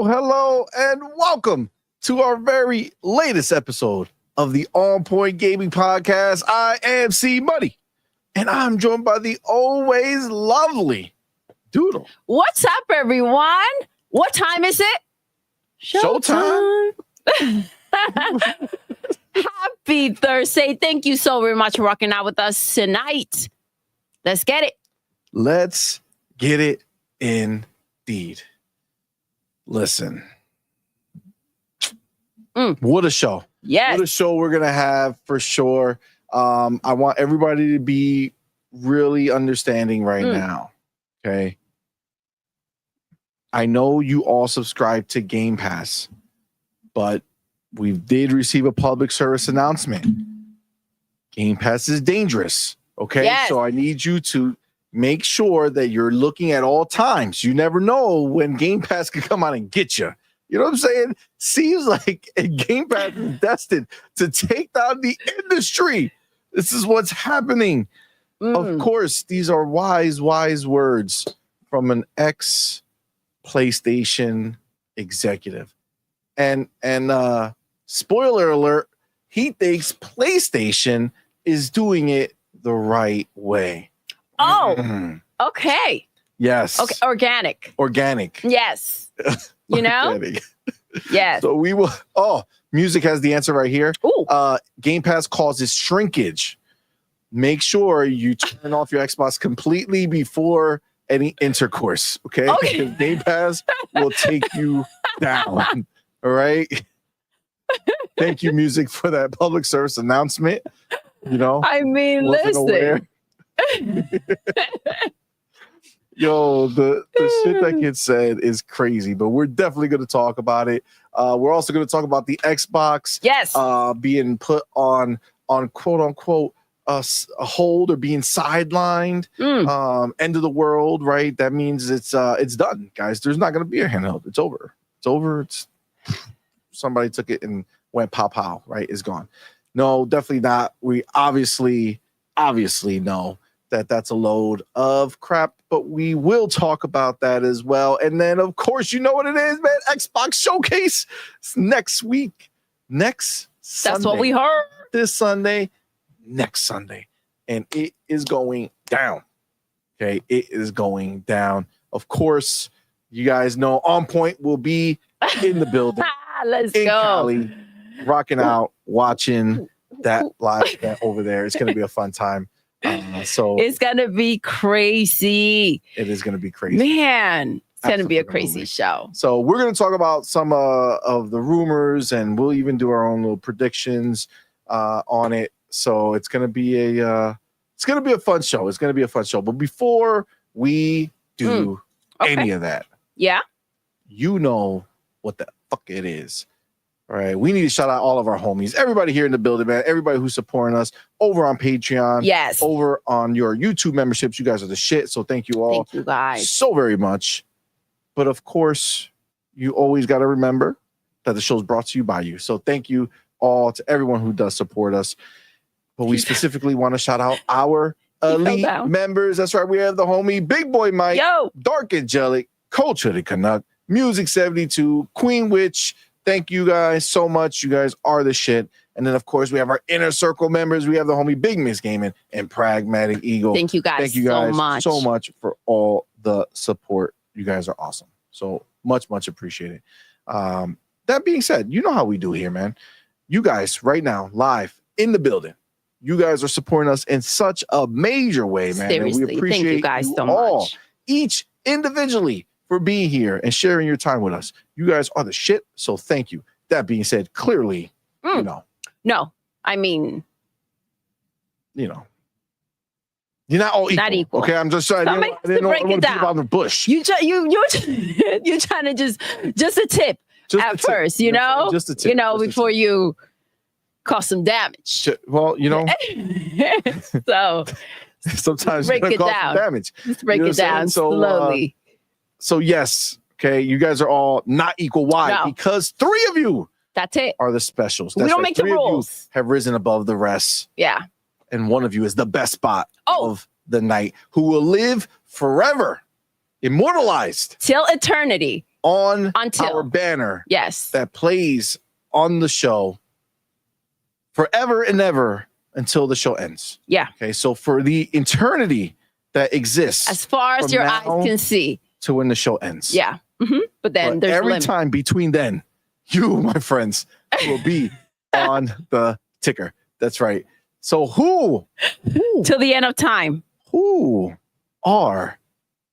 Hello, and welcome to our very latest episode of the On Point Gaming Podcast. I am CMoney, and I'm joined by the always lovely Doodle. What's up, everyone? What time is it? Showtime. Happy Thursday. Thank you so very much for rocking out with us tonight. Let's get it. Let's get it indeed. Listen. What a show. Yes. What a show we're going to have for sure. I want everybody to be really understanding right now. Okay. I know you all subscribe to Game Pass, but we did receive a public service announcement. Game Pass is dangerous. Okay. Yes. So I need you to make sure that you're looking at all times. You never know when Game Pass can come out and get you. You know what I'm saying? Seems like a Game Pass is destined to take down the industry. This is what's happening. Of course, these are wise words from an ex-PlayStation executive. And spoiler alert, he thinks PlayStation is doing it the right way. Oh, okay. Yes. Okay. Organic. Yes. You know? Yes. So we will. Oh, music has the answer right here. Ooh. Game Pass causes shrinkage. Make sure you turn off your Xbox completely before any intercourse. Okay. Because Game Pass will take you down. All right. Thank you, music, for that public service announcement. You know, I mean, listen. Yo, the shit that gets said is crazy, but we're definitely going to talk about it. We're also going to talk about the Xbox, yes, being put on quote unquote a hold or being sidelined. End of the world, right? That means it's done, guys. There's not going to be a handheld. It's over. It's somebody took it and went pow, right? It's gone. No, definitely not. We obviously know that that's a load of crap, but we will talk about that as well. And then, of course, you know what it is, man. Xbox Showcase. It's next week. Next Sunday. That's what we heard. This Sunday, next Sunday. And it is going down. Okay, it is going down. Of course, you guys know On Point will be in the building. Let's in go. Cali, rocking out, watching that live event over there. It's going to be a fun time. So it's gonna be crazy. It is gonna be crazy, man. It's gonna be a crazy show. So we're gonna talk about some of the rumors, and we'll even do our own little predictions on it. So it's gonna be a fun show. It's gonna be a fun show. But before we do any of that, you know what the fuck it is. All right, we need to shout out all of our homies, everybody here in the building, man, everybody who's supporting us over on Patreon, yes, over on your YouTube memberships. You guys are the shit, so thank you all. Thank you guys so very much. But of course, you always got to remember that the show's brought to you by you. So thank you all to everyone who does support us. But we specifically want to shout out our elite members. That's right, we have the homie Big Boy Mike, Dark Angelic, Culture the Canuck, Music 72, Queen Witch. Thank you guys so much. You guys are the shit. And then, of course, we have our Inner Circle members. We have the homie Big Miss Gaming and Pragmatic Eagle. Thank you guys so much for all the support. You guys are awesome. So much appreciated. That being said, you know how we do here, man. You guys right now, live in the building, you guys are supporting us in such a major way, man. Seriously, and we appreciate thank you guys so all, much. each individually, for being here and sharing your time with us. You guys are the shit. So thank you. That being said, clearly, you know. No, I mean, you know, you're not all equal. Not equal. Okay, I'm just trying to break it down. About the bush. You're trying to just a tip at first, you know, just a tip, before you cause some damage. Well, you know, so sometimes break it cause down. some damage. Just break it down slowly. So yes, okay, you guys are all not equal. Why? No. Because 3 of you. That's it. Are the specials. We don't make the rules. Have risen above the rest. Yeah. And one of you is the best spot of the night, who will live forever, immortalized till eternity until our banner. Yes. That plays on the show forever and ever until the show ends. Yeah. Okay. So for the eternity that exists, as far as your eyes can see, to when the show ends. Yeah. But then there's every time between then, you, my friends, will be on the ticker. That's right. So who till the end of time? Who are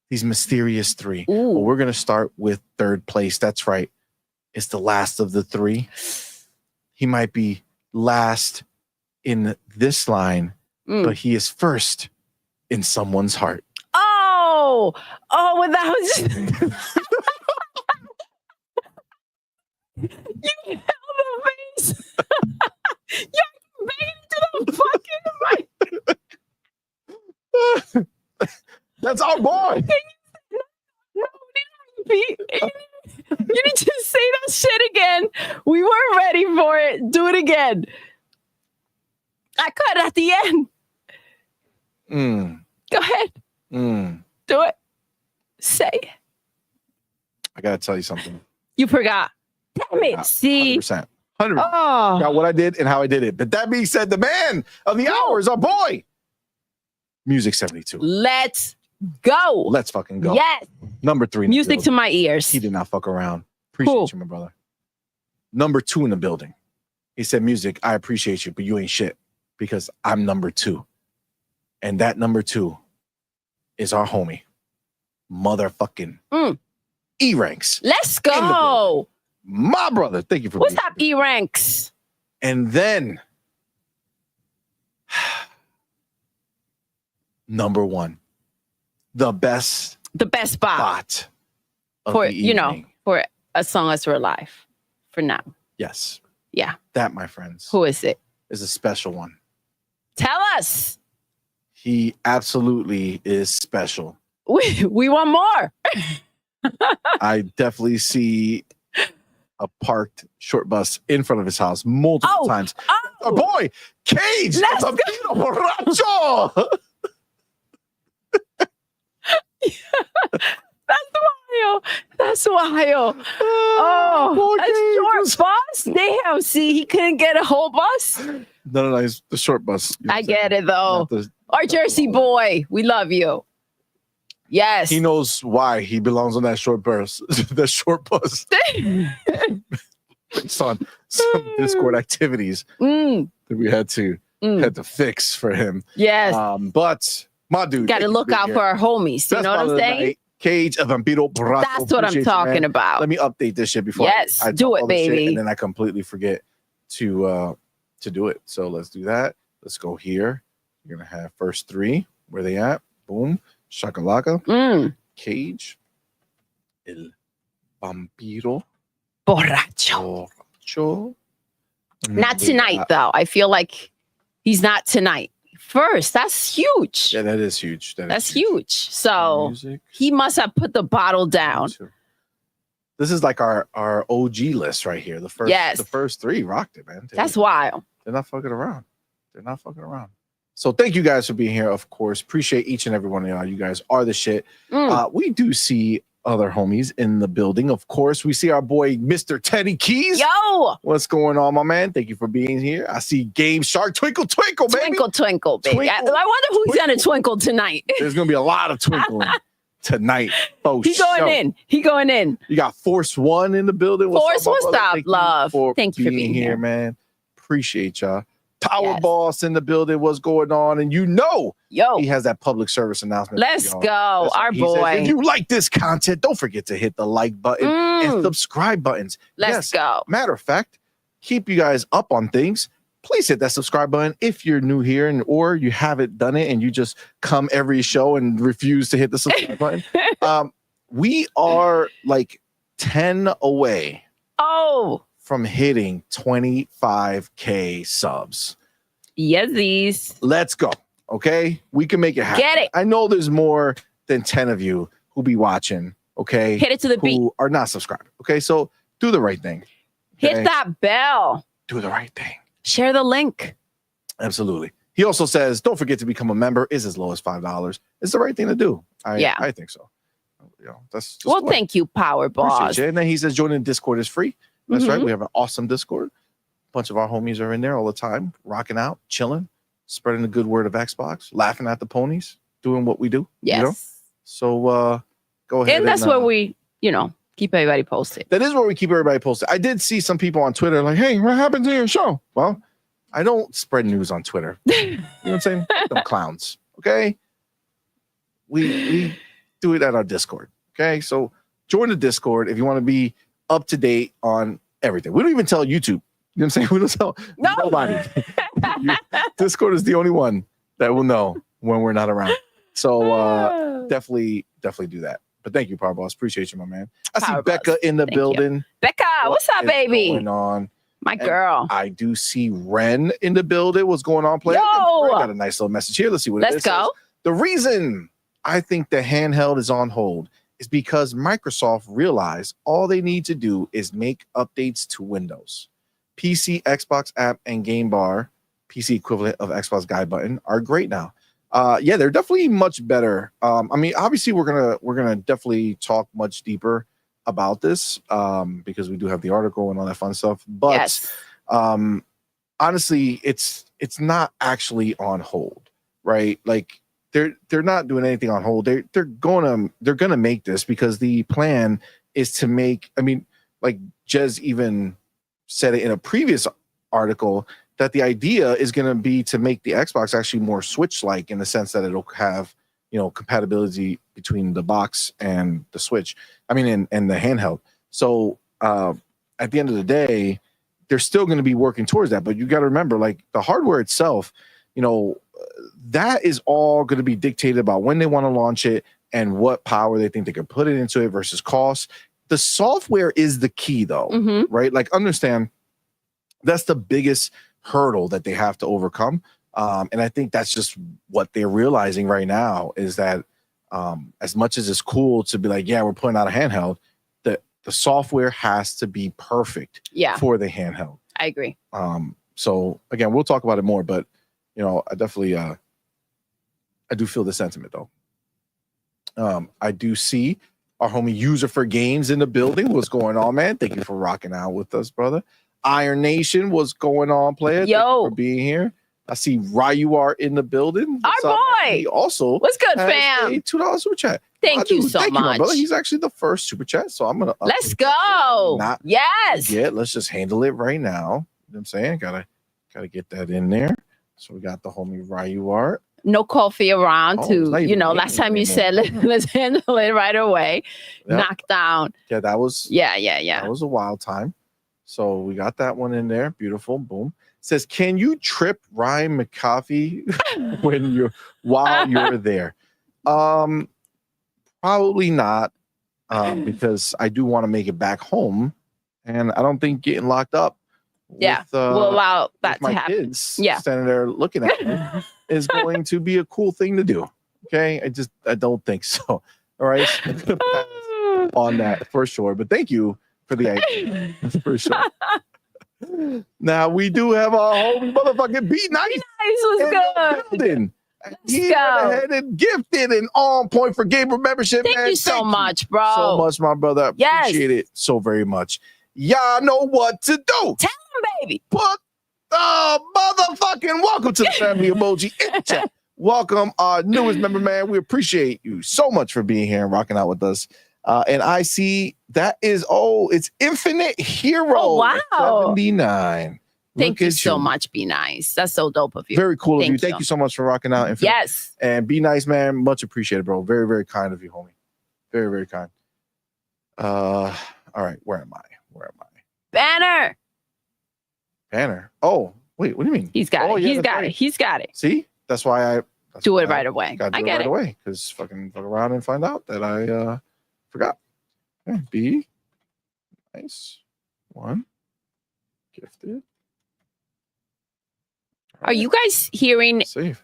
these mysterious 3? Well, we're going to start with 3rd place. That's right. It's the last of the 3. He might be last in this line, but he is first in someone's heart. Oh, well, that was you held the face. You're banging to the fucking mic. That's our boy. You need to say that shit again. We weren't ready for it. Do it again. I cut at the end. Go ahead. Do it. Say it. I gotta tell you something. You forgot. Damn it. See? 100%. 100%. Got what I did and how I did it. But that being said, the man of the hour is our boy. Music 72. Let's go. Let's fucking go. Yes. Number 3. Music to my ears. He did not fuck around. Appreciate you, my brother. Number 2 in the building. He said, music, I appreciate you, but you ain't shit because I'm number 2. And that number 2 is our homie. Motherfucking E-Ranks. Let's go. My brother. Thank you for What's up, E-Ranks? And then number 1. The best spot for for as long as we're alive. For now. Yes. Yeah. That, my friends. Who is it? Is a special one. Tell us. He absolutely is special. We want more. I definitely see a parked short bus in front of his house multiple times. Our boy, Cage. Let's go. Borracho. That's wild. A short bus? Damn, see, he couldn't get a whole bus? No, it's the short bus. I get it, though. Our Jersey boy, we love you. Yes. He knows why he belongs on that short bus. That short bus. Based on some Discord activities that we had to fix for him. Yes. But my dude, got to look out for our homies. You know what I'm saying? Cage of Vampiro Borracho. That's what I'm talking about. Let me update this shit before I do it, baby. And then I completely forget to do it. So let's do that. Let's go here. You're gonna have first 3. Where they at? Boom. Shakalaka. Cage. El Vampiro Borracho. Not tonight, though. I feel like he's not tonight. First, that's huge. Yeah, that is huge. That's huge. So he must have put the bottle down. This is like our OG list right here. The first 3 rocked it, man. That's wild. They're not fucking around. So thank you guys for being here. Of course, appreciate each and every one of y'all. You guys are the shit. We do see other homies in the building. Of course, we see our boy, Mr. Teddy Keys. Yo! What's going on, my man? Thank you for being here. I see Game Shark. Twinkle, twinkle, baby. Twinkle, twinkle, baby. I wonder who's going to twinkle tonight. There's going to be a lot of twinkling tonight. He going in. You got Force One in the building. What's up, love? Thank you for being here, man. Appreciate y'all. Power Boss in the building. What's going on? And yo, he has that public service announcement. Let's go. Our boy. Says, if you like this content, don't forget to hit the like button and subscribe buttons. Let's go. Matter of fact, keep you guys up on things. Please hit that subscribe button if you're new here or you haven't done it and you just come every show and refuse to hit the subscribe button. We are like 10 away. From hitting 25K subs. Yes, let's go. Okay, we can make it happen. Get it. I know there's more than 10 of you who be watching. Okay, hit it to the beat. Who are not subscribed. Okay, so do the right thing. Okay? Hit that bell. Do the right thing. Share the link. Absolutely. He also says, don't forget to become a member. Is as low as $5. It's the right thing to do. I think so. That's just thank you, Power Boss. And then he says, joining Discord is free. That's right. We have an awesome Discord. A bunch of our homies are in there all the time, rocking out, chilling, spreading the good word of Xbox, laughing at the ponies, doing what we do. Yes. So go ahead. And that's where we, keep everybody posted. That is where we keep everybody posted. I did see some people on Twitter like, hey, what happened to your show? Well, I don't spread news on Twitter. You know what I'm saying? Them clowns. Okay. We do it at our Discord. Okay. So join the Discord if you want to be up to date on everything. We don't even tell YouTube. You know what I'm saying? We don't tell nobody. Discord is the only one that will know when we're not around. So definitely do that. But thank you, Power Boss. Appreciate you, my man. I see Becca in the building. Becca, what's up, baby? Going on? My girl. I do see Ren in the building. What's going on, player? Yo! I got a nice little message here. Let's see what it is. Let's go. The reason I think the handheld is on hold is because Microsoft realized all they need to do is make updates to Windows. PC, Xbox app, and Game Bar, PC equivalent of Xbox Guide button, are great now. They're definitely much better. Obviously we're gonna definitely talk much deeper about this because we do have the article and all that fun stuff. But honestly, it's not actually on hold, right? Like they're not doing anything on hold. They're gonna make this because the plan is to make. I mean, like Jez even said it in a previous article that the idea is going to be to make the Xbox actually more Switch-like in the sense that it'll have compatibility between the box and the Switch. I mean, and the handheld. So at the end of the day, they're still going to be working towards that. But you got to remember, like the hardware itself, that is all going to be dictated about when they want to launch it and what power they think they can put it into it versus cost. The software is the key, though, right? Like, understand that's the biggest hurdle that they have to overcome. And I think that's just what they're realizing right now is that as much as it's cool to be like, yeah, we're putting out a handheld, the software has to be perfect for the handheld. I agree. So again, we'll talk about it more, but I definitely I do feel the sentiment though. I do see our homie User for Games in the building. What's going on, man? Thank you for rocking out with us, brother. Iron Nation, what's going on, player? Thank you for being here. I see Ryu are in the building. Our boy. He also what's good, fam? A $2 super chat. Thank you so much, my brother. He's actually the first super chat, so I'm gonna let's go. Let's just handle it right now. You know what I'm saying? Gotta get that in there. So we got the homie Ryu art. No coffee around last time you said let's handle it right away. Yep. Knockdown. Yeah, that was That was a wild time. So we got that one in there. Beautiful. Boom. It says, can you trip Ryan McCaffey while you're there? Probably not. Because I do want to make it back home. And I don't think getting locked up will allow that to happen. Kids standing there looking at me is going to be a cool thing to do. Okay. I don't think so. All right. So I'm gonna pass on that for sure. But thank you for the idea. For sure. Now we do have our homie motherfucking B Nice. Was good. He went ahead and gifted an on point for Gamer membership. Thank you so much, bro. So much, my brother. Appreciate it so very much. Y'all know what to do. Tell him, baby. Put the motherfucking welcome to the family emoji in the chat. Welcome, our newest member, man. We appreciate you so much for being here and rocking out with us. And I see that is it's Infinite Hero 79. Thank you so much, Be Nice. That's so dope of you. Very cool of you. Thank you so much for rocking out. Yes. And Be Nice, man. Much appreciated, bro. Very, very kind of you, homie. Very, very kind. All right. Where am I? Banner. Oh, wait. What do you mean? He's got it. Yeah, He's got it. See? That's why I do it right away. I get it right away because fucking fuck around and find out that I forgot. Okay. Be Nice. 1 gifted. Are you guys hearing? Save.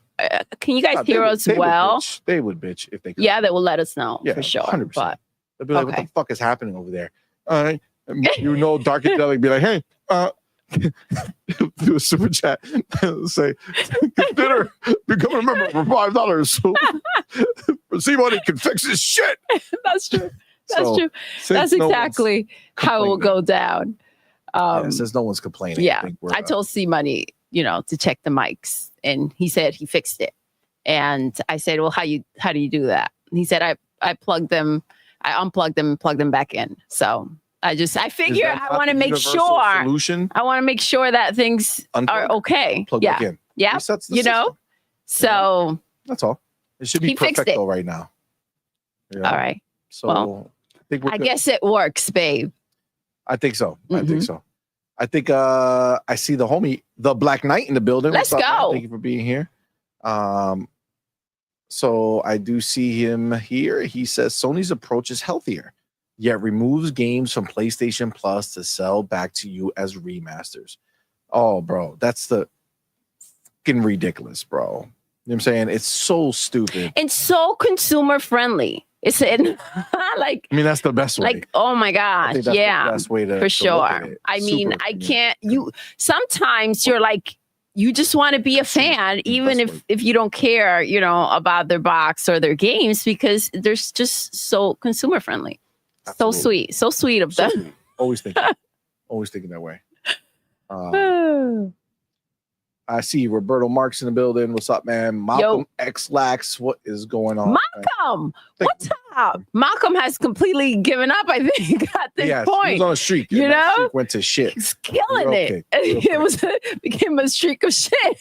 Can you guys hear us well? They would bitch if they could. Yeah, they will let us know for sure. 100%. But they'll be like, what the fuck is happening over there? All right. Darkadelic be like, hey, do a super chat. Say, consider becoming a member for $5. So CMoney can fix this shit. That's true. That's true. That's exactly how it will go down. Since no one's complaining. Yeah. I told CMoney, to check the mics, and he said he fixed it. And I said, well, how do you do that? And he said, I plugged them, I unplugged them and plugged them back in. So I figure I want to make sure. Solution? I want to make sure that things are okay. Plug back in. Yeah. So that's all. It should be perfecto right now. Yeah. All right. So well, I guess it works, babe. I think so. I think so. I think I see the homie, the Black Knight, in the building. Let's go. Thank you for being here. So I do see him here. He says Sony's approach is healthier, yet removes games from PlayStation Plus to sell back to you as remasters. Oh, bro, that's the fucking ridiculous, bro. You know what I'm saying? It's so stupid. And so consumer friendly. It's like, I mean, that's the best way. Like, oh my gosh, that's the best way to for sure. I mean, I can't. Sometimes you're like, you just want to be a fan, even if you don't care, about their box or their games, because they're just so consumer friendly. Absolutely. So sweet of them. Sweet. Always thinking that way. I see Roberto Marks in the building. What's up, man? Malcolm X Lax, what is going on? Malcolm, what's up? Malcolm has completely given up, I think, at this point. He was on a streak. Streak went to shit. He's killing it. It became a streak of shit.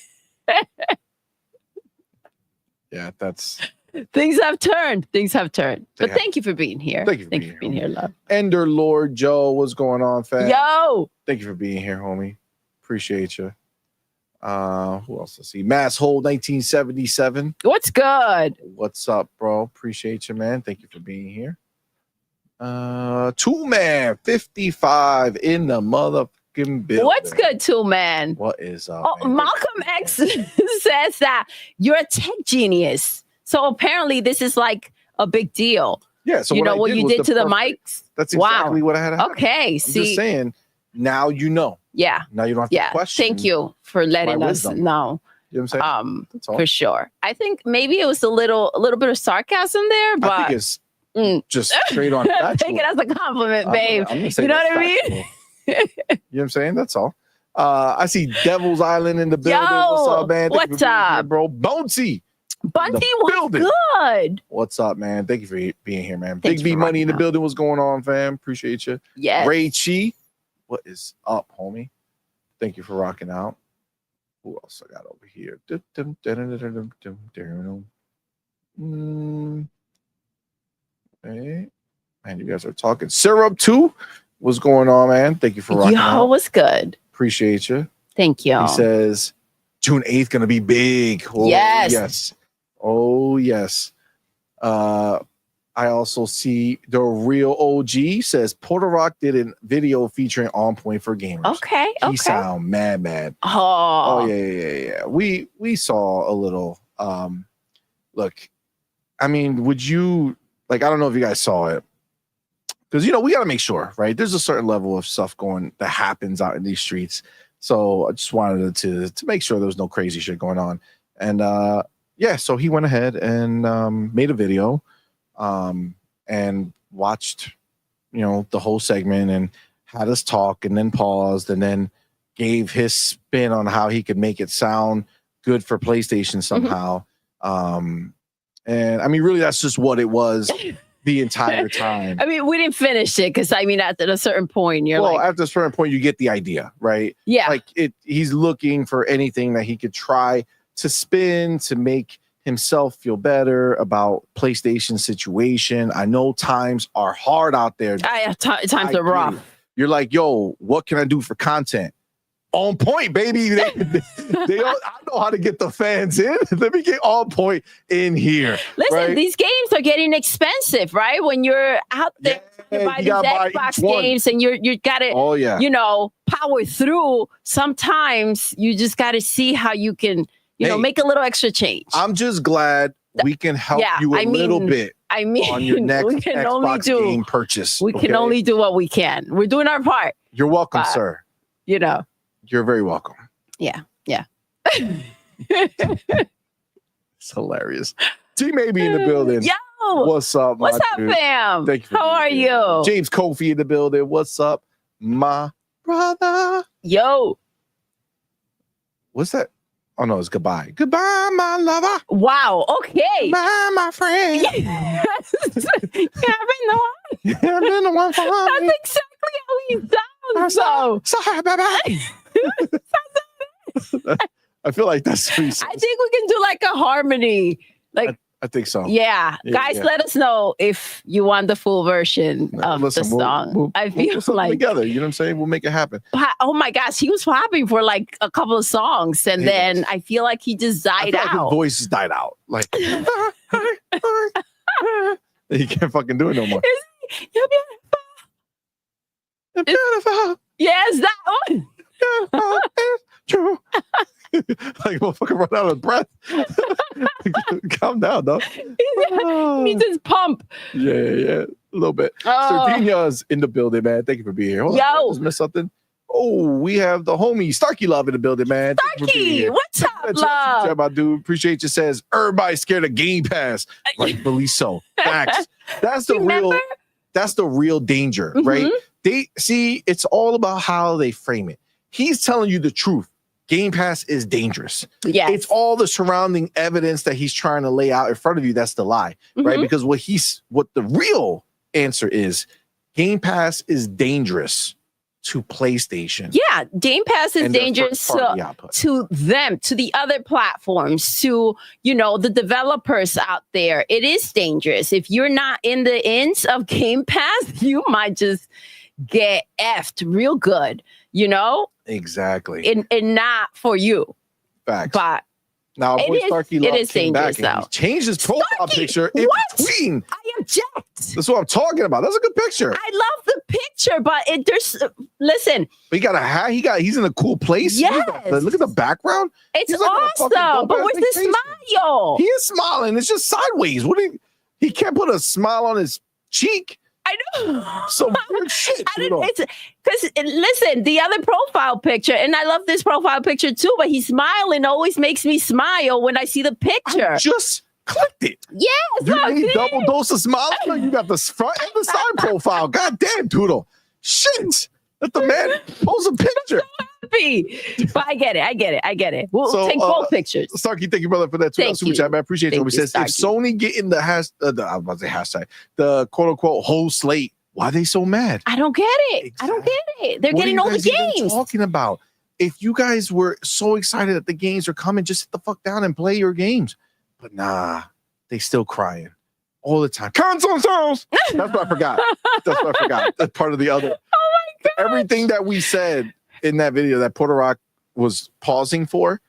Yeah, that's... Things have turned. But thank you for being here. Thank you for being here, love. Ender Lord Joe, what's going on, fam? Yo! Thank you for being here, homie. Appreciate you. Who else I see? Mass Hold 1977. What's good? What's up, bro? Appreciate you, man. Thank you for being here. Tool Man 55 in the motherfucking building. What's good, Tool Man? What is up? Oh, Malcolm X says that you're a tech genius. So apparently this is like a big deal. Yeah. So what you did to the mics? That's exactly what I had. Okay. I'm just saying. Now you know. Yeah. Now you don't have to question. Thank you for letting us know. You know what I'm saying? That's all. For sure. I think maybe it was a little bit of sarcasm there, but I think it's just straight on factual. Take it as a compliment, babe. You know what I mean? You know what I'm saying? That's all. I see Devil's Island in the building. Yo, what's up, man? What's up, here, bro? Bonesy. Bunty was good. What's up, man? Thank you for being here, man. Thanks Big B Money in the building. What's going on, fam? Appreciate you. Yes. Ray Chi. What is up, homie? Thank you for rocking out. Who else I got over here? Hey. Man, you guys are talking. Syrup 2. What's going on, man? Thank you for rocking out. What's good? Appreciate you. Thank you. He says June 8th gonna be big. Oh, yes. Oh, yes. I also see the real OG says Porter Rock did a video featuring On Point for Gamers. Okay. He sound mad. Oh yeah. We saw a little. Look, I mean, would you I don't know if you guys saw it, because we got to make sure, right? There's a certain level of stuff that happens out in these streets. So I just wanted to make sure there was no crazy shit going on. And so he went ahead and made a video. And watched, the whole segment and had us talk, and then paused, and then gave his spin on how he could make it sound good for PlayStation somehow. And I mean, really, that's just what it was. the entire time. I mean, we didn't finish it because I mean, at a certain point, you're like, after a certain point, you get the idea, right? yeah, Like he's looking for anything that he could try to spin to make himself feel better about PlayStation situation. I know times are hard out there. Times are rough. You're like, yo, what can I do for content? On point, baby. I know how to get the fans in. Let me get on point in here. Listen, right? These games are getting expensive, right? When you're out there, you buy these Xbox games, and you gotta, power through. Sometimes you just gotta see how you can, make a little extra change. I'm just glad we can help you a little bit. I mean, on your next we can Xbox game purchase. We can only do what we can. We're doing our part. You're welcome, sir. You're very welcome. Yeah. It's hilarious. T may be in the building. Yo, what's up? What's up, fam? Thank you. How are you? James Kofi in the building. What's up, my brother? Yo. What's that? Oh no, it's goodbye. Goodbye, my lover. Wow. Okay. Bye, my friend. Yes. I've been the one. I've been the one for me. That's exactly how he sounds. Sorry, bye-bye. I feel like that's what he says. I think we can do like a harmony. Like I think so. Yeah. Guys, let us know if you want the full version of the song. I feel like together, you know what I'm saying? We'll make it happen. Oh my gosh, he was popping for like a couple of songs, and then I feel like he just died out. Like his voice just died out. Like he can't fucking do it no more. You're beautiful. Beautiful. Yes, that one. It's true. Like motherfucker run out of breath. Calm down, though. He needs his pump. Yeah, a little bit. Sardinia's in the building, man. Thank you for being here. Hold on, I just missed something. Oh, we have the homie Starkey Love in the building, man. Starkey, what's up, love? My dude, appreciate you. Says everybody's scared of Game Pass. Rightfully so. Facts. That's the real. That's the real danger, right? They see. It's all about how they frame it. He's telling you the truth. Game Pass is dangerous. Yes. It's all the surrounding evidence that he's trying to lay out in front of you. That's the lie, right? Because what the real answer is, Game Pass is dangerous to PlayStation. Yeah, Game Pass is dangerous to them, to the other platforms, to, the developers out there. It is dangerous. If you're not in the ends of Game Pass, you might just get effed real good, Exactly. And not for you. Facts. But now, boy Starkey Love is came dangerous, back and he changed his profile picture in between. I object. That's what I'm talking about. That's a good picture. I love the picture, but listen. But he got a hat. He's in a cool place. Yes. Look at the background. It's awesome. But where's the smile? He is smiling. It's just sideways. He can't put a smile on his cheek. I know. Some weird shit. Because listen, the other profile picture, and I love this profile picture too, but he's smiling always makes me smile when I see the picture. I just clicked it. Yes. You need double dose of smiling? You got the front and the side profile. God damn, Doodle. Shit. Let the man pose a picture. But I get it. We'll take both pictures. Starkey, thank you, brother, for that. Super chat, man. Appreciate it. He says, if Sony getting the quote unquote whole slate, why are they so mad? I don't get it. Exactly. I don't get it. They're getting all the games. Talking about, if you guys were so excited that the games are coming, just sit the fuck down and play your games. But nah, they still crying all the time. Console sales. That's what I forgot. That's part of the other. Oh my God. Everything that we said in that video that Porter Rock was pausing for,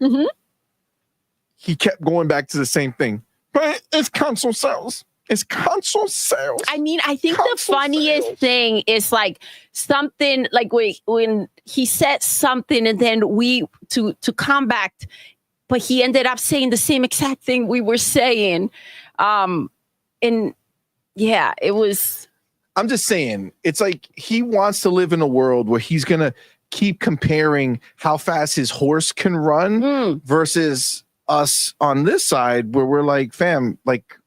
he kept going back to the same thing. But it's console sales. It's console sales. I mean, I think the funniest thing is like something like when he said something and then we to combat, but he ended up saying the same exact thing we were saying. And yeah, it was. I'm just saying, it's like he wants to live in a world where he's going to keep comparing how fast his horse can run versus us on this side where we're like, fam, like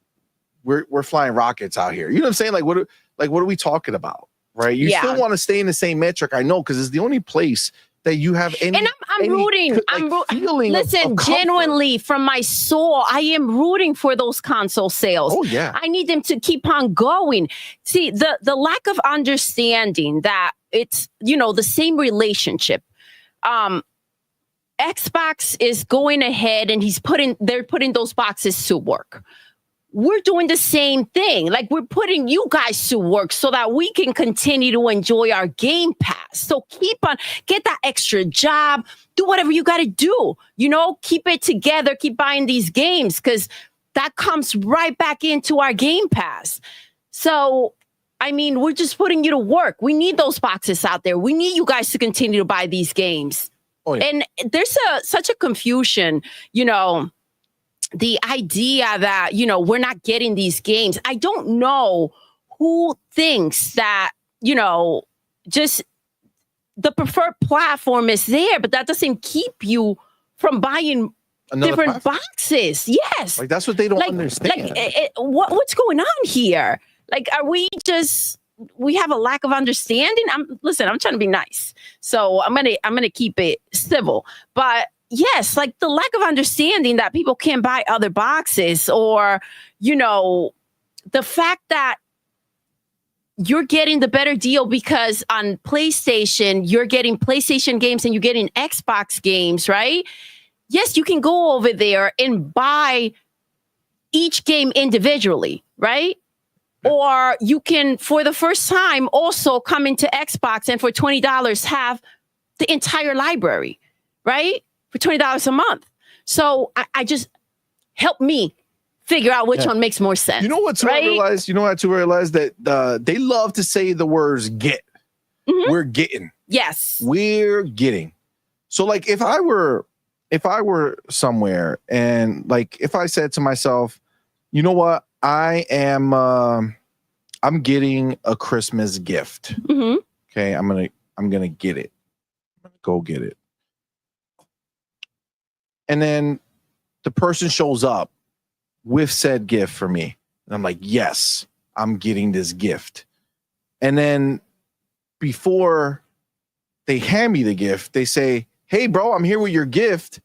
we're flying rockets out here. You know what I'm saying? Like what are we talking about? Right? You still want to stay in the same metric. I know, because it's the only place that you have any. And I'm rooting. Feeling listen, of genuinely from my soul, I am rooting for those console sales. Oh yeah. I need them to keep on going. See, the lack of understanding that it's, the same relationship. Xbox is going ahead and they're putting those boxes to work. We're doing the same thing. Like, we're putting you guys to work so that we can continue to enjoy our Game Pass. So get that extra job, do whatever you got to do, keep it together, keep buying these games, because that comes right back into our Game Pass. So, I mean, we're just putting you to work. We need those boxes out there. We need you guys to continue to buy these games. Oh, yeah. And there's such a confusion, the idea that, we're not getting these games. I don't know who thinks that, just the preferred platform is there, but that doesn't keep you from buying different boxes. Yes. Like, that's what they don't understand. Like, what's going on here? Like, we have a lack of understanding. I'm trying to be nice. So I'm going to keep it civil, but yes, like the lack of understanding that people can't buy other boxes, or, the fact that you're getting the better deal because on PlayStation, you're getting PlayStation games and you're getting Xbox games, right? Yes, you can go over there and buy each game individually, right? Or you can, for the first time, also come into Xbox and for $20 have the entire library, right? For $20 a month. So I just help me figure out which one makes more sense. You know what? I realized. That they love to say the words "get." Mm-hmm. We're getting. Yes, we're getting. So, like, if I were somewhere and like if I said to myself, you know what, I'm getting a Christmas gift. Mm-hmm. Okay, I'm gonna get it. I'm gonna go get it. And then the person shows up with said gift for me. And I'm like, yes, I'm getting this gift. And then before they hand me the gift, they say, hey, bro, I'm here with your gift.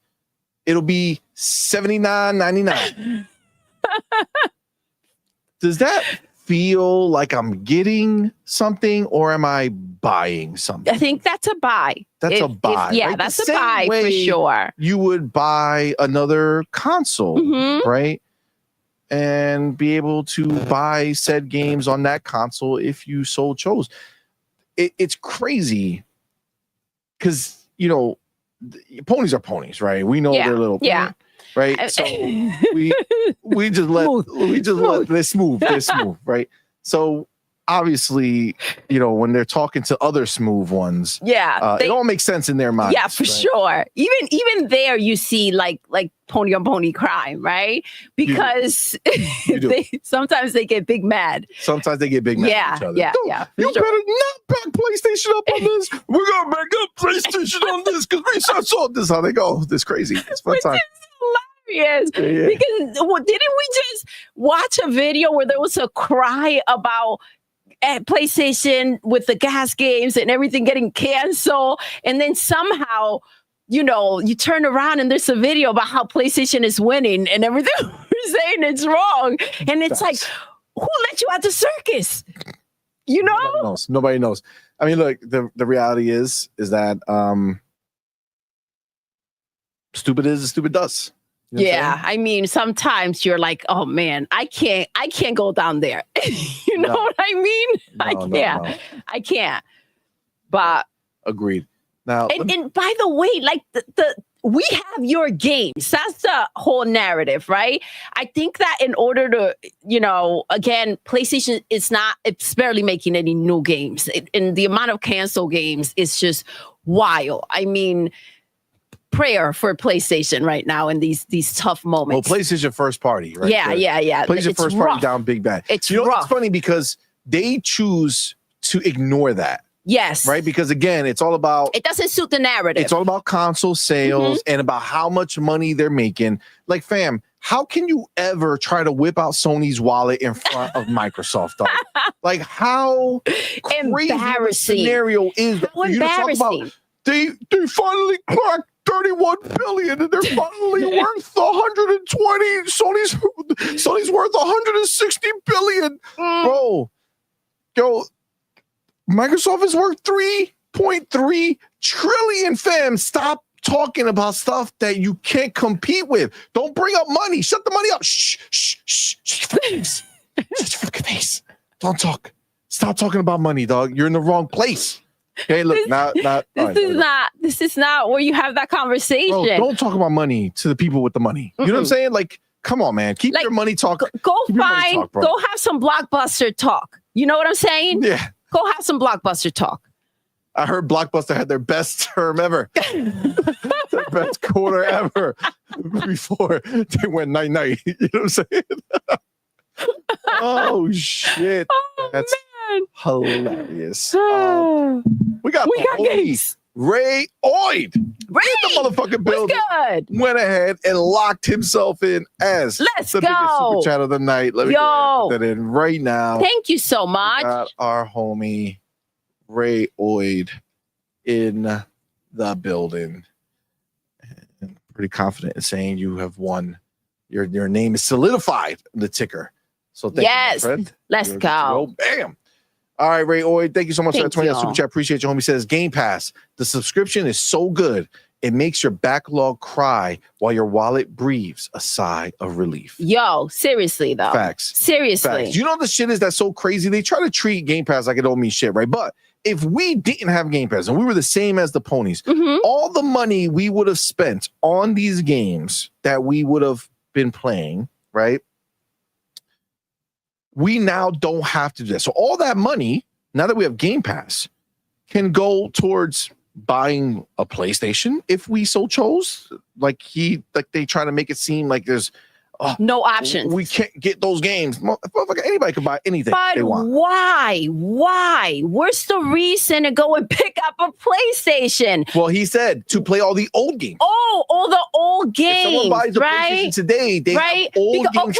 It'll be $79.99. Does that feel like I'm getting something, or am I buying something? I think that's a buy. That's a buy. Yeah, right? That's a buy for sure. You would buy another console, mm-hmm. right? And be able to buy said games on that console if you so chose. It's crazy because, ponies are ponies, right? We know they're little. Yeah. Right. So we just let this move, right? So obviously, when they're talking to other smooth ones, it all makes sense in their minds. Yeah, for sure. Even there, you see like pony on pony crime, right? Because sometimes they get big mad. Sometimes they get big mad at each other. Yeah. You better not back PlayStation up on this. We're gonna back up PlayStation on this because we saw this. How they go. This crazy. It's fun time. Yes, because didn't we just watch a video where there was a cry about PlayStation with the gas games and everything getting canceled, and then somehow you turn around and there's a video about how PlayStation is winning and everything we're saying it's wrong, and it's like, who let you out the circus? Nobody knows. I mean, look, the reality is that stupid is as stupid does. I mean, sometimes you're like, oh man, I can't go down there. You know what I mean? I can't. But agreed. Now, and by the way, like we have your games. That's the whole narrative, right? I think that in order to, again, PlayStation it's barely making any new games. And the amount of cancel games is just wild. I mean, prayer for PlayStation right now in these tough moments. Well, PlayStation first party, right? Yeah. PlayStation first party down big bad. It's rough. It's funny because they choose to ignore that. Yes. Right? Because again, it doesn't suit the narrative. It's all about console sales and about how much money they're making. Like, fam, how can you ever try to whip out Sony's wallet in front of Microsoft? Dog? Like, how crazy the scenario is. How embarrassing. They finally cracked 31 billion, and they're finally worth 120. Sony's worth 160 billion, bro. Yo, Microsoft is worth 3.3 trillion. Fam, stop talking about stuff that you can't compete with. Don't bring up money. Shut the money up. Shh. Shut your fucking face. Don't talk. Stop talking about money, dog. You're in the wrong place. Okay, look, this is not where you have that conversation. Bro, don't talk about money to the people with the money. You know what I'm saying? Like, come on, man. Keep your money talk. Go have some Blockbuster talk. You know what I'm saying? Yeah. Go have some Blockbuster talk. I heard Blockbuster had their best term ever. Their best quarter ever before they went night-night. You know what I'm saying? Oh, shit. Oh, that's man. Hilarious. We got games. Ray Oid in the motherfucking building. What's good? Went ahead and locked himself in as the biggest super chat of the night. Let me go put that in right now. Thank you so much. We got our homie Ray Oid in the building. And pretty confident in saying you have won. Your name is solidified in the ticker. So thank you, my friend. Let's go. Bam. All right, Ray Oid, thank you so much for that $20 super chat. Appreciate you, homie. Says Game Pass. The subscription is so good. It makes your backlog cry while your wallet breathes a sigh of relief. Yo, seriously though. Facts. Seriously. Facts. You know the shit is that's so crazy. They try to treat Game Pass like it don't mean shit, right? But if we didn't have Game Pass and we were the same as the ponies, all the money we would have spent on these games that we would have been playing, right? We now don't have to do that. So all that money, now that we have Game Pass, can go towards buying a PlayStation if we so chose. Like they try to make it seem like there's no options. We can't get those games. Anybody can buy anything they want. Why? Where's the reason to go and pick up a PlayStation? Well, he said to play all the old games. Oh, all the old games. If someone buys a PlayStation today, they have old games.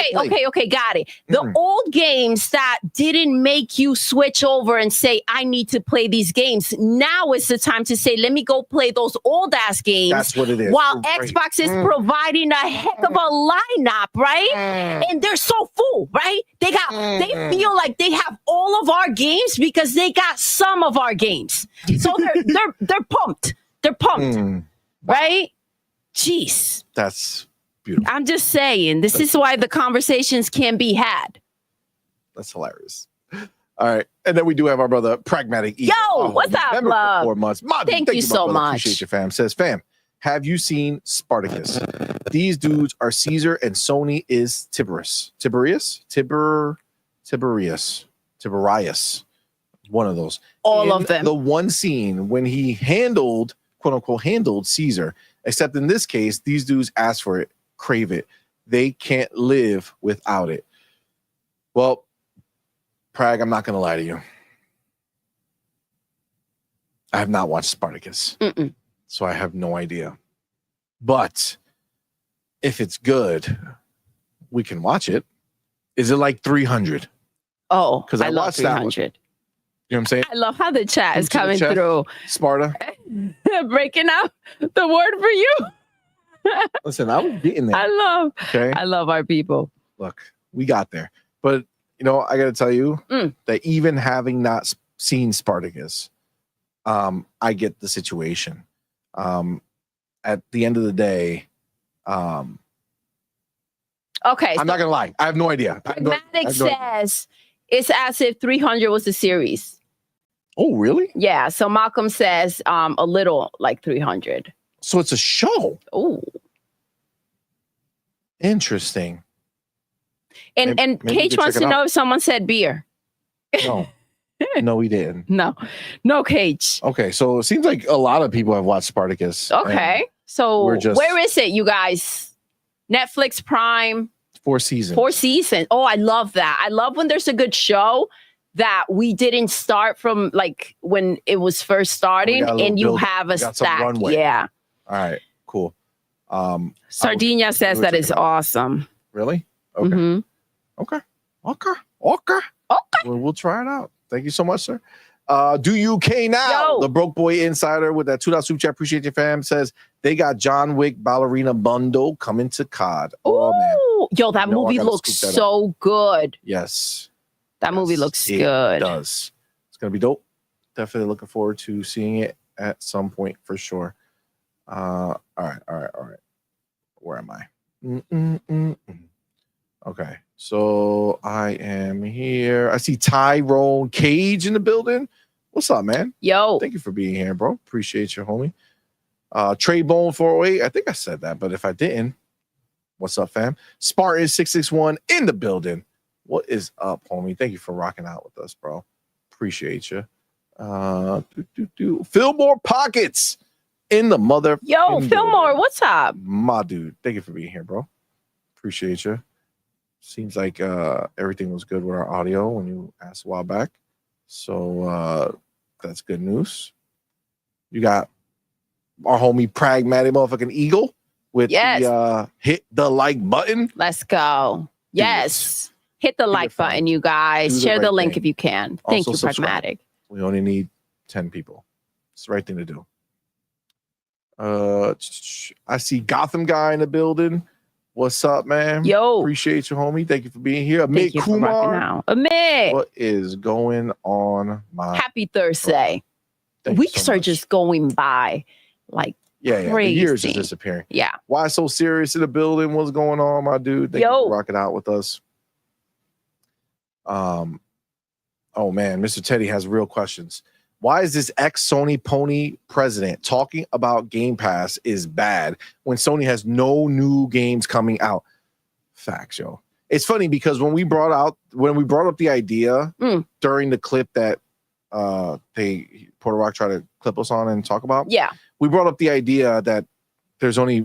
Okay, got it. The old games that didn't make you switch over and say, I need to play these games. Now is the time to say, let me go play those old ass games. That's what it is. While Xbox is providing a heck of a lineup. Right? And they're so full, right? They feel like they have all of our games because they got some of our games. So they're pumped. They're pumped. Right? Jeez. That's beautiful. I'm just saying, this is why the conversations can be had. That's hilarious. All right. And then we do have our brother Pragmatic E. Yo, what's up, love? 4 months. Thank you so much. Appreciate you, fam. Says, fam, have you seen Spartacus? These dudes are Caesar and Sony is Tiberius. One of those. All of them. The one scene when he handled, quote unquote, handled Caesar, except in this case, these dudes asked for it, crave it. They can't live without it. Well, Prag, I'm not going to lie to you. I have not watched Spartacus. So I have no idea. But if it's good, we can watch it. Is it like 300? Oh, because I love 300. You know what I'm saying? I love how the chat is coming through. Sparta. Breaking out the word for you. Listen, I was getting there. I love our people. Look, we got there. But, you know, I got to tell you that even having not seen Spartacus, I get the situation. At the end of the day, okay, I'm not gonna lie, I have no idea. Pragmatic says it's as if 300 was a series. Oh, really? Yeah. So Malcolm says a little like 300. So it's a show. Oh, interesting. And Cage wants to know if someone said beer. No. No, we didn't. No, Cage. Okay, so it seems like a lot of people have watched Spartacus. Okay, so where is it, you guys? Netflix Prime. 4 seasons. 4 seasons. Oh, I love that. I love when there's a good show that we didn't start from like when it was first starting, and you have a stack. Yeah. All right. Cool. Sardinia says that is awesome. Really? Okay. Okay. Well, we'll try it out. Thank you so much, sir. Do you K now? Yo. The broke boy insider with that $2 super chat. Appreciate you, fam. Says they got John Wick ballerina bundle coming to COD. Oh man, yo, that movie looks so good. Yes, that movie looks good. It does. It's gonna be dope. Definitely looking forward to seeing it at some point for sure. All right. Where am I? Okay, so I am here. I see Tyrone Cage in the building. What's up, man? Yo. Thank you for being here, bro. Appreciate you, homie. Trey Bone 408. I think I said that, but if I didn't, what's up, fam? Spartan 661 in the building. What is up, homie? Thank you for rocking out with us, bro. Appreciate you. Fillmore Pockets in the mother. Yo, Fillmore, what's up? My dude. Thank you for being here, bro. Appreciate you. Seems like everything was good with our audio when you asked a while back. So that's good news. You got our homie Pragmatic motherfucking Eagle with the hit the like button. Let's go. Yes. Hit the like button, you guys. Share the link if you can. Thank you, Pragmatic. We only need 10 people. It's the right thing to do. I see Gotham guy in the building. What's up, man? Yo. Appreciate you, homie. Thank you for being here. Amit Kumar. Amit. What is going on, my Happy Thursday. Weeks are just going by like crazy. The years are disappearing. Yeah. Why so serious in the building? What's going on, my dude? Thank you for rocking out with us. Oh man, Mr. Teddy has real questions. Why is this ex-Sony pony president talking about Game Pass is bad when Sony has no new games coming out? Facts, yo. It's funny because when we brought up the idea during the clip that Porter Rock tried to clip us on and talk about, we brought up the idea that there's only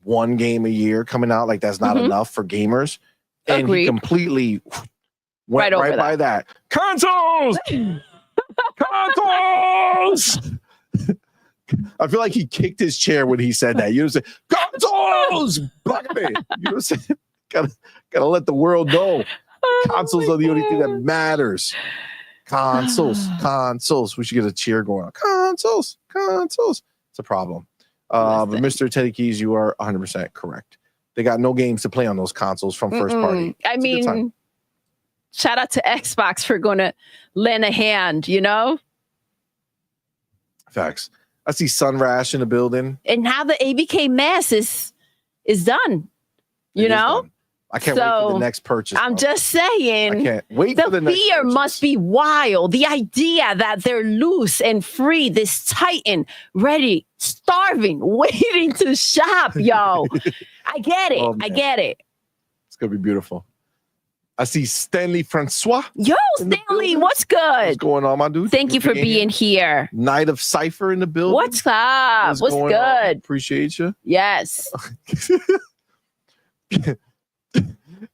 one game a year coming out, like that's not enough for gamers, and he completely went right by that. Consoles. Consoles! I feel like he kicked his chair when he said that. You know what I'm saying? Consoles! Black man. You know what I'm saying? Gotta let the world know. Consoles are the only thing that matters. Consoles. We should get a cheer going on. Consoles. It's a problem. But Mr. Teddy Keys, you are 100% correct. They got no games to play on those consoles from first party. I mean, shout out to Xbox for going to lend a hand, Facts. I see Sunrash in the building. And now the ABK mess is done. Done. I can't wait for the next purchase. I'm just saying. I can't wait for the next fear purchase. Must be wild. The idea that they're loose and free, this Titan, ready, starving, waiting to shop, yo. I get it. I get it. It's going to be beautiful. I see Stanley Francois. Yo, Stanley, what's good? What's going on, my dude? Thank you for being here. Night of Cypher in the building. What's up? What's good? On? Appreciate you. Yes.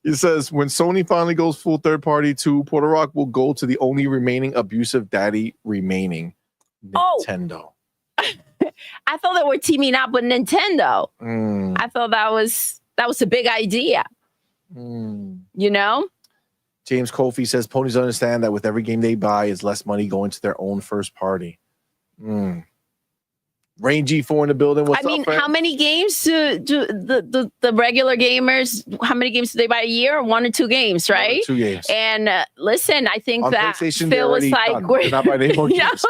It says, when Sony finally goes full third party too, Porter Rock will go to the only remaining abusive daddy remaining, Nintendo. I thought they were teaming up with Nintendo. I thought that was a big idea. James Kofi says ponies understand that with every game they buy is less money going to their own first party. Rain G4 in the building. What's up, friend? How many games do the regular gamers, how many games do they buy a year? 1 or 2 games, right? 2 games. And listen, I think on that Phil was like, we're not buying any more games.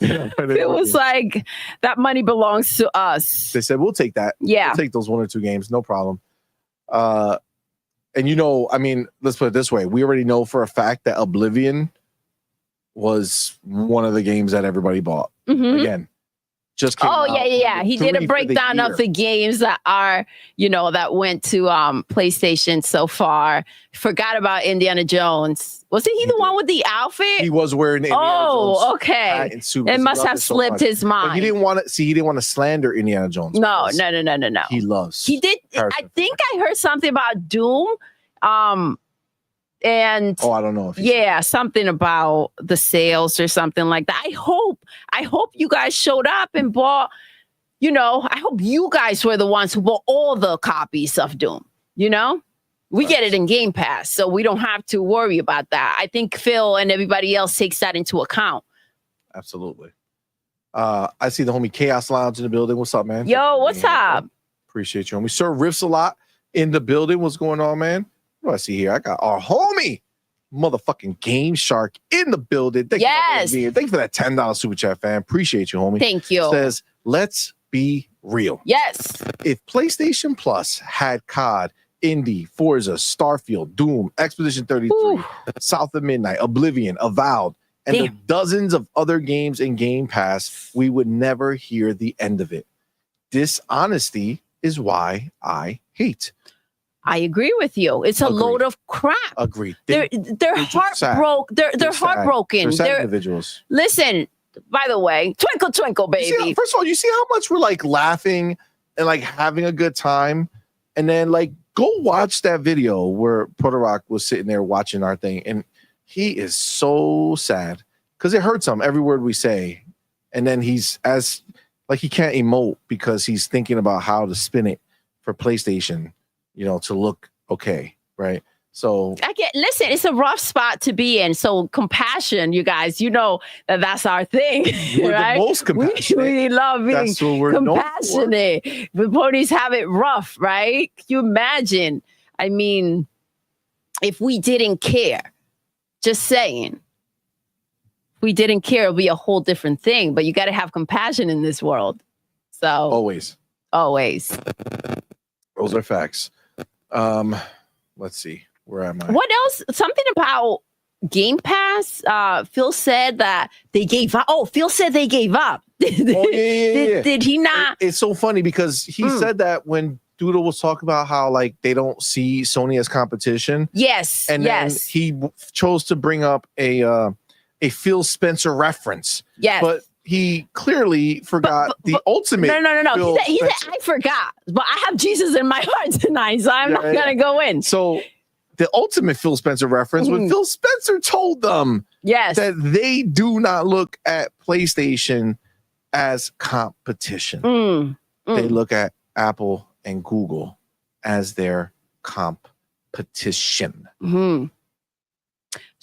It was like, that money belongs to us. They said, we'll take that. Yeah. We'll take those 1 or 2 games. No problem. And let's put it this way. We already know for a fact that Oblivion was one of the games that everybody bought. Again, just came out. Yeah. He did a breakdown of the games that are, that went to PlayStation so far. Forgot about Indiana Jones. Wasn't he the one with the outfit? He was wearing Indiana Jones. Oh, okay. It must have slipped his mind. But he didn't want to slander Indiana Jones. No. He loves. He did. I think I heard something about Doom. And I don't know. Something about the sales or something like that. I hope you guys showed up and bought, I hope you guys were the ones who bought all the copies of Doom, We get it in Game Pass, so we don't have to worry about that. I think Phil and everybody else takes that into account. Absolutely. I see the homie Chaos Lounge in the building. What's up, man? Yo, what's up? Appreciate you, homie. Sir Riffs a lot in the building. What's going on, man? What do I see here? I got our homie, motherfucking Game Shark in the building. Thank you for that $10 super chat, fam. Appreciate you, homie. Thank you. Says, let's be real. Yes. If PlayStation Plus had COD, Indie, Forza, Starfield, Doom, Expedition 33, South of Midnight, Oblivion, Avowed, and the dozens of other games in Game Pass, we would never hear the end of it. Dishonesty is why I hate. I agree with you. It's a load of crap. Agreed. They're heartbroken. They're heartbroken. They're sad individuals. Listen, by the way, twinkle, twinkle, baby. First of all, you see how much we're like laughing and like having a good time, and then like go watch that video where Puerto Rock was sitting there watching our thing, and he is so sad because it hurts him every word we say, and then he's he can't emote because he's thinking about how to spin it for PlayStation, to look okay, right? So listen, it's a rough spot to be in. So compassion, you guys, that's our thing. We're right? the most compassionate. We love being that's what we're compassionate. The ponies have it rough, right? Can you imagine? I mean, if we didn't care, just saying, if we didn't care, it'd be a whole different thing. But you got to have compassion in this world. So always. Those are facts. Let's see. Where am I? What else? Something about Game Pass. Phil said that they gave up. Oh, Phil said they gave up. Did he not? It's so funny because he said that when Doodle was talking about how like they don't see Sony as competition. Yes. And then he chose to bring up a Phil Spencer reference. Yes. But he clearly forgot the ultimate. No. He said, I forgot, but I have Jesus in my heart tonight, so I'm not going to go in. So the ultimate Phil Spencer reference, when Phil Spencer told them that they do not look at PlayStation as competition. They look at Apple and Google as their competition.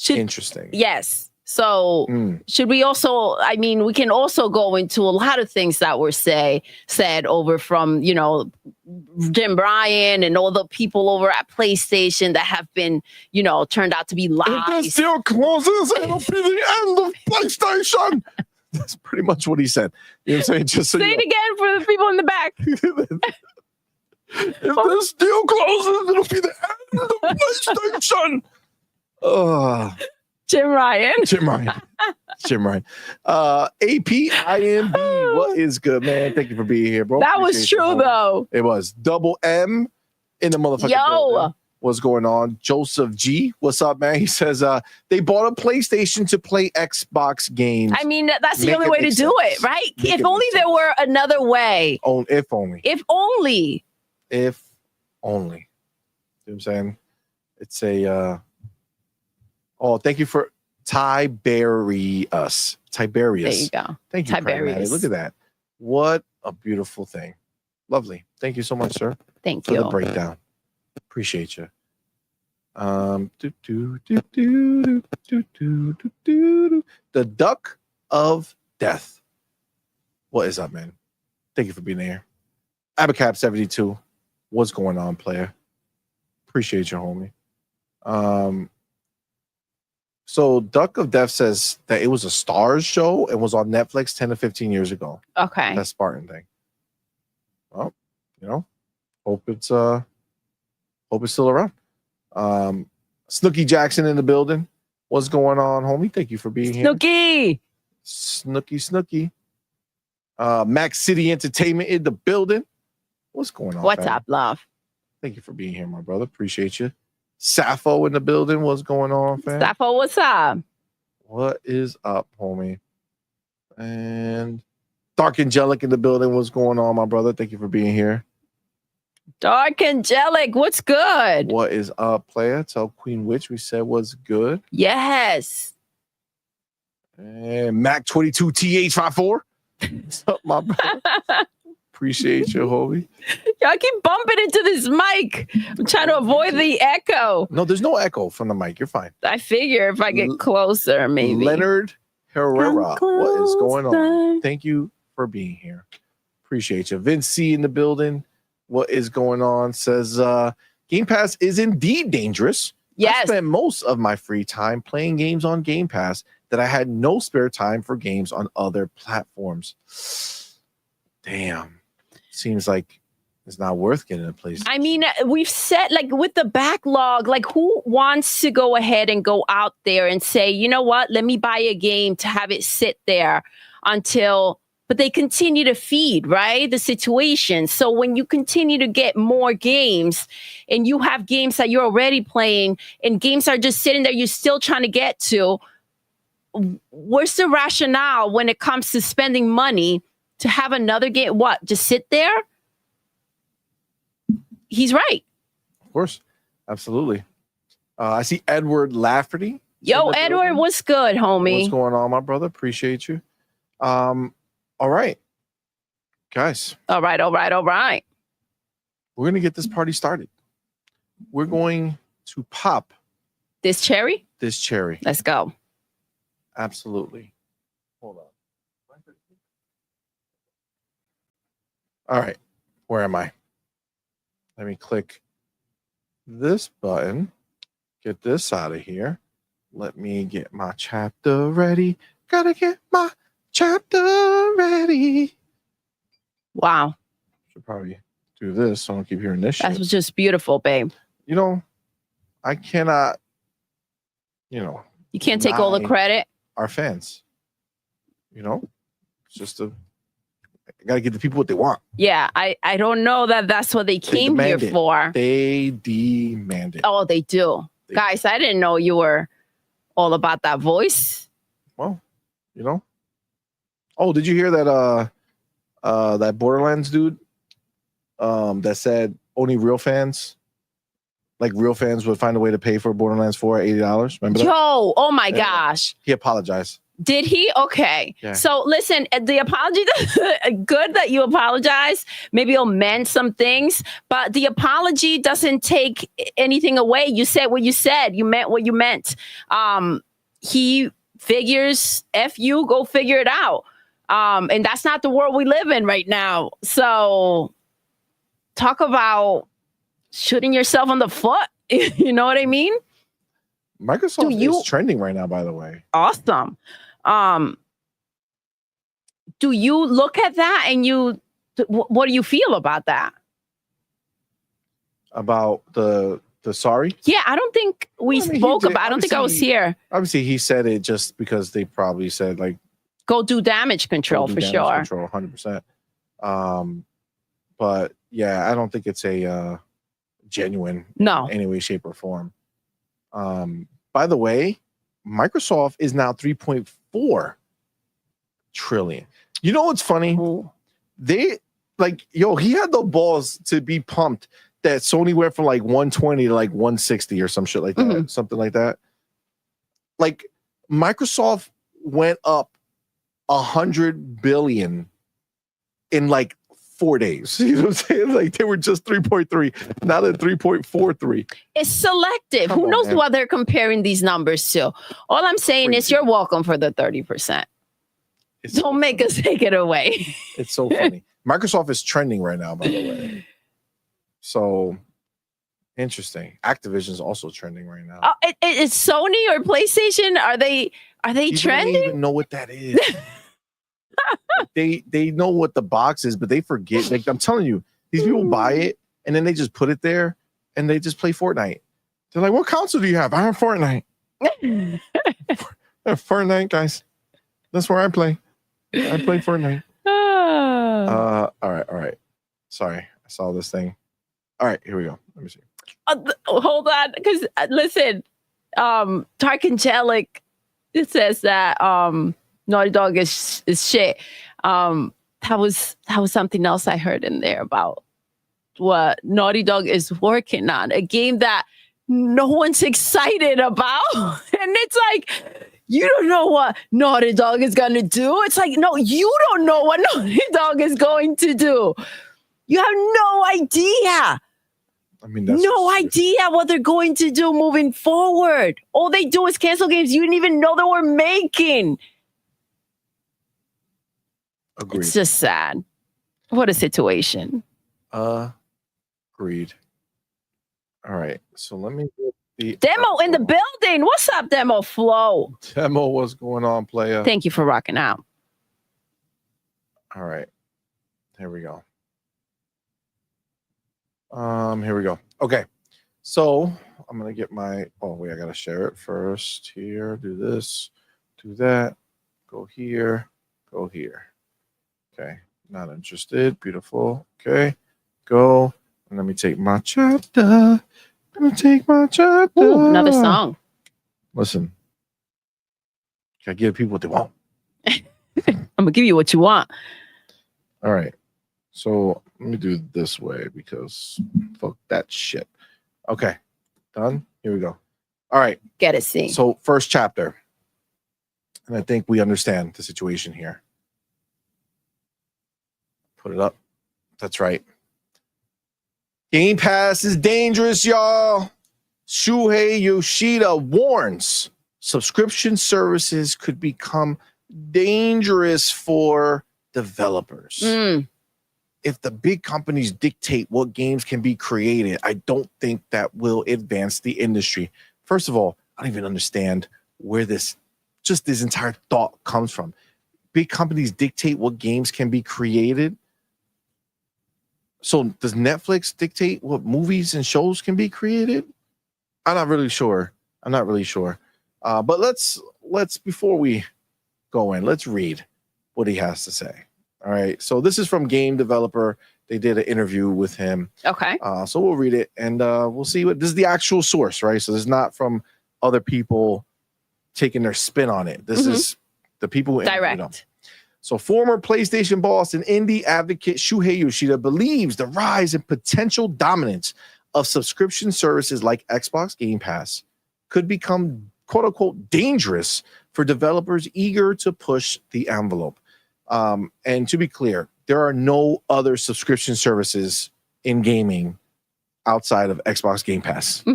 Interesting. Yes. So should we also, we can also go into a lot of things that were said over from, Jim Bryan and all the people over at PlayStation that have been, turned out to be lies. If this deal closes, it'll be the end of PlayStation. That's pretty much what he said. You know what I'm saying? Just so say it again for the people in the back. If this deal closes, it'll be the end of PlayStation. Jim Ryan. APIMB. What is good, man? Thank you for being here, bro. That was true, though. It was. Double M in the motherfucking building. What's going on? Joseph G. What's up, man? He says they bought a PlayStation to play Xbox games. That's the only way to do it, right? If only there were another way. If only. If only. If only. You know what I'm saying? It's a thank you for Tiberius. There you go. Thank you, Tiberius. Look at that. What a beautiful thing. Lovely. Thank you so much, sir. Thank you. For the breakdown. Appreciate you. The Duck of Death. What is up, man? Thank you for being here. Abacab72. What's going on, player? Appreciate you, homie. So Duck of Death says that it was a Stars show and was on Netflix 10 to 15 years ago. Okay. That Spartan thing. Well, hope it's still around. Snooky Jackson in the building. What's going on, homie? Thank you for being here. Snooky. Max City Entertainment in the building. What's going on? What's up, love? Thank you for being here, my brother. Appreciate you. Sappho in the building. What's going on, fam? Sappho, what's up? What is up, homie? And Dark Angelic in the building. What's going on, my brother? Thank you for being here. Dark Angelic, what's good? What is up, player? Tell Queen Witch we said was good. Yes. And Mac 22 TH54. What's up, my brother? Appreciate you, homie. Y'all keep bumping into this mic. I'm trying to avoid the echo. No, there's no echo from the mic. You're fine. I figure if I get closer, maybe. Leonard Herrera, what is going on? Thank you for being here. Appreciate you. Vince C in the building. What is going on? Says Game Pass is indeed dangerous. Yes. I spent most of my free time playing games on Game Pass that I had no spare time for games on other platforms. Damn. Seems like it's not worth getting a place. I mean, we've said, like, with the backlog, like, who wants to go ahead and go out there and say, you know what, let me buy a game to have it sit there until, but they continue to feed, right, the situation. So when you continue to get more games and you have games that you're already playing and games are just sitting there, you're still trying to get to, where's the rationale when it comes to spending money to have another game? What, just sit there? He's right. Of course. Absolutely. I see Edward Lafferty. Yo, Edward, what's good, homie? What's going on, my brother? Appreciate you. All right. Guys. All right. We're going to get this party started. We're going to pop this cherry. Let's go. Absolutely. Hold on. All right. Where am I? Let me click this button. Get this out of here. Let me get my chapter ready. Gotta get my chapter ready. Wow. Should probably do this so I don't keep hearing this shit. That was just beautiful, babe. You know, I cannot, you can't take all the credit. Our fans. It's just I gotta give the people what they want. Yeah, I don't know that that's what they came here for. They demand it. Oh, they do. Guys, I didn't know you were all about that voice. Well, Oh, did you hear that that Borderlands dude that said only real fans would find a way to pay for Borderlands 4 at $80? Remember that? Yo, oh my gosh. He apologized. Did he? Okay. Yeah. So listen, the apology, good that you apologize. Maybe you'll mend some things, but the apology doesn't take anything away. You said what you said. You meant what you meant. He figures, F you, go figure it out. And that's not the world we live in right now. So talk about shooting yourself on the foot. You know what I mean? Microsoft is trending right now, by the way. Awesome. Do you look at that and what do you feel about that? About the sorry? Yeah, I don't think we spoke about. I don't think I was here. Obviously, he said it just because they probably said like, go do damage control for sure. Control 100%. But yeah, I don't think it's a genuine in any way, shape, or form. By the way, Microsoft is now 3.4 trillion. You know what's funny? They he had the balls to be pumped that Sony went from like 120 to like 160 or some shit like that, something like that. Like Microsoft went up 100 billion in like 4 days. You know what I'm saying? Like they were just 3.3. Now they're 3.43. It's selective. Who knows what they're comparing these numbers to? All I'm saying is you're welcome for the 30%. Don't make us take it away. It's so funny. Microsoft is trending right now, by the way. So interesting. Activision is also trending right now. It's Sony or PlayStation? Are they trending? Don't even know what that is. They know what the box is, but they forget. Like I'm telling you, these people buy it and then they just put it there and they just play Fortnite. They're like, "What console do you have?" I have Fortnite. Fortnite, guys. That's where I play. I play Fortnite. All right. Sorry, I saw this thing. All right, here we go. Let me see. Hold on, because listen, Tarkangelic, it says that Naughty Dog is shit. That was something else I heard in there about what Naughty Dog is working on, a game that no one's excited about. And it's like, you don't know what Naughty Dog is going to do. It's like, no, you don't know what Naughty Dog is going to do. You have no idea. I mean, that's No idea what they're going to do moving forward. All they do is cancel games you didn't even know they were making. Agreed. It's just sad. What a situation. Agreed. All right. So let me get the Demo in the building. What's up, Demo Flow? Demo, what's going on, player? Thank you for rocking out. All right. Here we go. Here we go. Okay. So I'm gonna get my I gotta share it first. Here, do this, do that, go here, go here. Okay, not interested. Beautiful. Okay, go. And let me take my chapter. I'm gonna take my chapter. Ooh, another song. Listen, I give people what they want. I'm gonna give you what you want. All right. So let me do it this way because fuck that shit. Okay, done. Here we go. All right. Get it, see. So first chapter, and I think we understand the situation here. Put it up. That's right. Game Pass is dangerous, y'all. Shuhei Yoshida warns subscription services could become dangerous for developers. If the big companies dictate what games can be created, I don't think that will advance the industry. First of all, I don't even understand where this entire thought comes from. Big companies dictate what games can be created. So does Netflix dictate what movies and shows can be created? I'm not really sure. But let's before we go in, let's read what he has to say. All right. So this is from Game Developer. They did an interview with him. Okay. So we'll read it and we'll see what this is the actual source, right? So this is not from other people taking their spin on it. This is the people who interviewed them. So former PlayStation boss and indie advocate Shuhei Yoshida believes the rise in potential dominance of subscription services like Xbox Game Pass could become quote unquote dangerous for developers eager to push the envelope. And to be clear, there are no other subscription services in gaming outside of Xbox Game Pass.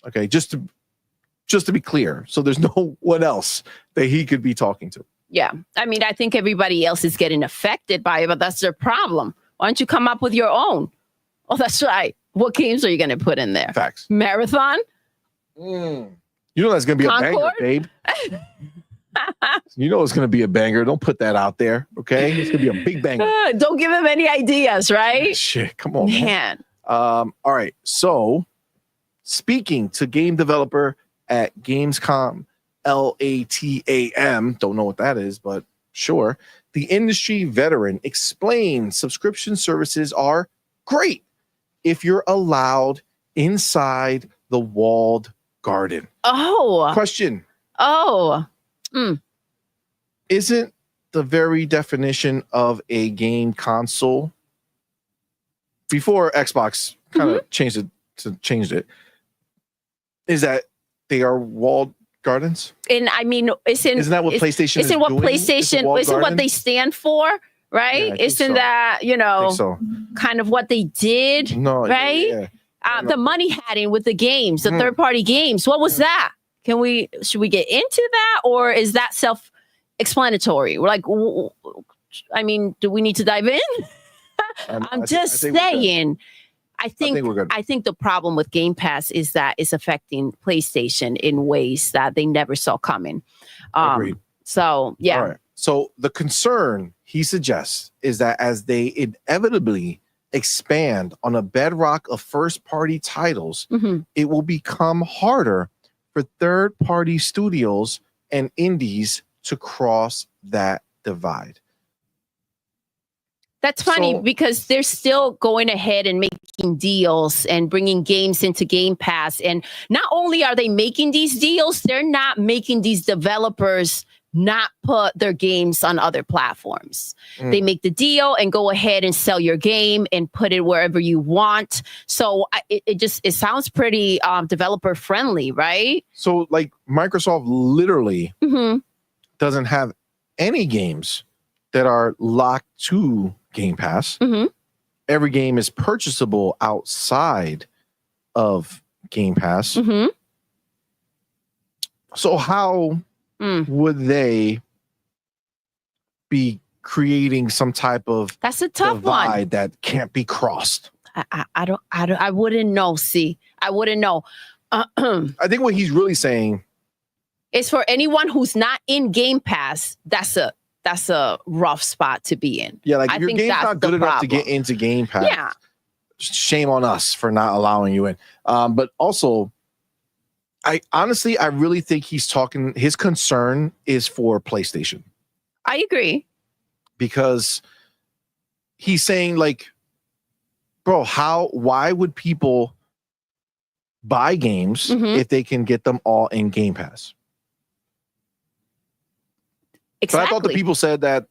Okay, just to be clear. So there's no one else that he could be talking to. Yeah. I mean, I think everybody else is getting affected by it, but that's their problem. Why don't you come up with your own? Oh, that's right. What games are you going to put in there? Facts. Marathon? You know that's going to be Concord? a banger, babe. You know it's going to be a banger. Don't put that out there, okay? It's going to be a big banger. Don't give him any ideas, right? Shit, come on, man. All right. So, speaking to game developer at Gamescom, LATAM, don't know what that is, but sure. The industry veteran explained subscription services are great if you're allowed inside the walled garden. Oh. Question. Oh. Isn't the very definition of a game console before Xbox kind of changed it is that they are walled gardens? And I mean, isn't that what PlayStation isn't what doing? PlayStation isn't what they stand for, right? Yeah, isn't that, kind of what they did? No, right? Yeah. The money hatting with the games, the third-party games. What was that? Should we get into that, or is that self-explanatory? We're like, I mean, do we need to dive in? I'm just saying. I think we're good. I think the problem with Game Pass is that it's affecting PlayStation in ways that they never saw coming. Agreed. So yeah. All right. So the concern he suggests is that as they inevitably expand on a bedrock of first-party titles, it will become harder for third-party studios and indies to cross that divide. That's funny because they're still going ahead and making deals and bringing games into Game Pass. And not only are they making these deals, they're not making these developers not put their games on other platforms. They make the deal and go ahead and sell your game and put it wherever you want. So it sounds pretty developer friendly, right? So like Microsoft literally doesn't have any games that are locked to Game Pass. Every game is purchasable outside of Game Pass. So how would they be creating some type of That's a tough divide one that can't be crossed? I wouldn't know. See, I wouldn't know. I think what he's really saying is for anyone who's not in Game Pass, that's a rough spot to be in. Yeah, like if your game's not good enough to get into Game Pass, shame on us for not allowing you in. But also, I really think his concern is for PlayStation. I agree. Because he's saying like, bro, why would people buy games if they can get them all in Game Pass? Exactly. But I thought the people said that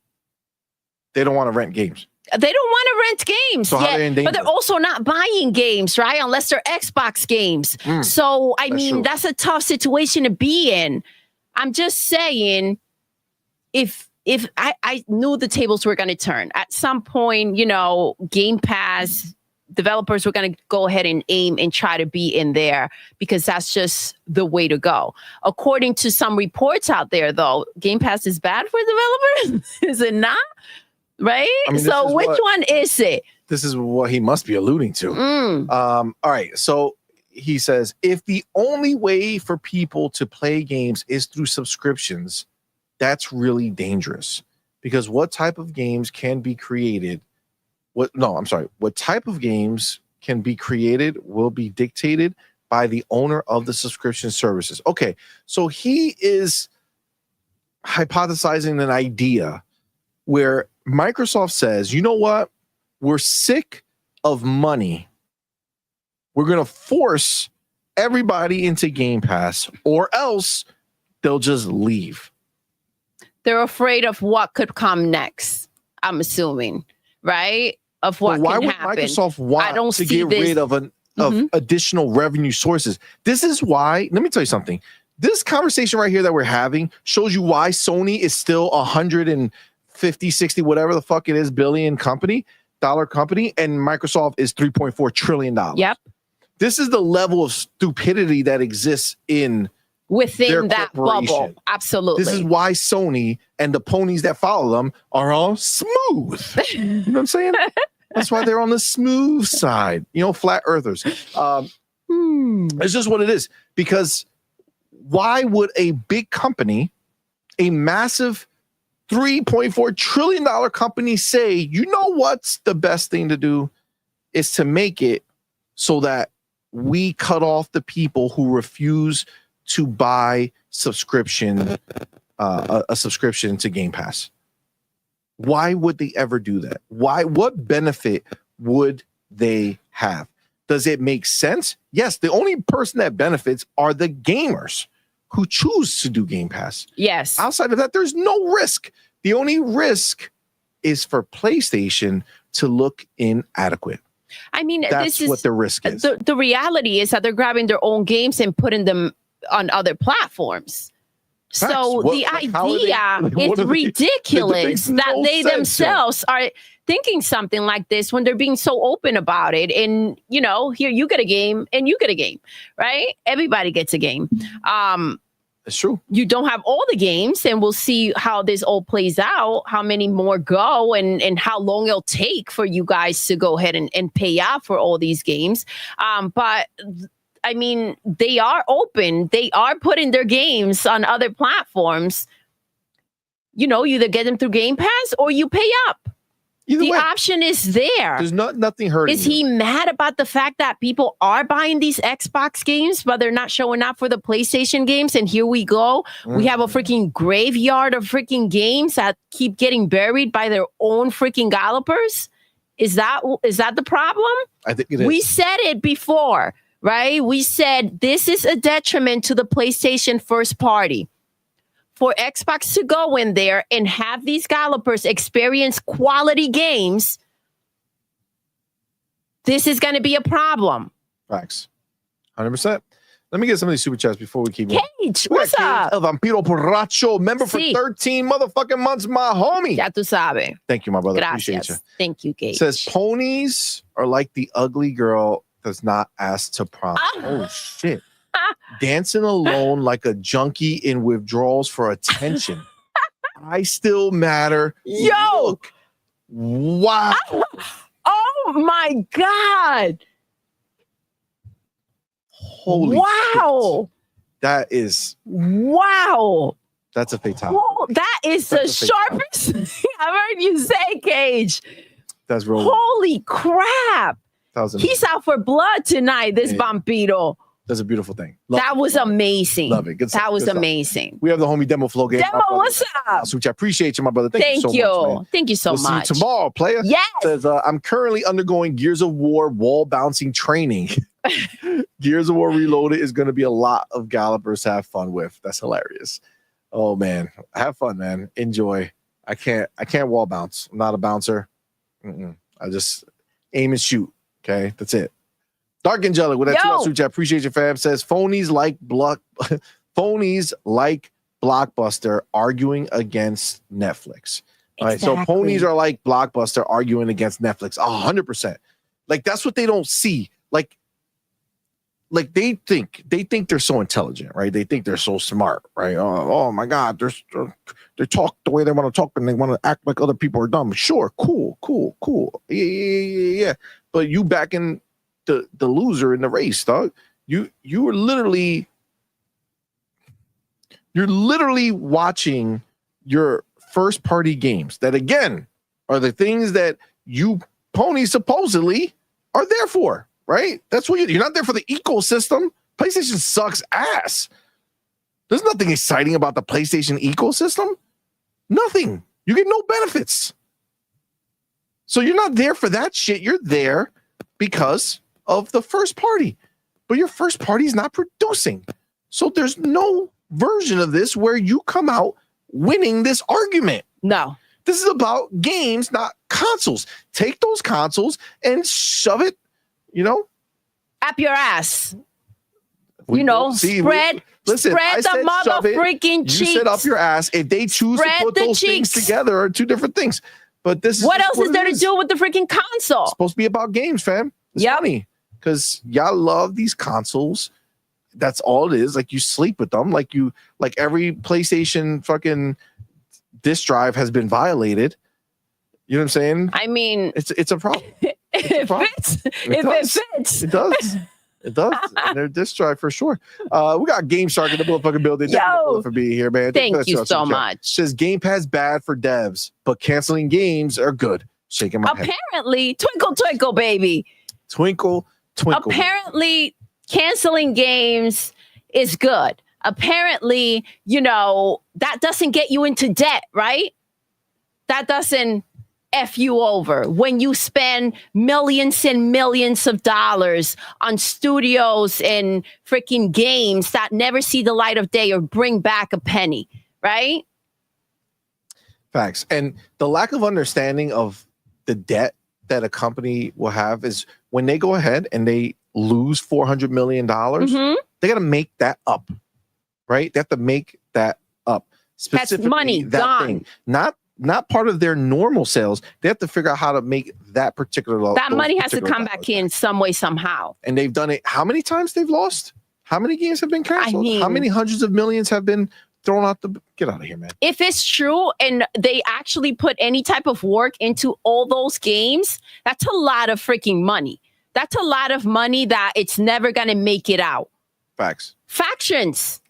they don't want to rent games. They don't want to rent games so yet, but they're also not buying games, right? Unless they're Xbox games. So, I mean, that's a tough situation to be in. I'm just saying, if I knew the tables were going to turn. At some point, Game Pass developers were going to go ahead and aim and try to be in there because that's just the way to go. According to some reports out there, though, Game Pass is bad for developers. Is it not? Right? I mean, so which one is it? This is what he must be alluding to. All right. So he says, if the only way for people to play games is through subscriptions, that's really dangerous. Because what type of games can be created? What type of games can be created will be dictated by the owner of the subscription services. Okay. So he is hypothesizing an idea where Microsoft says, you know what? We're sick of money. We're going to force everybody into Game Pass or else they'll just leave. They're afraid of what could come next, I'm assuming, right? Of what why can would happen. Microsoft want to get rid of additional revenue sources? This is why, let me tell you something. This conversation right here that we're having shows you why Sony is still 150, 60, whatever the fuck it is, billion dollar company, and Microsoft is $3.4 trillion. Yep. This is the level of stupidity that exists within that bubble. Absolutely. This is why Sony and the ponies that follow them are all smooth. You know what I'm saying? That's why they're on the smooth side. Flat earthers. It's just what it is. Because why would a big company, a massive $3.4 trillion company say, you know what's the best thing to do is to make it so that we cut off the people who refuse to buy a subscription to Game Pass? Why would they ever do that? What benefit would they have? Does it make sense? Yes, the only person that benefits are the gamers who choose to do Game Pass. Yes. Outside of that, there's no risk. The only risk is for PlayStation to look inadequate. I mean, that's what the risk is. The reality is that they're grabbing their own games and putting them on other platforms. Facts. So the idea is ridiculous that they themselves are thinking something like this when they're being so open about it. And, here you get a game and you get a game, right? Everybody gets a game. It's true. You don't have all the games, and we'll see how this all plays out, how many more go, and how long it'll take for you guys to go ahead and pay out for all these games. But I mean, they are open. They are putting their games on other platforms. You either get them through Game Pass or you pay up. The option is there. There's nothing hurting. Is he mad about the fact that people are buying these Xbox games, but they're not showing up for the PlayStation games? And here we go. We have a freaking graveyard of freaking games that keep getting buried by their own freaking developers. Is that the problem? I think it is. We said it before, right? We said this is a detriment to the PlayStation first party. for Xbox to go in there and have these developers experience quality games, this is going to be a problem. Facts. 100%. Let me get some of these super chats before we keep going. Cage, what's up? El Vampiro Porracho, member for 13 motherfucking months, my homie. Ya tú sabes. Thank you, my brother. Gracias. Appreciate you. Thank you, Gage. Says ponies are like the ugly girl that's not asked to prom. Oh, shit. Dancing alone like a junkie in withdrawals for attention. I still matter. Yo. Look. Wow. Oh, my God. Holy wow. Shit. That is. Wow. That's a fatality. Oh, that is the sharpest thing I've heard you say, Cage. That's real. Holy crap. He's out for blood tonight, this Vampiro. That's a beautiful thing. That was amazing. Love it. Good stuff. That was amazing. We have the homie Demo Flow game. Demo, what's up? Which I appreciate you, my brother. Thank you so much, man. Thank you so much. much. See you tomorrow, player. Yes. Says, I'm currently undergoing Gears of War wall bouncing training. Gears of War Reloaded is going to be a lot of gallopers to have fun with. That's hilarious. Oh, man. Have fun, man. Enjoy. I can't wall bounce. I'm not a bouncer. I just aim and shoot. Okay, that's it. Dark Angelic with that $2 super chat. Appreciate your fam. Says phonies like Blockbuster arguing against Netflix. All right, so ponies are like Blockbuster arguing against Netflix. 100%. Like that's what they don't see. Like they think they're so intelligent, right? They think they're so smart, right? Oh my God, they talk the way they want to talk and they want to act like other people are dumb. Sure, cool. Yeah. But you back in the loser in the race, dog. You're literally watching your first party games that again are the things that you ponies supposedly are there for, right? That's what you're not there for the ecosystem. PlayStation sucks ass. There's nothing exciting about the PlayStation ecosystem. Nothing. You get no benefits. So you're not there for that shit. You're there because of the first party, but your first party is not producing. So there's no version of this where you come out winning this argument. No. This is about games, not consoles. Take those consoles and shove it, up your ass. Listen, spread the mother freaking cheeks. You said up your ass. If they choose to put those things together are two different things. But this is what else is there to do with the freaking console? It's supposed to be about games, fam. It's funny because y'all love these consoles. That's all it is. Like you sleep with them. Like every PlayStation fucking disk drive has been violated. You know what I'm saying? I mean, it's a problem. It fits. It fits. It does. It does. And their disk drive for sure. We got Game Shark in the motherfucking building. Thank you for being here, man. Thank you so much. Says Game Pass bad for devs, but canceling games are good. Shaking my head. Apparently, twinkle, baby. Twinkle. Apparently, canceling games is good. Apparently, that doesn't get you into debt, right? That doesn't F you over when you spend millions and millions of dollars on studios and freaking games that never see the light of day or bring back a penny, right? Facts. And the lack of understanding of the debt that a company will have is when they go ahead and they lose $400 million, they got to make that up, right? They have to make that up. That's money gone. Thing. Not part of their normal sales. They have to figure out how to make that particular. That money has to come back in some way, somehow. And they've done it. How many times they've lost? How many games have been canceled? How many hundreds of millions have been thrown out get out of here, man. If it's true and they actually put any type of work into all those games, that's a lot of freaking money. That's a lot of money that it's never going to make it out. Facts. Factions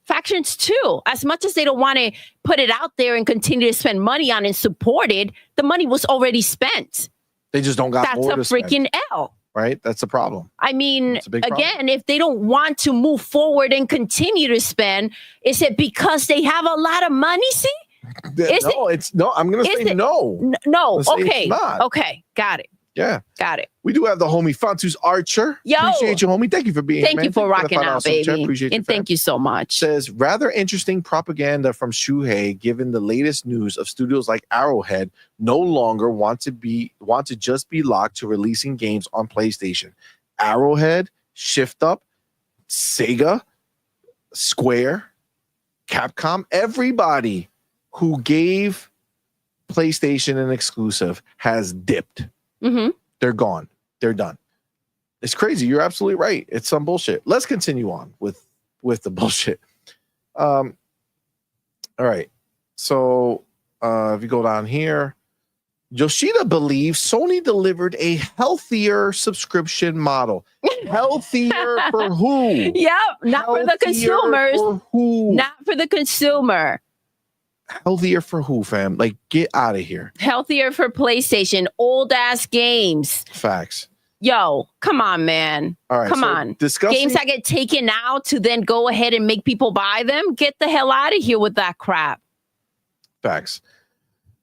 too. As much as they don't want to put it out there and continue to spend money on and support it, the money was already spent. They just don't got That's more a freaking L. Right? That's the problem. I mean, again, if they don't want to move forward and continue to spend, is it because they have a lot of money? I'm going to say no. No. Okay. Okay. Got it. Yeah. Got it. We do have the homie Fontus Archer. Yo. Appreciate you, homie. Thank you for being here, Thank you for rocking out, baby. Appreciate you. And thank you so much. Says, rather interesting propaganda from Shuhei, given the latest news of studios like Arrowhead no longer want to just be locked to releasing games on PlayStation. Arrowhead, Shift Up, Sega, Square, Capcom, everybody who gave PlayStation an exclusive has dipped. Mm-hmm. They're gone. They're done. It's crazy. You're absolutely right. It's some bullshit. Let's continue on with the bullshit. All right. So if you go down here, Yoshida believes Sony delivered a healthier subscription model. Healthier for who? Yep, not for the consumers. For who? Not for the consumer. Healthier for who, fam? Like, get out of here. Healthier for PlayStation. Old ass games. Facts. Yo, come on, man. All right. Come on. Games that get taken out to then go ahead and make people buy them. Get the hell out of here with that crap. Facts.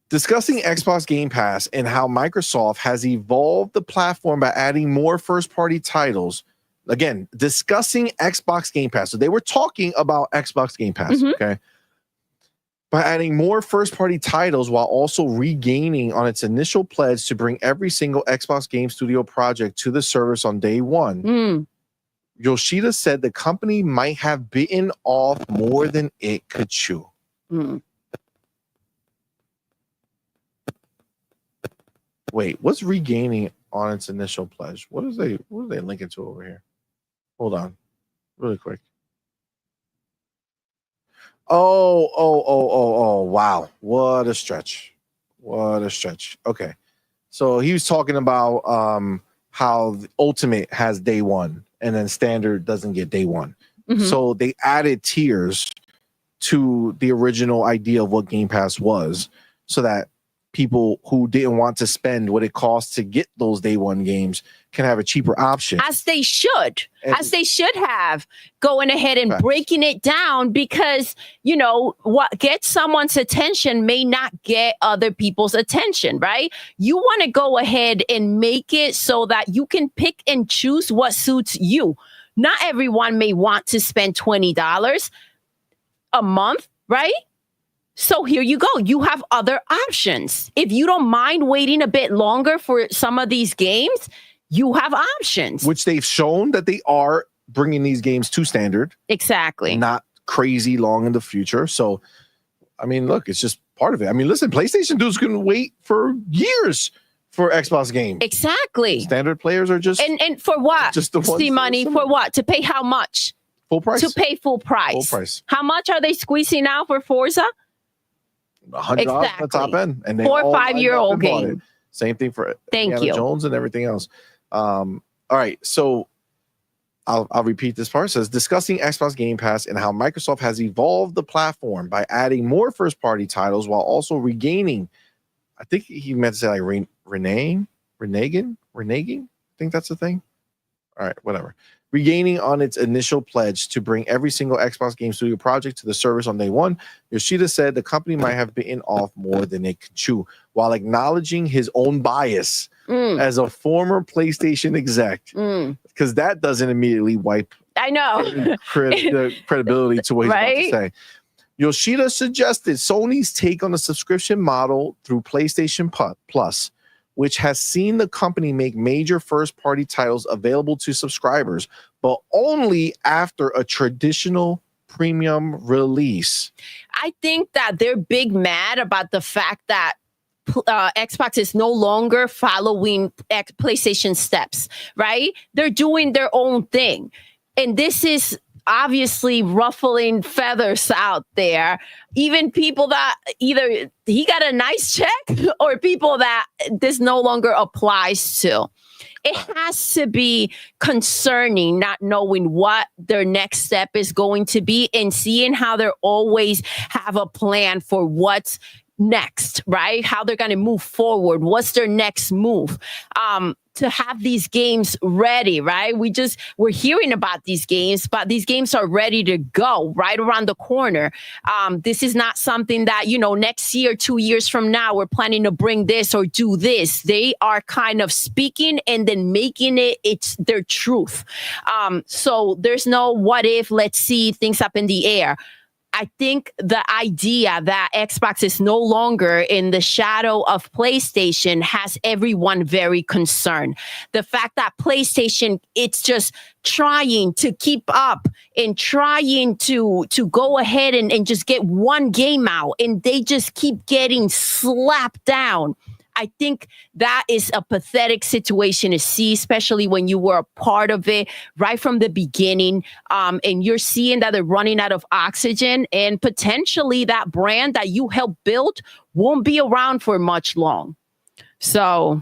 Discussing Xbox Game Pass and how Microsoft has evolved the platform by adding more first-party titles. Again, discussing Xbox Game Pass. So they were talking about Xbox Game Pass, okay? By adding more first-party titles while also regaining on its initial pledge to bring every single Xbox Game Studio project to the service on day one. Yoshida said the company might have bitten off more than it could chew. Wait, what's regaining on its initial pledge? What are they linking to over here? Hold on, really quick. Oh, wow. What a stretch. Okay. So he was talking about how the Ultimate has day one and then Standard doesn't get day one. So they added tiers to the original idea of what Game Pass was so that people who didn't want to spend what it costs to get those day one games can have a cheaper option. As they should have, going ahead and breaking it down, because, you know, what gets someone's attention may not get other people's attention, right? You want to go ahead and make it so that you can pick and choose what suits you. Not everyone may want to spend $20 a month, right? So here you go. You have other options. If you don't mind waiting a bit longer for some of these games, you have options. Which they've shown that they are bringing these games to Standard. Exactly. Not crazy long in the future. So, I mean, look, it's just part of it. I mean, listen, PlayStation dudes can wait for years for Xbox games. Exactly. Standard players are just... And for what? Just the ones CMoney, for what? To pay how much? Full price. To pay full price. Full price. How much are they squeezing out for Forza? $100 on the top end, and they 4 or 5 year old game. Same thing for Thank Indiana you Jones and everything else. All right, so I'll repeat this part. It says discussing Xbox Game Pass and how Microsoft has evolved the platform by adding more first party titles while also regaining. I think he meant to say like reneging. I think that's the thing. All right, whatever. Regaining on its initial pledge to bring every single Xbox Game Studio project to the service on day one, Yoshida said the company might have bitten off more than it could chew, while acknowledging his own bias as a former PlayStation exec, because that doesn't immediately wipe the credibility to what he's about to say. Yoshida suggested Sony's take on the subscription model through PlayStation Plus, which has seen the company make major first-party titles available to subscribers, but only after a traditional premium release. I think that they're big mad about the fact that Xbox is no longer following PlayStation steps, right? They're doing their own thing. And this is obviously ruffling feathers out there. Even people that either he got a nice check or people that this no longer applies to. It has to be concerning not knowing what their next step is going to be and seeing how they always have a plan for what's next, right? How they're going to move forward. What's their next move? To have these games ready, right? We're hearing about these games, but these games are ready to go right around the corner. This is not something that, next year, 2 years from now, we're planning to bring this or do this. They are kind of speaking and then making it's their truth. So there's no what if, let's see, things up in the air. I think the idea that Xbox is no longer in the shadow of PlayStation has everyone very concerned. The fact that PlayStation, it's just trying to keep up and trying to go ahead and just get one game out, and they just keep getting slapped down. I think that is a pathetic situation to see, especially when you were a part of it right from the beginning. And you're seeing that they're running out of oxygen, and potentially that brand that you helped build won't be around for much long. So.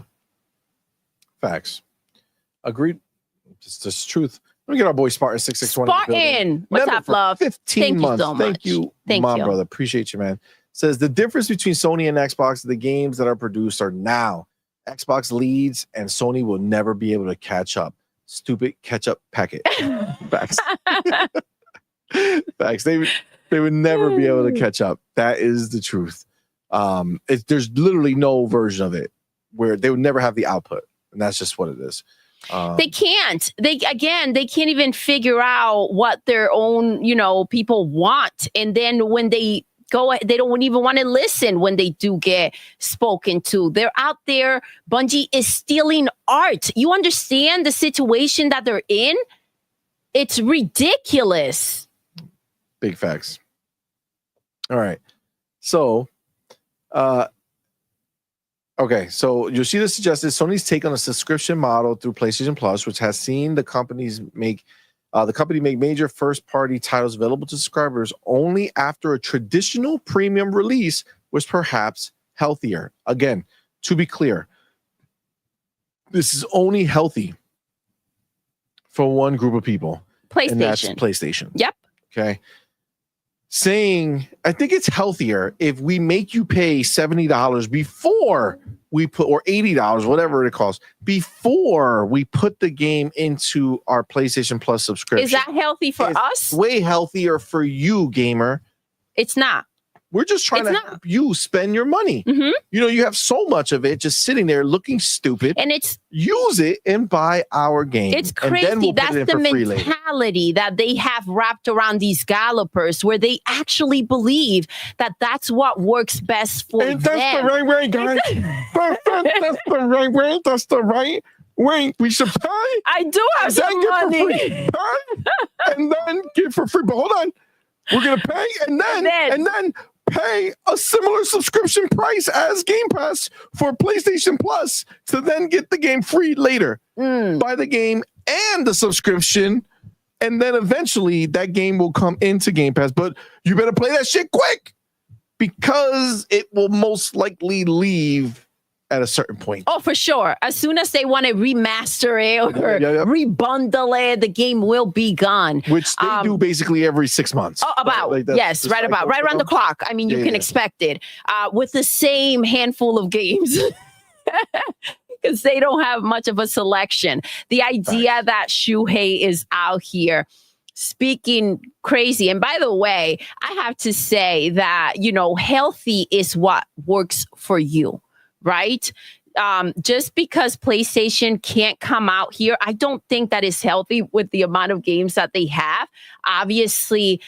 Facts. Agreed. It's just truth. Let me get our boy Spartan 661. Spartan, what's up, love? 15 Thank months. You so much. Thank you, brother. Appreciate you, man. Says the difference between Sony and Xbox, the games that are produced are now. Xbox leads and Sony will never be able to catch up. Stupid ketchup packet. Facts. Facts. They would never be able to catch up. That is the truth. There's literally no version of it where they would never have the output. And that's just what it is. They can't. They can't even figure out what their own, people want. And then when they don't even want to listen when they do get spoken to. They're out there. Bungie is stealing art. You understand the situation that they're in? It's ridiculous. Big facts. All right. So, okay. So Yoshida suggested Sony's take on a subscription model through PlayStation Plus, which has seen the company make major first-party titles available to subscribers only after a traditional premium release was perhaps healthier. Again, to be clear, this is only healthy for one group of people. PlayStation. And that's PlayStation. Yep. Okay. Saying, I think it's healthier if we make you pay $70 before we put, or $80, whatever it costs, before we put the game into our PlayStation Plus subscription. Is that healthy for us? Way healthier for you, gamer. It's not. We're just trying to help you spend your money. Mm-hmm. You have so much of it just sitting there looking stupid. And use it and buy our game. It's crazy. And then we'll That's the mentality that they have wrapped around these developers, where they actually believe that that's what works best for them. That's the right way, guys. That's the right way. That's the right way. We should pay. I do have some money. And then get for free. But hold on. We're going to pay and then pay a similar subscription price as Game Pass for PlayStation Plus to then get the game free later. Buy the game and the subscription, and then eventually that game will come into Game Pass. But you better play that shit quick, because it will most likely leave at a certain point. Oh, for sure. As soon as they want to remaster it or rebundle it, the game will be gone. Which they do basically every 6 months. Oh, about. Right around the clock. I mean, you can expect it with the same handful of games. Because they don't have much of a selection. The idea that Shuhei is out here speaking crazy. And by the way, I have to say that, healthy is what works for you. Right? Just because PlayStation can't come out here, I don't think that is healthy with the amount of games that they have. Obviously,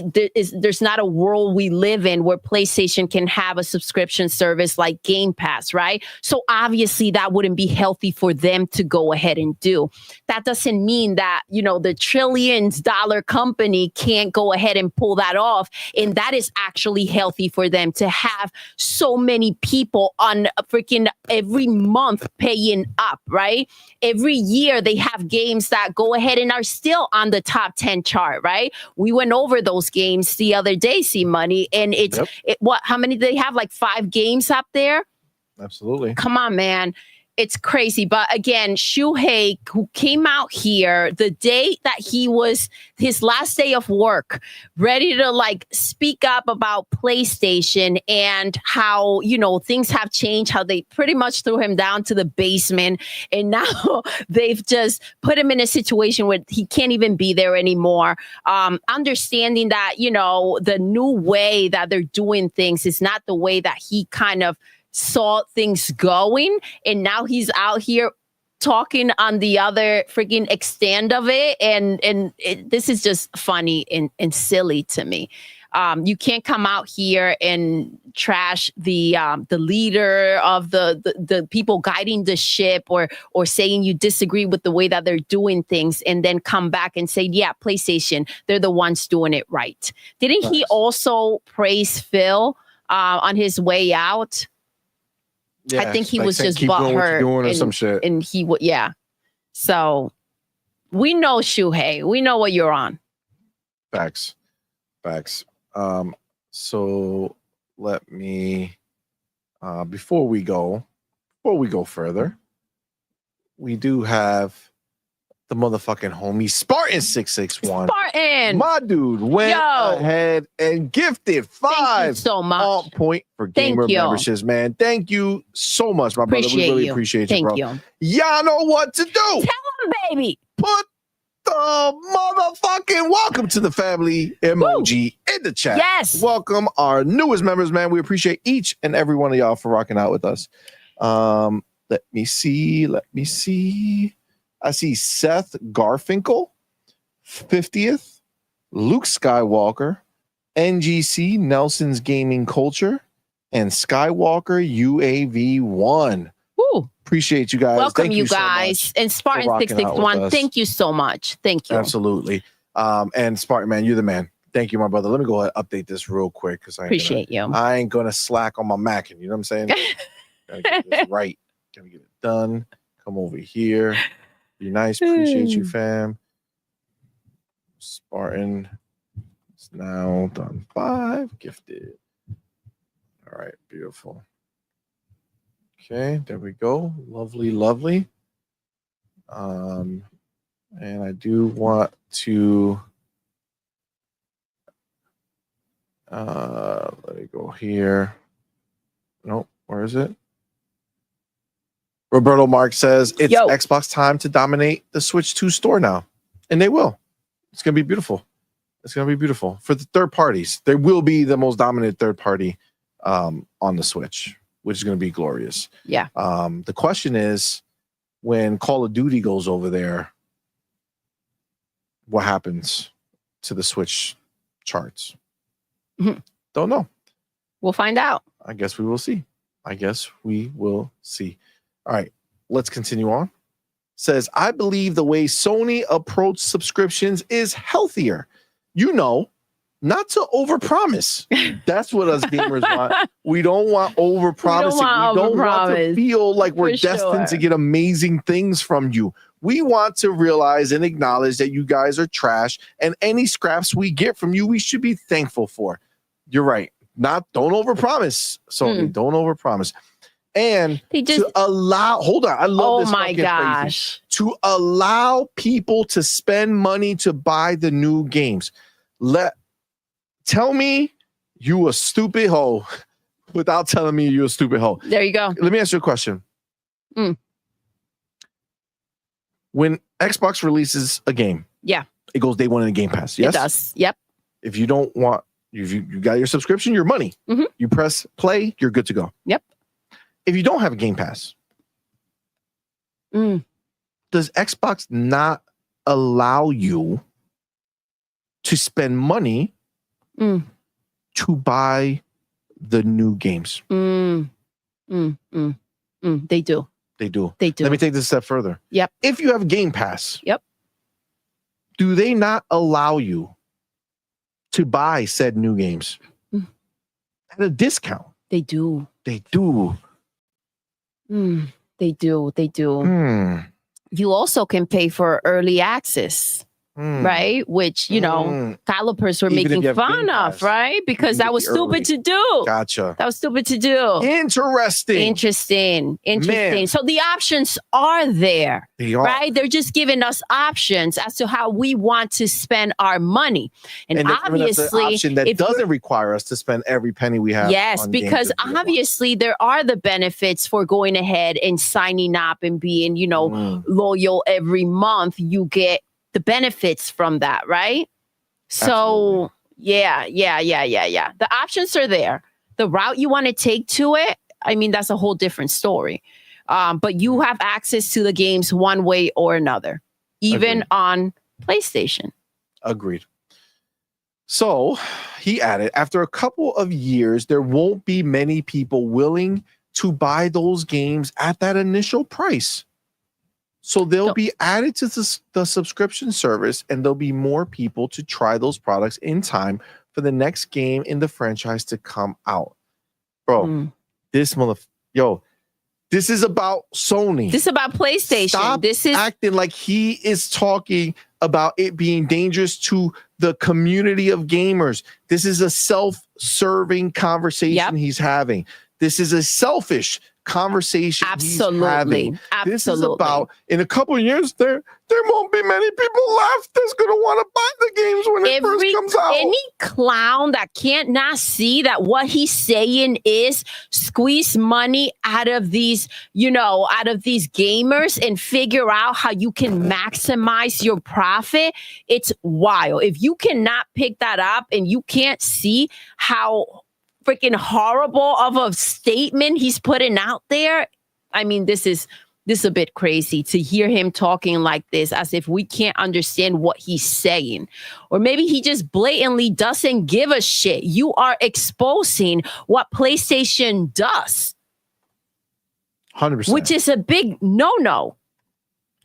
there's not a world we live in where PlayStation can have a subscription service like Game Pass, right? So obviously that wouldn't be healthy for them to go ahead and do. That doesn't mean that, the trillions-dollar company can't go ahead and pull that off. And that is actually healthy for them to have so many people on freaking every month paying up, right? Every year they have games that go ahead and are still on the top 10 chart, right? We went over those games the other day, CMoney, and how many do they have? Like 5 games up there? Absolutely. Come on, man. it's crazy. But again, Shuhei, who came out here the day that he was his last day of work, ready to like speak up about PlayStation and how, you know, things have changed, how they pretty much threw him down to the basement. And now they've just put him in a situation where he can't even be there anymore. Understanding that, you know, the new way that they're doing things is not the way that he kind of saw things going, and now he's out here talking on the other freaking extent of it, and this is just funny and silly to me. You can't come out here and trash the leader of the people guiding the ship, or saying you disagree with the way that they're doing things, and then come back and say, yeah, PlayStation, they're the ones doing it right. Didn't he also praise Phil on his way out? Yeah, I think he like was saying, just keep doing what you're doing butthurt or some shit. and he would, yeah. So we know, Shuhei, we know what you're on. Facts. So let me before we go further, we do have the motherfucking homie Spartan 661. Spartan, my dude, went ahead and gifted 5 so much on point for gamer memberships, man. Thank you so much, my brother. We really appreciate you, bro. Y'all know what to do. Tell him, baby. Put the motherfucking welcome to the family emoji in the chat. Yes. Welcome our newest members, man. We appreciate each and every one of y'all for rocking out with us. Let me see. I see Seth Garfinkel, 50th, Luke Skywalker, NGC, Nelson's Gaming Culture, and Skywalker UAV1. Woo. Appreciate you guys. Welcome, thank you so guys. And Spartan 661, thank you so much. Thank you. Absolutely. And Spartan, man, you're the man. Thank you, my brother. Let me go ahead and update this real quick because I ain't gonna slack on my Mackin. You know what I'm saying? Gotta get this right. Gotta get it done. Come over here. Be nice. Appreciate you, fam. Spartan is now done 5. Gifted. All right. Beautiful. Okay. There we go. Lovely. And I do want to let me go here. Nope. Where is it? Roberto Mark says it's Xbox time to dominate the Switch 2 store now. And they will. It's going to be beautiful. It's going to be beautiful. For the third parties, they will be the most dominant third party on the Switch, which is going to be glorious. Yeah. The question is, when Call of Duty goes over there, what happens to the Switch charts? Mm-hmm. Don't know. We'll find out. I guess we will see. All right, let's continue on. Says, I believe the way Sony approached subscriptions is healthier. You know, not to overpromise. That's what us gamers want. We don't want overpromising. We don't want to feel like we're destined to get amazing things from you. We want to realize and acknowledge that you guys are trash, and any scraps we get from you, we should be thankful for. You're right. Don't overpromise. Sony, don't overpromise. And to allow, hold on, I love this. Oh my gosh. To allow people to spend money to buy the new games. Tell me you a stupid hoe without telling me you're a stupid hoe. There you go. Let me ask you a question. When Xbox releases a game, it goes day one in the Game Pass. Yes, it does. Yep. If you don't want, you got your subscription, your money. Mm-hmm. You press play, you're good to go. Yep. If you don't have a Game Pass, does Xbox not allow you to spend money to buy the new games? They do. They do. They do. Let me take this a step further. Yep. If you have Game Pass, do they not allow you to buy said new games at a discount? They do. They do. They do. They do. You also can pay for early access. right? Which, developers were Even if making you have fun Game of, Pass, right? Because that was stupid to do. Gotcha. That was stupid to do. Interesting. Man. So the options are there, They are. right? They're just giving us options as to how we want to spend our money. And obviously, an option that doesn't require us to spend every penny we have. Yes, because obviously there are the benefits for going ahead and signing up and being, loyal every month. You get the benefits from that, right? So, yeah. The options are there. The route you want to take to it, I mean, that's a whole different story. But you have access to the games one way or another, even on PlayStation. Agreed. So he added, after a couple of years, there won't be many people willing to buy those games at that initial price. So they'll be added to the subscription service, and there'll be more people to try those products in time for the next game in the franchise to come out. Bro, this is about Sony. This is about PlayStation. Stop acting like he is talking about it being dangerous to the community of gamers. This is a self-serving conversation he's having. This is a selfish conversation he's having. This is about, in a couple of years, there won't be many people left that's going to want to buy the games when it first comes out. Any clown that can't not see that what he's saying is squeeze money out of these, out of these gamers and figure out how you can maximize your profit, it's wild. If you cannot pick that up and you can't see how freaking horrible of a statement he's putting out there, I mean, this is a bit crazy to hear him talking like this, as if we can't understand what he's saying. Or maybe he just blatantly doesn't give a shit. You are exposing what PlayStation does. 100%. Which is a big no-no.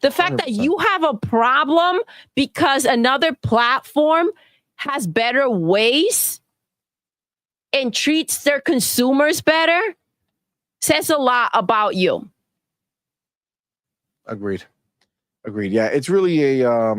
The fact 100%. That you have a problem because another platform has better ways and treats their consumers better says a lot about you. Agreed. Yeah, it's really a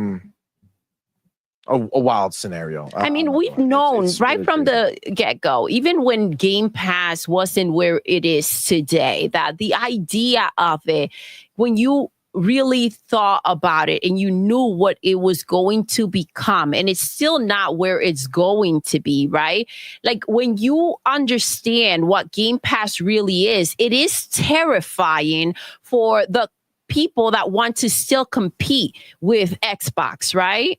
wild scenario. I mean, we've known it's right really from crazy. The get-go, even when Game Pass wasn't where it is today, that the idea of it, when you really thought about it and you knew what it was going to become, and it's still not where it's going to be, right? Like, when you understand what Game Pass really is, it is terrifying for the people that want to still compete with Xbox, right?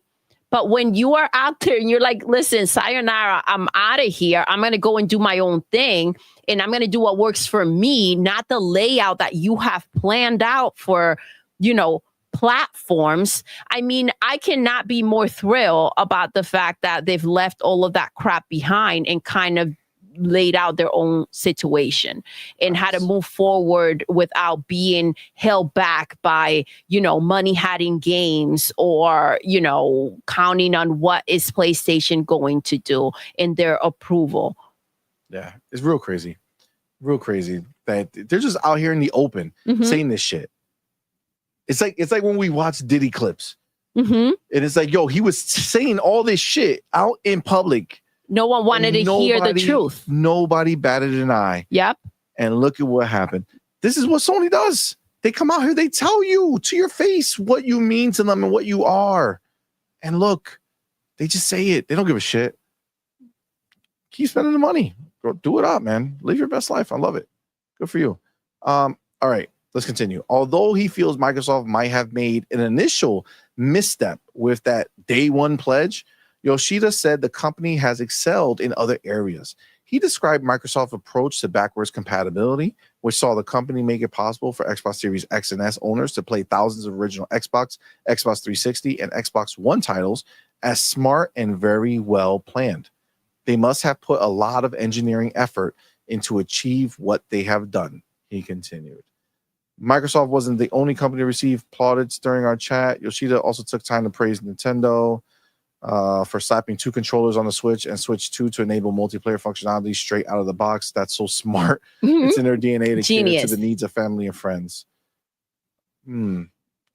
But when you are out there and you're like, listen, sayonara, I'm out of here. I'm going to go and do my own thing. And I'm going to do what works for me, not the layout that you have planned out for, platforms. I mean, I cannot be more thrilled about the fact that they've left all of that crap behind and kind of laid out their own situation and how to move forward without being held back by, money hiding games or, counting on what is PlayStation going to do in their approval. Yeah, it's real crazy that they're just out here in the open saying this shit. It's like when we watch Diddy clips and it's like, yo, he was saying all this shit out in public. No one wanted to hear the truth. Nobody batted an eye. Yep. And look at what happened. This is what Sony does. They come out here, they tell you to your face what you mean to them and what you are. And look, they just say it. They don't give a shit. Keep spending the money. Go do it up, man. Live your best life. I love it. Good for you. All right, let's continue. Although he feels Microsoft might have made an initial misstep with that day one pledge, Yoshida said the company has excelled in other areas. He described Microsoft's approach to backwards compatibility, which saw the company make it possible for Xbox Series X and S owners to play thousands of original Xbox 360, and Xbox One titles, as smart and very well planned. They must have put a lot of engineering effort into achieve what they have done, he continued. Microsoft wasn't the only company to receive plaudits during our chat. Yoshida also took time to praise Nintendo for slapping 2 controllers on the Switch and Switch 2 to enable multiplayer functionality straight out of the box. That's so smart. It's in their DNA to cater to the needs of family and friends.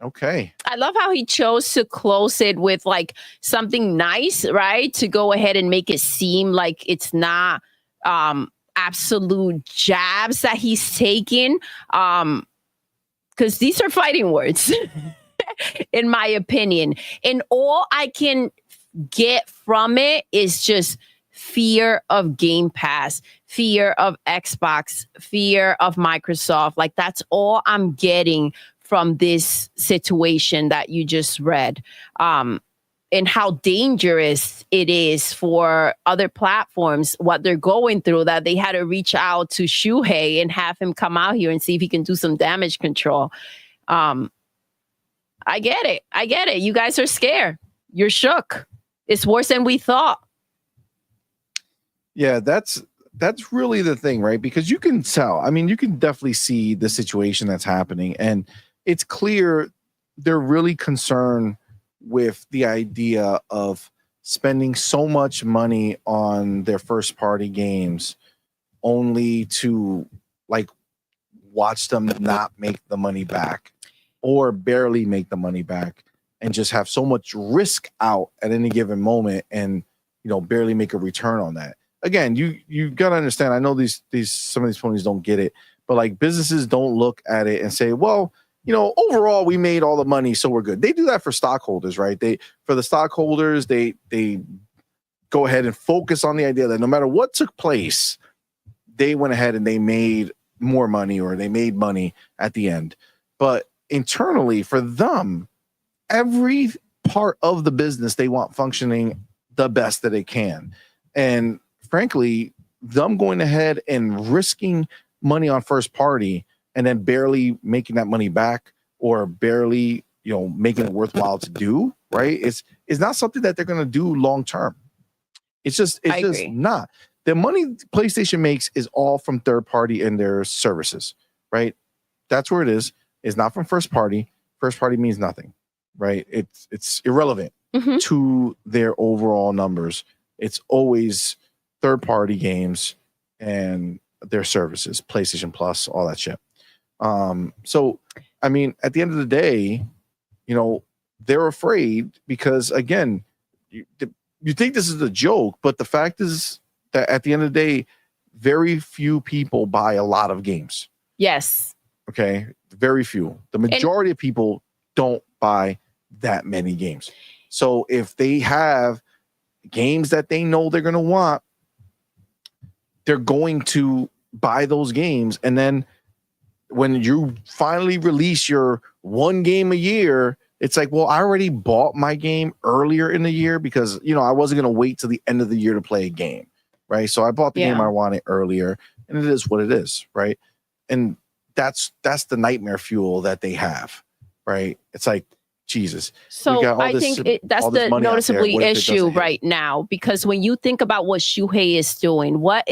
Okay. I love how he chose to close it with like something nice, right? To go ahead and make it seem like it's not absolute jabs that he's taking. Because these are fighting words, in my opinion. And all I can get from it is just fear of Game Pass, fear of Xbox, fear of Microsoft. Like that's all I'm getting from this situation that you just read. And how dangerous it is for other platforms, what they're going through, that they had to reach out to Shuhei and have him come out here and see if he can do some damage control. I get it. I get it. You guys are scared. You're shook. It's worse than we thought. Yeah, that's really the thing, right? Because you can tell. I mean, you can definitely see the situation that's happening, and it's clear they're really concerned with the idea of spending so much money on their first party games only to like watch them not make the money back or barely make the money back and just have so much risk out at any given moment and barely make a return on that. Again, you got to understand, I know these some of these ponies don't get it, but like businesses don't look at it and say, well, overall we made all the money, so we're good. They do that for stockholders, right? For the stockholders, they go ahead and focus on the idea that no matter what took place, they went ahead and they made more money or they made money at the end. But internally for them, every part of the business they want functioning the best that it can. And frankly, them going ahead and risking money on first party and then barely making that money back or barely, making it worthwhile to do, right? It's not something that they're going to do long term. It's just not. The money PlayStation makes is all from third party and their services, right? That's where it is. It's not from first party. First party means nothing, right? It's irrelevant to their overall numbers. It's always third party games and their services, PlayStation Plus, all that shit. So, I mean, at the end of the day, they're afraid because, again, you think this is a joke, but the fact is that at the end of the day, very few people buy a lot of games. Yes. Okay. Very few. The majority of people don't buy that many games. So if they have games that they know they're going to want, they're going to buy those games. And then when you finally release your one game a year, it's like, well, I already bought my game earlier in the year because, I wasn't going to wait till the end of the year to play a game, right? So I bought the game I wanted earlier, and it is what it is, right? And that's the nightmare fuel that they have, right? It's like, Jesus. So I think that's the noticeably issue right now, because when you think about what Shuhei is doing, what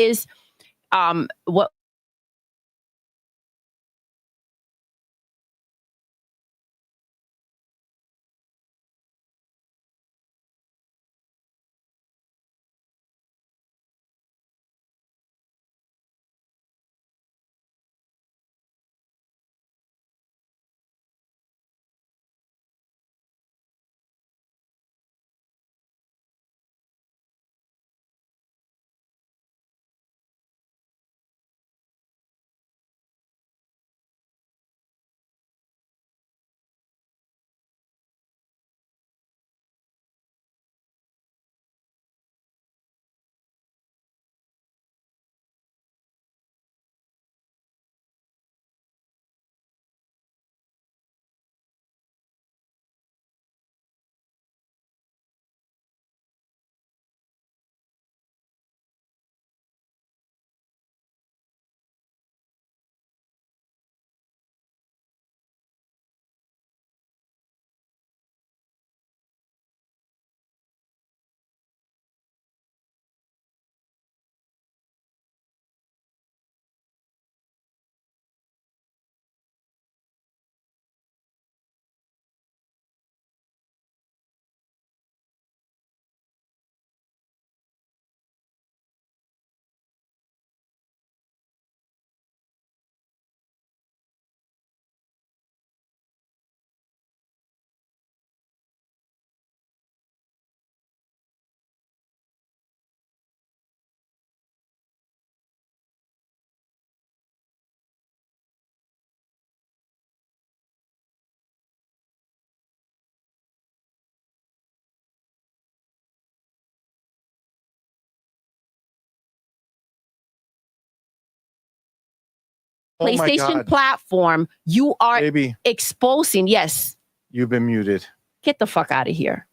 PlayStation platform, you are exposing. Yes. You've been muted. Get the fuck out of here.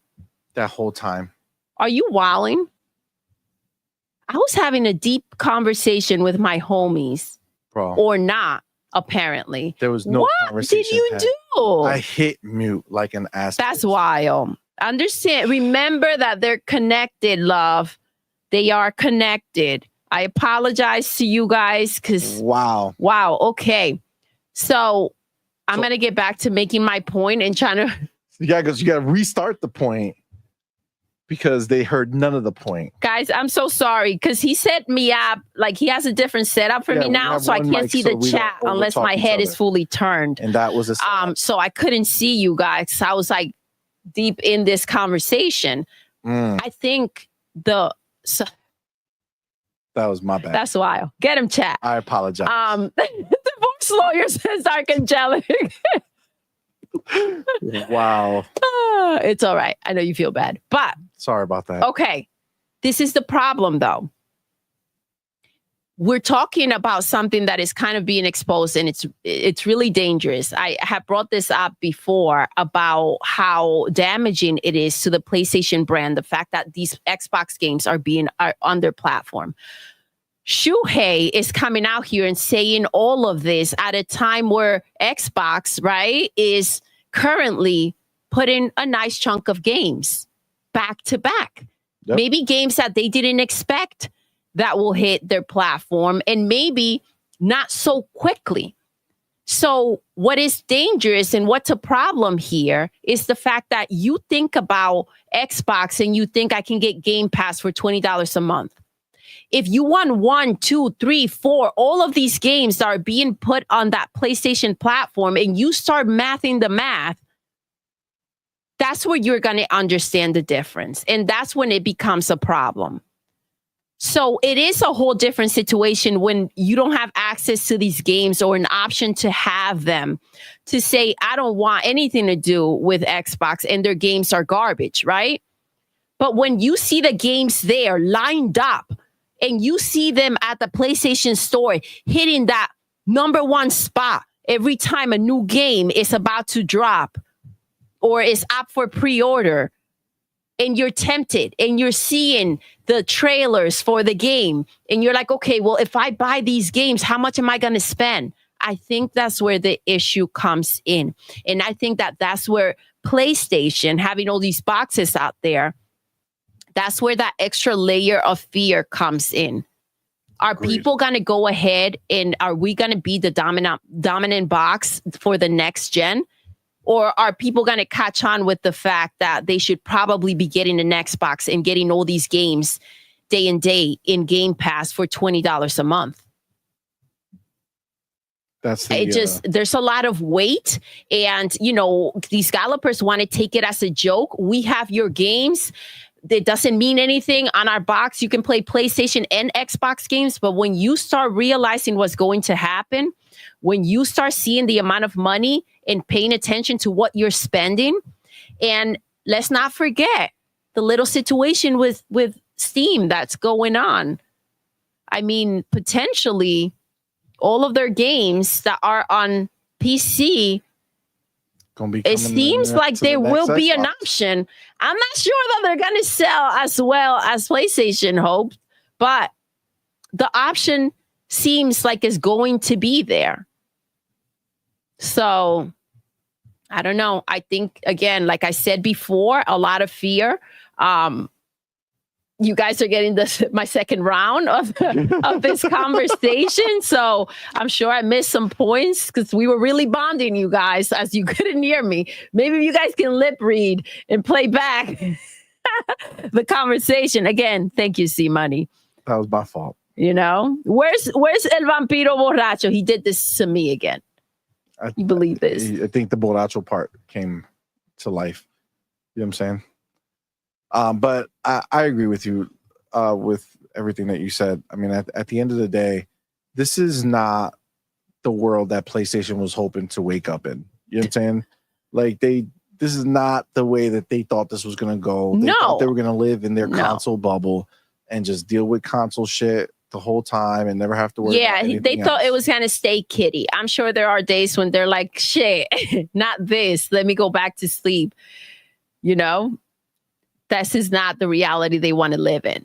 That whole time. Are you wilding? I was having a deep conversation with my homies. Bro. Or not, apparently. There was no conversation. What did you do? I hit mute like an ass. That's wild. Understand. Remember that they're connected, love. They are connected. I apologize to you guys because wow. Okay. So I'm gonna get back to making my point and trying to because you gotta restart the point because they heard none of the point. Guys, I'm so sorry because he set me up like he has a different setup for me now, so I can't see the chat unless my head is fully turned. And that was so I couldn't see you guys. I was like deep in this conversation. I think that was my bad. That's wild. Get him, chat. I apologize. Divorce lawyer says archangelic. Wow. It's all right. I know you feel bad, but sorry about that. Okay. This is the problem, though. We're talking about something that is kind of being exposed, and it's really dangerous. I have brought this up before about how damaging it is to the PlayStation brand, the fact that these Xbox games are on their platform. Shuhei is coming out here and saying all of this at a time where Xbox, right, is currently putting a nice chunk of games back to back. Yep. Maybe games that they didn't expect that will hit their platform, and maybe not so quickly. So what is dangerous and what's a problem here is the fact that you think about Xbox and you think I can get Game Pass for $20 a month. If you want 1, 2, 3, 4, all of these games that are being put on that PlayStation platform and you start mathing the math, that's where you're going to understand the difference. And that's when it becomes a problem. So it is a whole different situation when you don't have access to these games or an option to have them, to say, I don't want anything to do with Xbox and their games are garbage, right? But when you see the games there lined up and you see them at the PlayStation Store hitting that #1 spot every time a new game is about to drop or is up for pre-order, and you're tempted and you're seeing the trailers for the game and you're like, okay, well, if I buy these games, how much am I going to spend? I think that's where the issue comes in. And I think that that's where PlayStation, having all these boxes out there, that's where that extra layer of fear comes in. Are people going to go ahead and are we going to be the dominant box for the next gen? Or are people going to catch on with the fact that they should probably be getting an Xbox and getting all these games day and day in Game Pass for $20 a month? That's there's a lot of weight, and these scalpers want to take it as a joke. We have your games. It doesn't mean anything on our box. You can play PlayStation and Xbox games, but when you start realizing what's going to happen, when you start seeing the amount of money and paying attention to what you're spending, and let's not forget the little situation with Steam that's going on. I mean, potentially all of their games that are on PC, it seems like there will be an option. I'm not sure that they're going to sell as well as PlayStation hoped, but the option seems like it's going to be there. So I don't know. I think, again, like I said before, a lot of fear. You guys are getting my second round of this conversation. So I'm sure I missed some points because we were really bonding, you guys, as you couldn't hear me. Maybe you guys can lip read and play back the conversation. Again, thank you, CMoney. That was my fault. Where's El Vampiro Borracho? He did this to me again. You believe this? I think the borracho part came to life. You know what I'm saying? But I agree with you with everything that you said. I mean, at the end of the day, this is not the world that PlayStation was hoping to wake up in. You know what I'm saying? Like this is not the way that they thought this was going to go. They thought they were going to live in their console bubble and just deal with console shit the whole time and never have to worry about anything they thought else. it was going to stay kitty. I'm sure there are days when they're like, shit, not this. Let me go back to sleep. You know, this is not the reality they want to live in.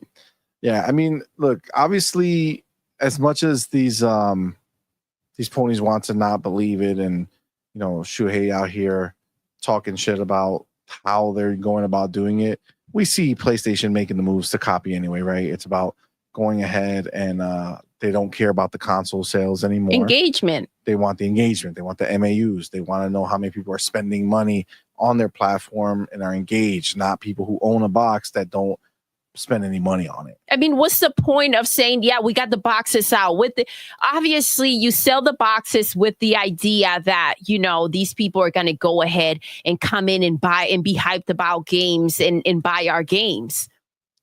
Yeah, I mean, look, obviously, as much as these ponies want to not believe it, and you know, Shuhei out here talking shit about how they're going about doing it, we see PlayStation making the moves to copy anyway, right? It's about going ahead and they don't care about the console sales anymore. Engagement. They want the engagement. They want the MAUs. They want to know how many people are spending money on their platform and are engaged, not people who own a box that don't spend any money on it. I mean, what's the point of saying, yeah, we got the boxes out with the, obviously you sell the boxes with the idea that, you know, these people are going to go ahead and come in and buy and be hyped about games and buy our games.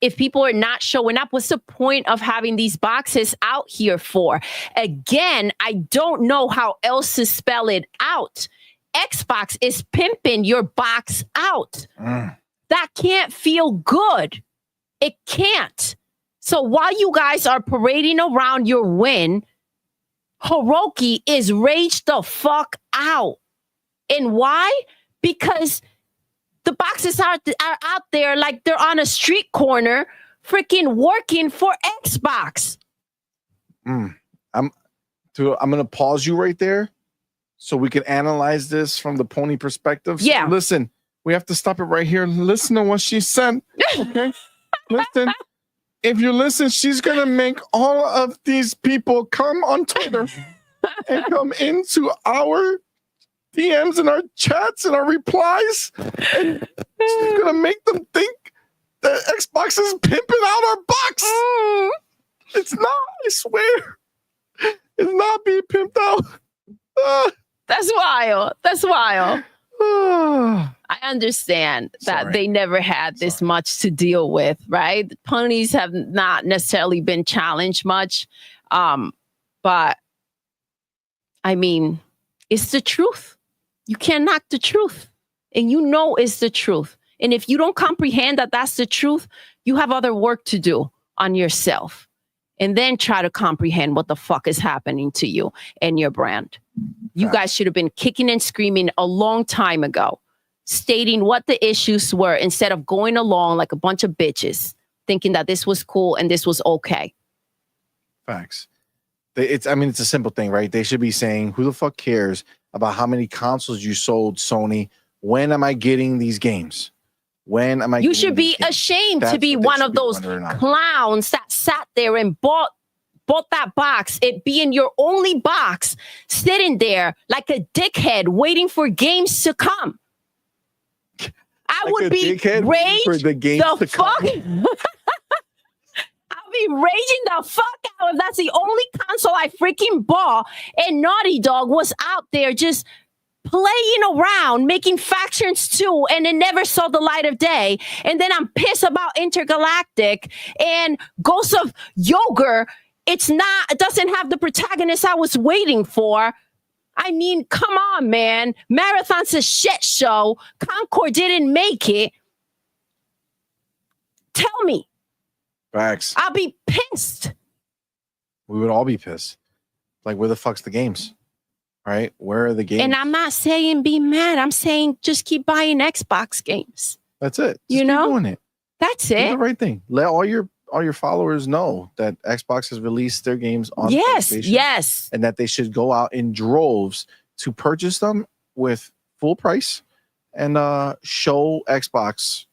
If people are not showing up, what's the point of having these boxes out here for? Again, I don't know how else to spell it out. Xbox is pimping your box out. That can't feel good. It can't. So while you guys are parading around your win, Hiroki is raged the fuck out. And why? Because the boxes are out there like they're on a street corner freaking working for Xbox. I'm going to pause you right there so we can analyze this from the pony perspective. So Yeah. Listen, we have to stop it right here. Listen to what she said. Okay? Listen. If you listen, she's going to make all of these people come on Twitter and come into our DMs and our chats and our replies, and she's gonna make them think that Xbox is pimping out our box. It's not, I swear. It's not being pimped out. That's wild. That's wild. I understand that they never had this much to deal with, right? The ponies have not necessarily been challenged much. But I mean, it's the truth. You can't knock the truth. And you know it's the truth. And if you don't comprehend that that's the truth, you have other work to do on yourself. And then try to comprehend what the fuck is happening to you and your brand. You guys should have been kicking and screaming a long time ago, stating what the issues were instead of going along like a bunch of bitches, thinking that this was cool and this was okay. Facts. It's a simple thing, right? They should be saying, who the fuck cares about how many consoles you sold, Sony? When am I getting these games? When am I? You should be ashamed to be one of those clowns that sat there and bought that box, it being your only box, sitting there like a dickhead waiting for games to come. I would be raged for the games to fuck. I'll be raging the fuck out if that's the only console I freaking bought and Naughty Dog was out there just playing around, making factions too, and it never saw the light of day. And then I'm pissed about Intergalactic and Ghost of Yogurt. It doesn't have the protagonist I was waiting for. I mean, come on, man. Marathon's a shit show. Concord didn't make it. Tell me. Facts. I'll be pissed. We would all be pissed. Like, where the fuck's the games? Right? Where are the games? And I'm not saying be mad. I'm saying just keep buying Xbox games. That's it. Just you know? keep doing it. That's it. Do the right thing. Let all your followers know that Xbox has released their games on PlayStation. Yes. And that they should go out in droves to purchase them with full price and show Xbox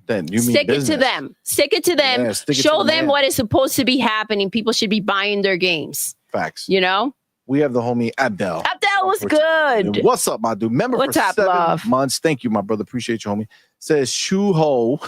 that you mean business. Stick it to them. Yeah, show them what is supposed to be happening. People should be buying their games. Facts. You know? We have the homie Abdel. Abdel was good. What's up, my dude? Member for 7 months. Thank you, my brother. Appreciate you, homie. Says Shuho,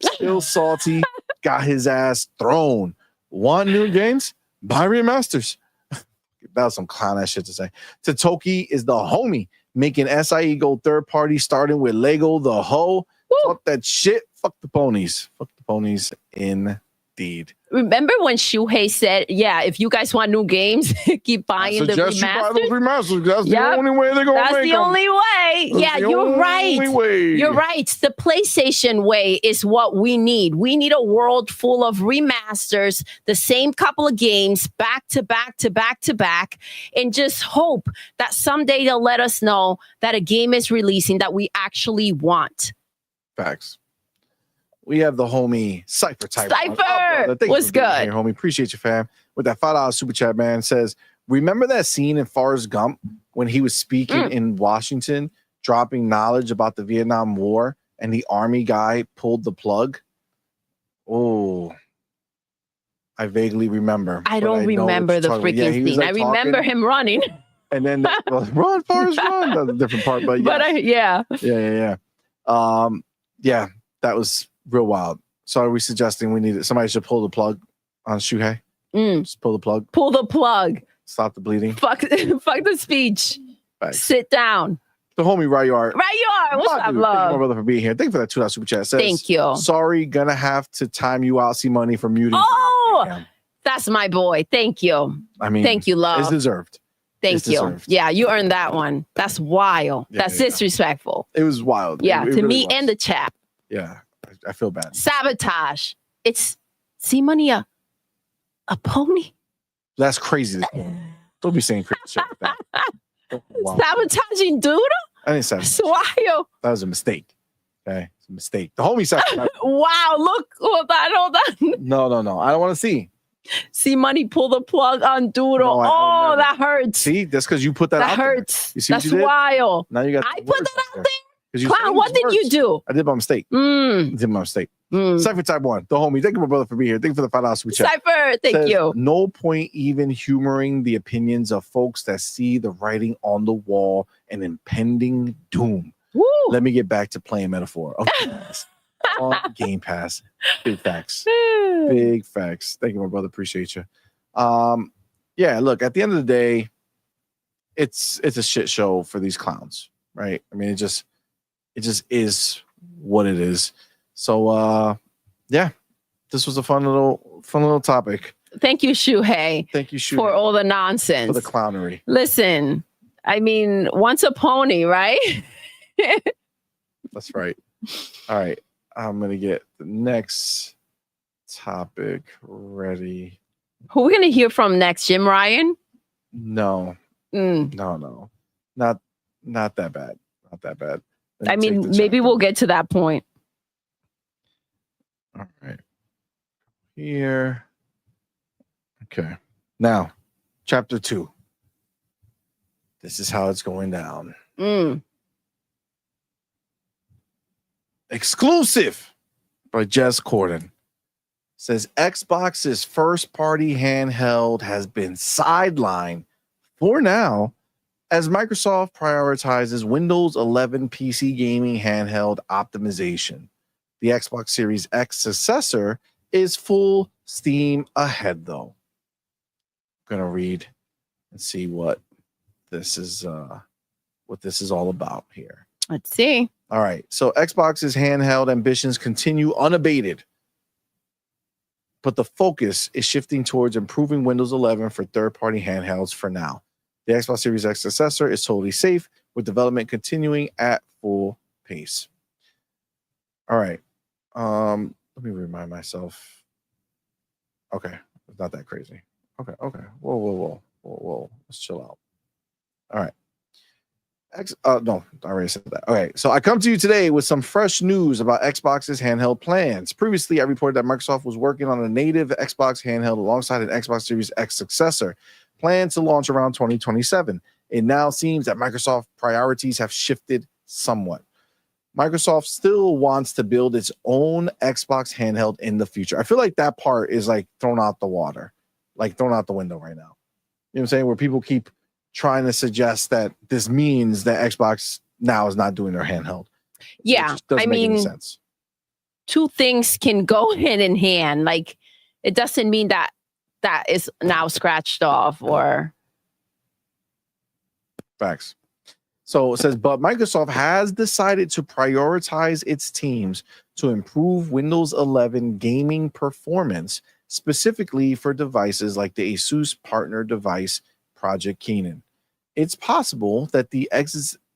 still salty, got his ass thrown. Want new games? Buy remasters. That was some clown ass shit to say. Totoki is the homie, making SIE go third party, starting with Lego the hoe. Fuck that shit. Fuck the ponies. Fuck the ponies indeed. Remember when Shuhei said, yeah, if you guys want new games, keep buying the remasters? You buy those remasters. That's the only way they're going to make them. That's the only way. right. That's Yeah, the you're only right. way. You're right. The PlayStation way is what we need. We need a world full of remasters, the same couple of games back to back to back to back, and just hope that someday they'll let us know that a game is releasing that we actually want. Facts. We have the homie Cypher type. Cypher, what's good? Here, homie. Appreciate you, fam. With that $5 super chat, man, says, remember that scene in Forrest Gump when he was speaking in Washington, dropping knowledge about the Vietnam War, and the army guy pulled the plug? Oh, I vaguely remember. I don't remember the freaking scene. I remember him running. And then, run, Forrest, run. That's a different part, but yeah. Yeah. That was real wild. So are we suggesting somebody should pull the plug on Shuhei? Just pull the plug. Pull the plug. Stop the bleeding. Fuck the speech. Right. Sit down. The homie Ryar. What's up, Thank you, my brother, for being here. Thank you for that $2 super chat. Says, thank you. Sorry, gonna have to time you out, CMoney, for muting. Oh, that's my boy. Thank you. I mean, thank you, love. It's deserved. Thank you. Deserved. Yeah, you earned that one. That's wild. That's disrespectful. It was wild. Yeah, it to really me was. and the chat. Yeah, I feel bad. Sabotage. It's CMoney a pony? That's crazy. Don't be saying crazy shit like that. Wow. Sabotaging Doodle? I didn't say Swio. That was a mistake. Okay, it's a mistake. The homie said, wow, look. Hold on. No. I don't want to see. CMoney pull the plug on Doodle. No, that hurts. See, that's because you put that out. That hurts. You see that's wild. Now you got. I put that out there. Clown, what did you do? I did by mistake. I did my mistake. Cypher type 1, the homie. Thank you, my brother, for being here. Thank you for the $5 super chat. Cypher, thank you. No point even humoring the opinions of folks that see the writing on the wall and impending doom. Woo. Let me get back to playing metaphor. Okay. On Game Pass. Big facts. Big facts. Thank you, my brother. Appreciate you. Yeah, look, at the end of the day, it's a shit show for these clowns, right? I mean, it just is what it is. So yeah, this was a fun little topic. Thank you, Shuhei. Thank you, Shuhei, for all the nonsense. For the clownery. Listen, I mean, once a pony, right? That's right. All right. I'm gonna get the next topic ready. Who are we gonna hear from next? Jim Ryan? No. No. Not that bad. Not that bad. I mean, maybe we'll get to that point. All right. Here. Okay. Now, chapter 2. This is how it's going down. Exclusive by Jess Corden. Says Xbox's first-party handheld has been sidelined for now as Microsoft prioritizes Windows 11 PC gaming handheld optimization. The Xbox Series X successor is full steam ahead, though. I'm gonna read and see what this is all about here. Let's see. All right. So Xbox's handheld ambitions continue unabated, but the focus is shifting towards improving Windows 11 for third-party handhelds for now. The Xbox Series X successor is totally safe, with development continuing at full pace. All right. Let me remind myself. Okay. It's not that crazy. Okay. Whoa. Let's chill out. All right. No, I already said that. Okay, so I come to you today with some fresh news about Xbox's handheld plans. Previously, I reported that Microsoft was working on a native Xbox handheld alongside an Xbox Series X successor, planned to launch around 2027. It now seems that Microsoft priorities have shifted somewhat. Microsoft still wants to build its own Xbox handheld in the future. I feel like that part is like thrown out the water, like thrown out the window right now. You know what I'm saying? Where people keep trying to suggest that this means that Xbox now is not doing their handheld. Yeah, I mean, sense. Two things can go hand in hand. Like, it doesn't mean that is now scratched off or. Facts. So it says, but Microsoft has decided to prioritize its teams to improve Windows 11 gaming performance, specifically for devices like the Asus partner device Project Keenan. It's possible that the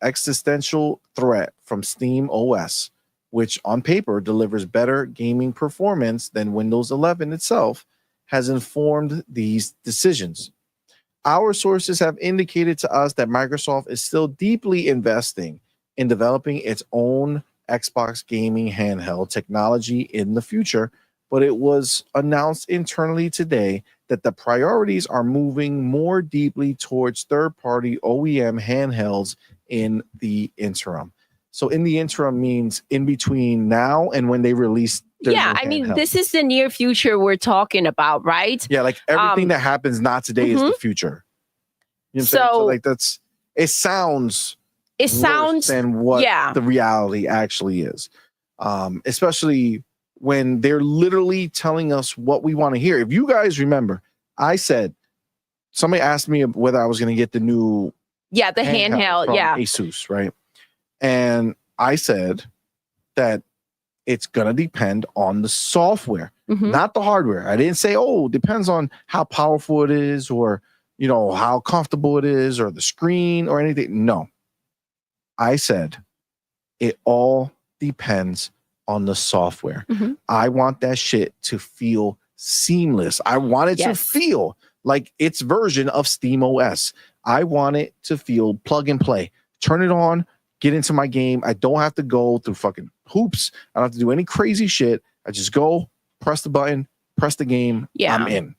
existential threat from Steam OS, which on paper delivers better gaming performance than Windows 11 itself, has informed these decisions. Our sources have indicated to us that Microsoft is still deeply investing in developing its own Xbox gaming handheld technology in the future, but it was announced internally today that the priorities are moving more deeply towards third-party OEM handhelds in the interim. So in the interim means in between now and when they release their new I mean, handheld. this is the near future we're talking about, right? Yeah, like everything that happens not today is the future. You know what I'm saying? So like it sounds worse than what the reality actually is. Especially when they're literally telling us what we want to hear. If you guys remember, I said, somebody asked me whether I was going to get the new the handheld from Asus, right? And I said that it's going to depend on the software, not the hardware. I didn't say, oh, depends on how powerful it is or, you know, how comfortable it is or the screen or anything. No. I said it all depends on the software. I want that shit to feel seamless. I want it to feel like its version of Steam OS. I want it to feel plug and play. Turn it on, get into my game. I don't have to go through fucking hoops. I don't have to do any crazy shit. I just go, press the button, press the game. I'm in.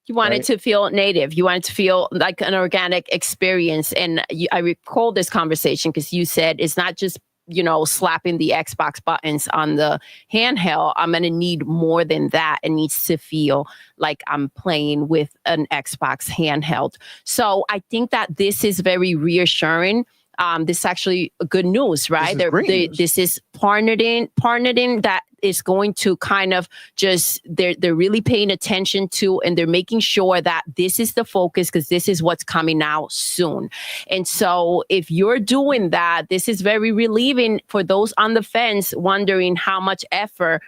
You want it to feel native. You want it to feel like an organic experience. And I recall this conversation because you said it's not just, you know, slapping the Xbox buttons on the handheld. I'm going to need more than that. It needs to feel like I'm playing with an Xbox handheld. So I think that this is very reassuring. This is actually good news, right? This is partnering that is going to kind of just, they're really paying attention to, and they're making sure that this is the focus because this is what's coming out soon. And so if you're doing that, this is very relieving for those on the fence wondering how much effort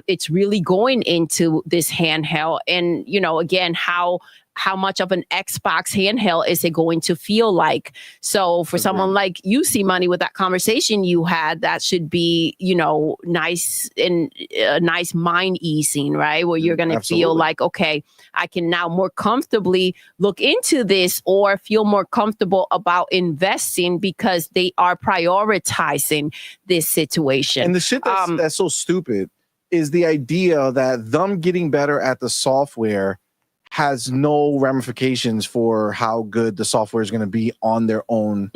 it's really going into this handheld. And, you know, again, how much of an Xbox handheld is it going to feel like? So for someone like you, CMoney, with that conversation you had, that should be, you know, nice and nice mind easing, right? Where you're going to feel like, okay, I can now more comfortably look into this or feel more comfortable about investing because they are prioritizing this situation. And the shit that's so stupid is the idea that them getting better at the software has no ramifications for how good the software is going to be on their own.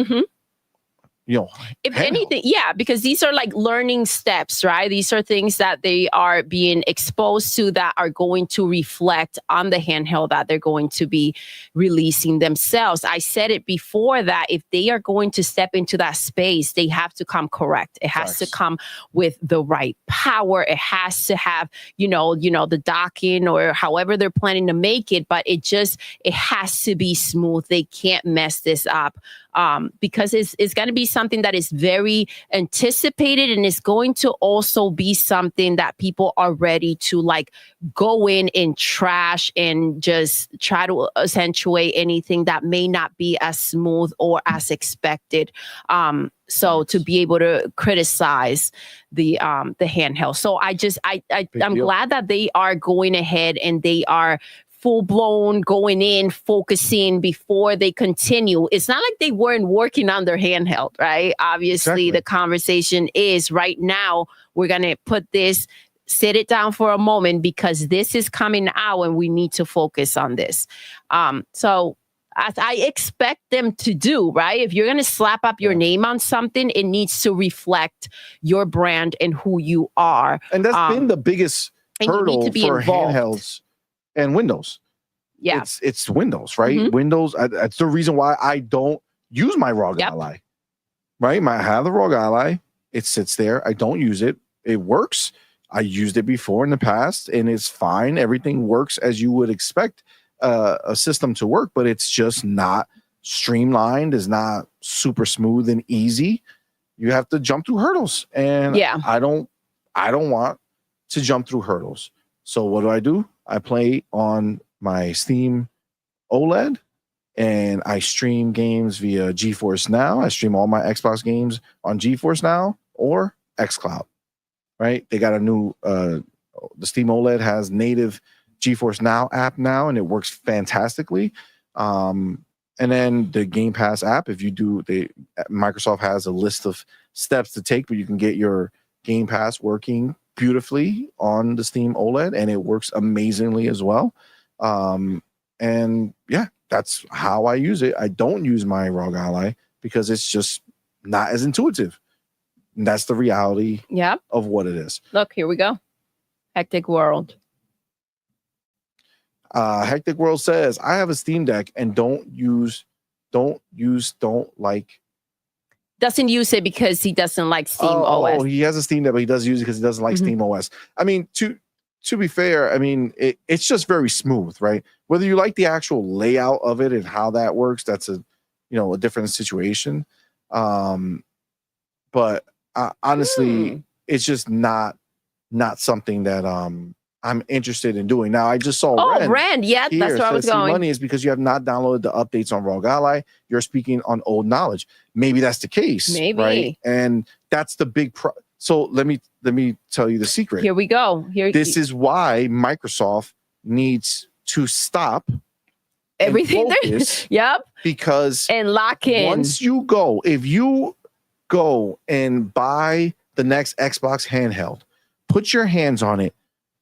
You know, if anything, because these are like learning steps, right? These are things that they are being exposed to that are going to reflect on the handheld that they're going to be releasing themselves. I said it before that if they are going to step into that space, they have to come correct. It has to come with the right power. It has to have, you know, the docking or however they're planning to make it, but it has to be smooth. They can't mess this up. Because it's going to be something that is very anticipated, and it's going to also be something that people are ready to like go in and trash and just try to accentuate anything that may not be as smooth or as expected. So to be able to criticize the handheld. So I'm glad that they are going ahead and they are full blown going in, focusing before they continue. It's not like they weren't working on their handheld, right? Obviously, the conversation is right now, we're going to put this, sit it down for a moment because this is coming out and we need to focus on this. So as I expect them to do, right? If you're going to slap up your name on something, it needs to reflect your brand and who you are. And that's been the biggest hurdle for handhelds. And Windows. It's Windows, right? Windows. That's the reason why I don't use my ROG Ally. Right? I have the ROG Ally. It sits there. I don't use it. It works. I used it before in the past, and it's fine. Everything works as you would expect a system to work, but it's just not streamlined. It's not super smooth and easy. You have to jump through hurdles, and I don't want to jump through hurdles. So what do? I play on my Steam OLED, and I stream games via GeForce Now. I stream all my Xbox games on GeForce Now or xCloud, right? They got a new, the Steam OLED has native GeForce Now app now, and it works fantastically. And then the Game Pass app, if you do, Microsoft has a list of steps to take, but you can get your Game Pass working beautifully on the Steam OLED, and it works amazingly as well. And yeah, that's how I use it. I don't use my ROG Ally because it's just not as intuitive. And that's the reality of what it is. Look, here we go. Hectic World. Hectic World says, I have a Steam Deck and don't like. Doesn't use it because he doesn't like Steam OS. Oh, he has a Steam Deck, but he does use it because he doesn't like Steam OS. I mean, to be fair, I mean, it's just very smooth, right? Whether you like the actual layout of it and how that works, that's a different situation. But honestly, it's just not something that I'm interested in doing. Now, I just saw Rand. Yeah, that's where I was going. Money is because you have not downloaded the updates on ROG Ally. You're speaking on old knowledge. Maybe that's the case. Maybe. Right? And that's the big So let me tell you the secret. Here we go. This is why Microsoft needs to stop everything. Yep. Because and lock in. If you go and buy the next Xbox handheld, put your hands on it,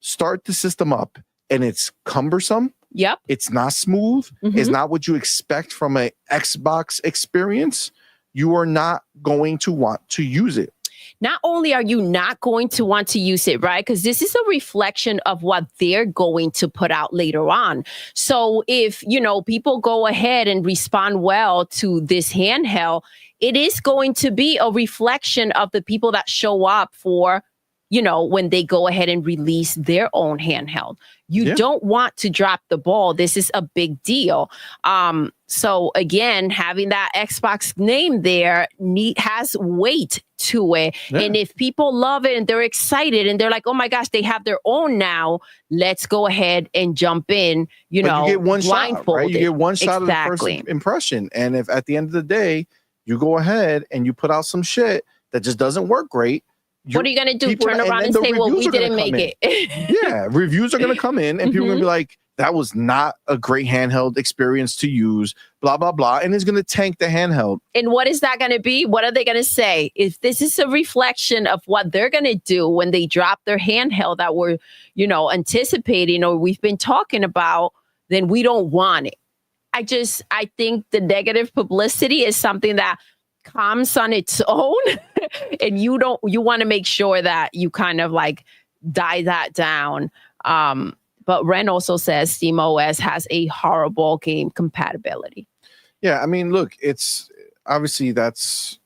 start the system up, and it's cumbersome. Yep. It's not smooth. It's not what you expect from an Xbox experience. You are not going to want to use it. Not only are you not going to want to use it, right? Because this is a reflection of what they're going to put out later on. So if, people go ahead and respond well to this handheld, it is going to be a reflection of the people that show up for, when they go ahead and release their own handheld. You don't want to drop the ball. This is a big deal. So again, having that Xbox name there has weight to it. Yeah. And if people love it and they're excited and they're like, oh my gosh, they have their own now, let's go ahead and jump in, you get one shot, right? You get one shot of the first impression. And if at the end of the day, you go ahead and you put out some shit that just doesn't work great, what are you going to do? Turn around and say, well, we didn't make it. Yeah, reviews are going to come in and people are going to be like, that was not a great handheld experience to use, blah, blah, blah. And it's going to tank the handheld. And what is that going to be? What are they going to say? If this is a reflection of what they're going to do when they drop their handheld that we're, anticipating or we've been talking about, then we don't want it. I think the negative publicity is something that comes on its own and you want to make sure that you kind of like die that down. But Ren also says SteamOS has a horrible game compatibility. Yeah, I mean, look, it's obviously that's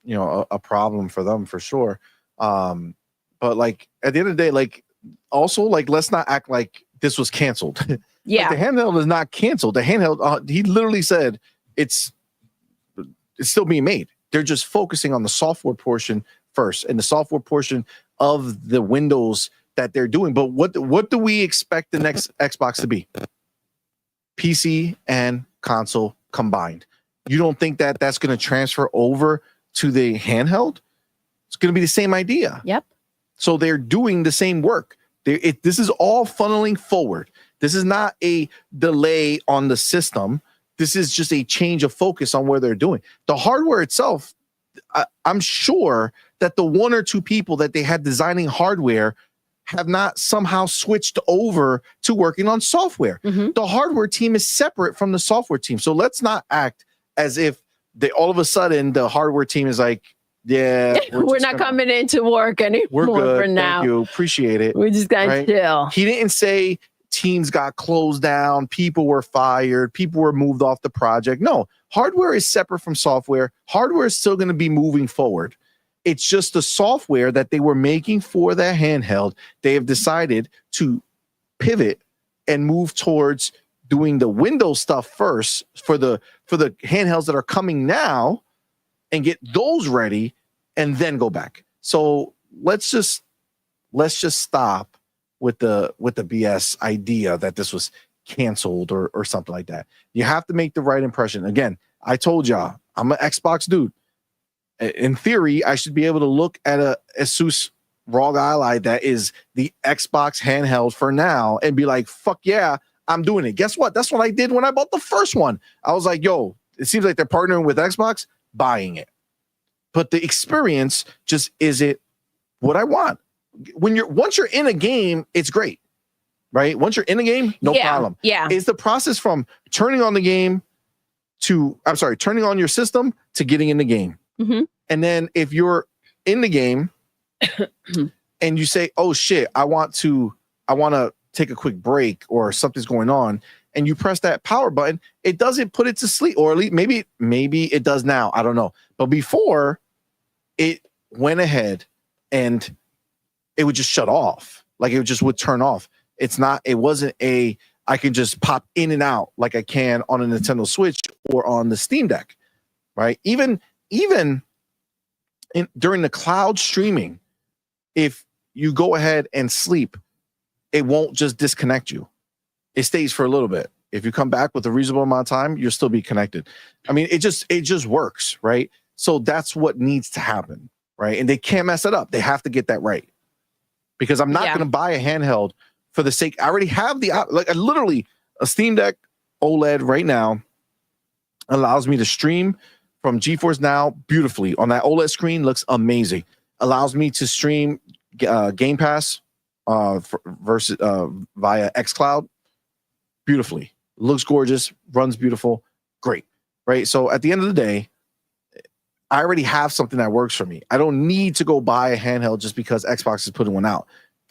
a problem for them for sure. But like at the end of the day, also let's not act like this was canceled. Yeah, the handheld is not canceled. The handheld, he literally said it's still being made. They're just focusing on the software portion first, and the software portion of the Windows that they're doing. But what do we expect the next Xbox to be? PC and console combined. You don't think that that's going to transfer over to the handheld? It's going to be the same idea. Yep. So they're doing the same work. This is all funneling forward. This is not a delay on the system. This is just a change of focus on where they're doing. The hardware itself, I'm sure that the one or two people that they had designing hardware have not somehow switched over to working on software. The hardware team is separate from the software team. So let's not act as if all of a sudden the hardware team is like, yeah, we're not coming into work anymore. We're good. For now. Thank you. Appreciate it. We're just going to chill. He didn't say teams got closed down, people were fired, people were moved off the project. No, hardware is separate from software. Hardware is still going to be moving forward. It's just the software that they were making for their handheld. They have decided to pivot and move towards doing the Windows stuff first for the handhelds that are coming now and get those ready and then go back. So let's just stop with the BS idea that this was canceled or something like that. You have to make the right impression. Again, I told y'all, I'm an Xbox dude. In theory, I should be able to look at a Asus ROG Ally that is the Xbox handheld for now and be like, fuck yeah, I'm doing it. Guess what? That's what I did when I bought the first one. I was like, yo, it seems like they're partnering with Xbox, buying it. But the experience just isn't what I want. Once you're in a game, it's great, right? Once you're in a game, no problem. Yeah. It's the process from turning on the game turning on your system to getting in the game. Mm-hmm. And then if you're in the game and you say, oh shit, I want to take a quick break or something's going on, and you press that power button, it doesn't put it to sleep, or at least maybe it does now. I don't know. But before, it went ahead and it would just shut off. Like it just would turn off. It wasn't I can just pop in and out like I can on a Nintendo Switch or on the Steam Deck, right? Even during the cloud streaming, if you go ahead and sleep, it won't just disconnect you. It stays for a little bit. If you come back with a reasonable amount of time, you'll still be connected. I mean, it just works, right? So that's what needs to happen, right? And they can't mess it up. They have to get that right. Because I'm not going to buy a handheld for the sake. I already have literally a Steam Deck OLED right now allows me to stream from GeForce Now beautifully on that OLED screen. Looks amazing. Allows me to stream Game Pass versus via xCloud beautifully. Looks gorgeous, runs beautiful, great, right? So at the end of the day, I already have something that works for me. I don't need to go buy a handheld just because Xbox is putting one out.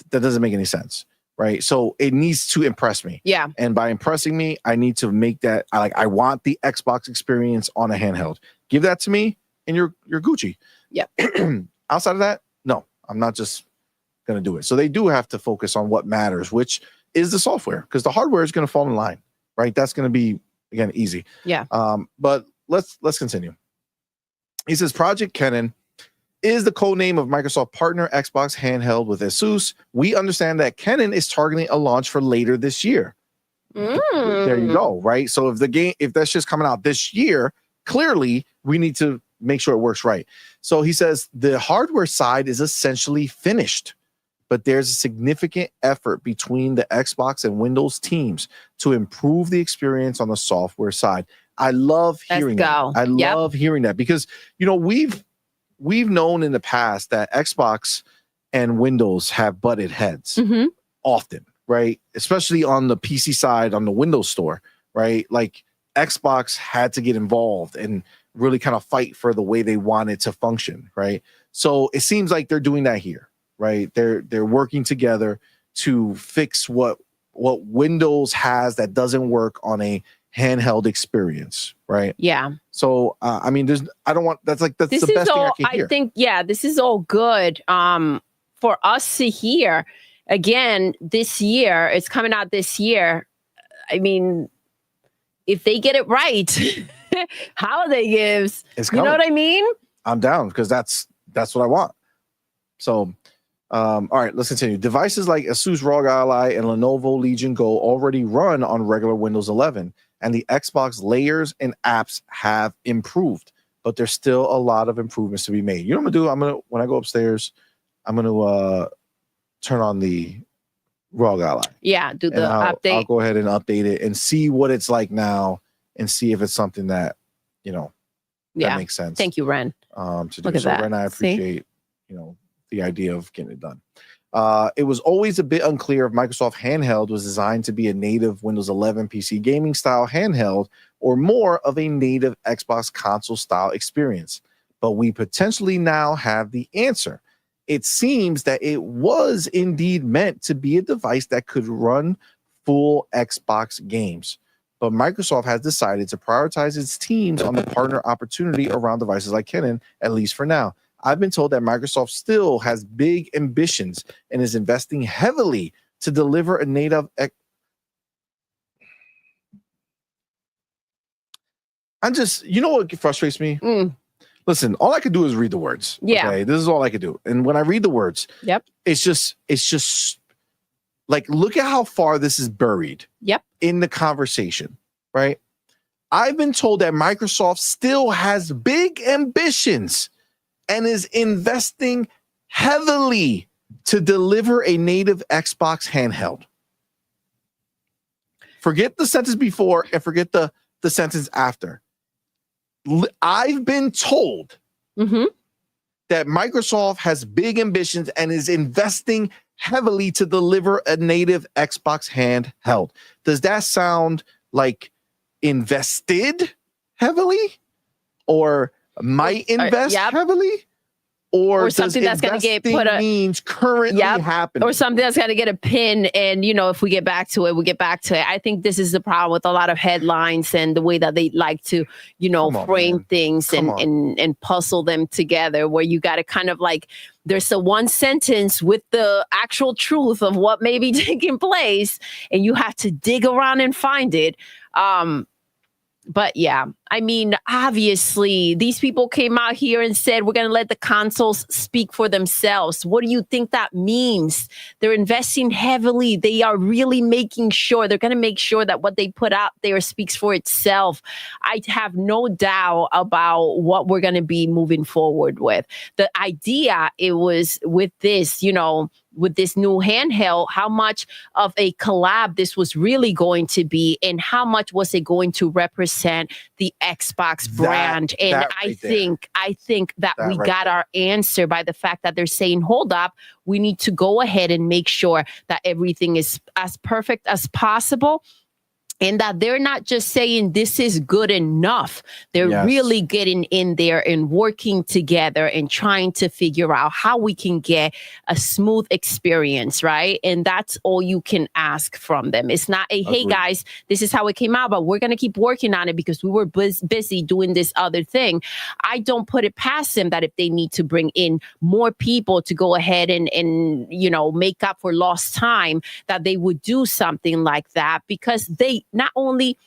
That doesn't make any sense, right? So it needs to impress me. Yeah. And by impressing me, I need to make that I want the Xbox experience on a handheld. Give that to me and you're Gucci. Yeah. Outside of that, no, I'm not just going to do it. So they do have to focus on what matters, which is the software, because the hardware is going to fall in line, right? That's going to be, again, easy. Yeah. But let's continue. He says Project Kennen is the code name of Microsoft partner Xbox handheld with Asus. We understand that Kennen is targeting a launch for later this year. There you go, right? So if that's just coming out this year, clearly we need to make sure it works right. So he says the hardware side is essentially finished, but there's a significant effort between the Xbox and Windows teams to improve the experience on the software side. I love hearing that. I love hearing that because, we've known in the past that Xbox and Windows have butted heads often, right? Especially on the PC side, on the Windows store, right? Like Xbox had to get involved and really kind of fight for the way they wanted to function, right? So it seems like they're doing that here, right? They're working together to fix what Windows has that doesn't work on a handheld experience, right? Yeah. So that's the best thing I can hear. I think, this is all good for us to hear. Again, this year, it's coming out this year. I mean, if they get it right, holiday gifts, you know what I mean? I'm down because that's what I want. So, all right, let's continue. Devices like Asus ROG Ally and Lenovo Legion Go already run on regular Windows 11, and the Xbox layers and apps have improved, but there's still a lot of improvements to be made. You know what I'm gonna do? When I go upstairs, I'm gonna turn on the ROG Ally. Yeah, do the update. I'll go ahead and update it and see what it's like now, and see if it's something that that makes sense. Thank you, Ren. To do Look at so, that. Ren, I appreciate the idea of getting it done. It was always a bit unclear if Microsoft Handheld was designed to be a native Windows 11 PC gaming style handheld or more of a native Xbox console style experience. But we potentially now have the answer. It seems that it was indeed meant to be a device that could run full Xbox games. But Microsoft has decided to prioritize its teams on the partner opportunity around devices like Kennen, at least for now. I've been told that Microsoft still has big ambitions and is investing heavily to deliver a native. What frustrates me? Listen, all I could do is read the words. Yeah. Okay? This is all I could do. And when I read the words, yep, it's just Like, look at how far this is buried. Yep. In the conversation, right? I've been told that Microsoft still has big ambitions and is investing heavily to deliver a native Xbox handheld. Forget the sentence before and forget the sentence after. I've been told that Microsoft has big ambitions and is investing heavily to deliver a native Xbox handheld. Does that sound like invested heavily or might invest heavily? Or something that's going to get put means currently happening, or something that's going to get a pin. And, you know, if we get back to it, we get back to it. I think this is the problem with a lot of headlines and the way that they like to, you know, frame things and puzzle them together, where you got to kind of like, there's a one sentence with the actual truth of what may be taking place, and you have to dig around and find it. But yeah, I mean, obviously, these people came out here and said, we're going to let the consoles speak for themselves. What do you think that means? They're investing heavily. They are really making sure, they're going to make sure that what they put out there speaks for itself. I have no doubt about what we're going to be moving forward with. The idea, it was with this, you know, with this new handheld, how much of a collab this was really going to be, and how much was it going to represent the Xbox brand. And I think that we got our answer by the fact that they're saying, hold up, we need to go ahead and make sure that everything is as perfect as possible. And that they're not just saying this is good enough. They're really getting in there and working together and trying to figure out how we can get a smooth experience, right? And that's all you can ask from them. It's not a, hey guys, this is how it came out, but we're going to keep working on it because we were busy doing this other thing. I don't put it past them that if they need to bring in more people to go ahead and you know, make up for lost time, that they would do something like that, because they not only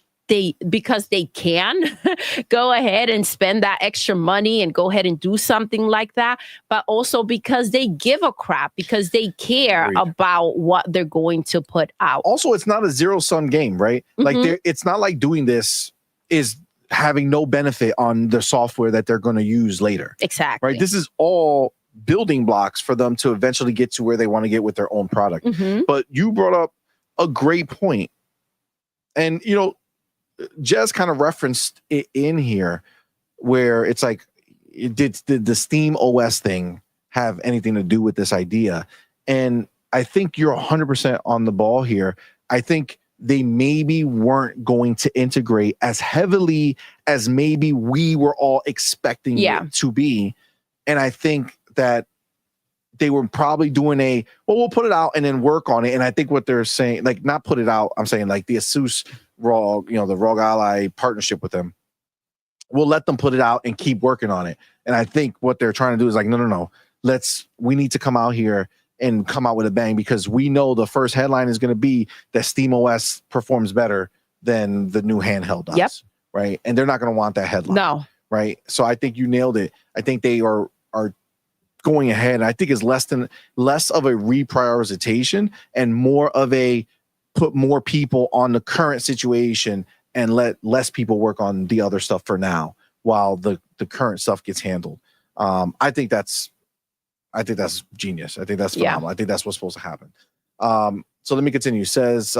because they can go ahead and spend that extra money and go ahead and do something like that, but also because they give a crap, because they care about what they're going to put out. Also, it's not a zero-sum game, right? Like, it's not like doing this is having no benefit on the software that they're going to use later. Exactly. Right? This is all building blocks for them to eventually get to where they want to get with their own product. But you brought up a great point. And, you know, Jez kind of referenced it in here, where it's like, did the Steam OS thing have anything to do with this idea? And I think you're 100% on the ball here. I think they maybe weren't going to integrate as heavily as maybe we were all expecting it to be. And I think that they were probably doing we'll put it out and then work on it. And I think what they're saying, like, not put it out, I'm saying like the Asus ROG, you know, the ROG Ally partnership with them, we'll let them put it out and keep working on it. And I think what they're trying to do is like, no, we need to come out here and come out with a bang, because we know the first headline is going to be that SteamOS performs better than the new handheld does. Right. And they're not going to want that headline. No. Right. So I think you nailed it. I think they are going ahead. And I think it's less of a reprioritization and more of a put more people on the current situation and let less people work on the other stuff for now while the current stuff gets handled. I think that's genius. I think that's phenomenal. I think that's what's supposed to happen. So let me continue. It says,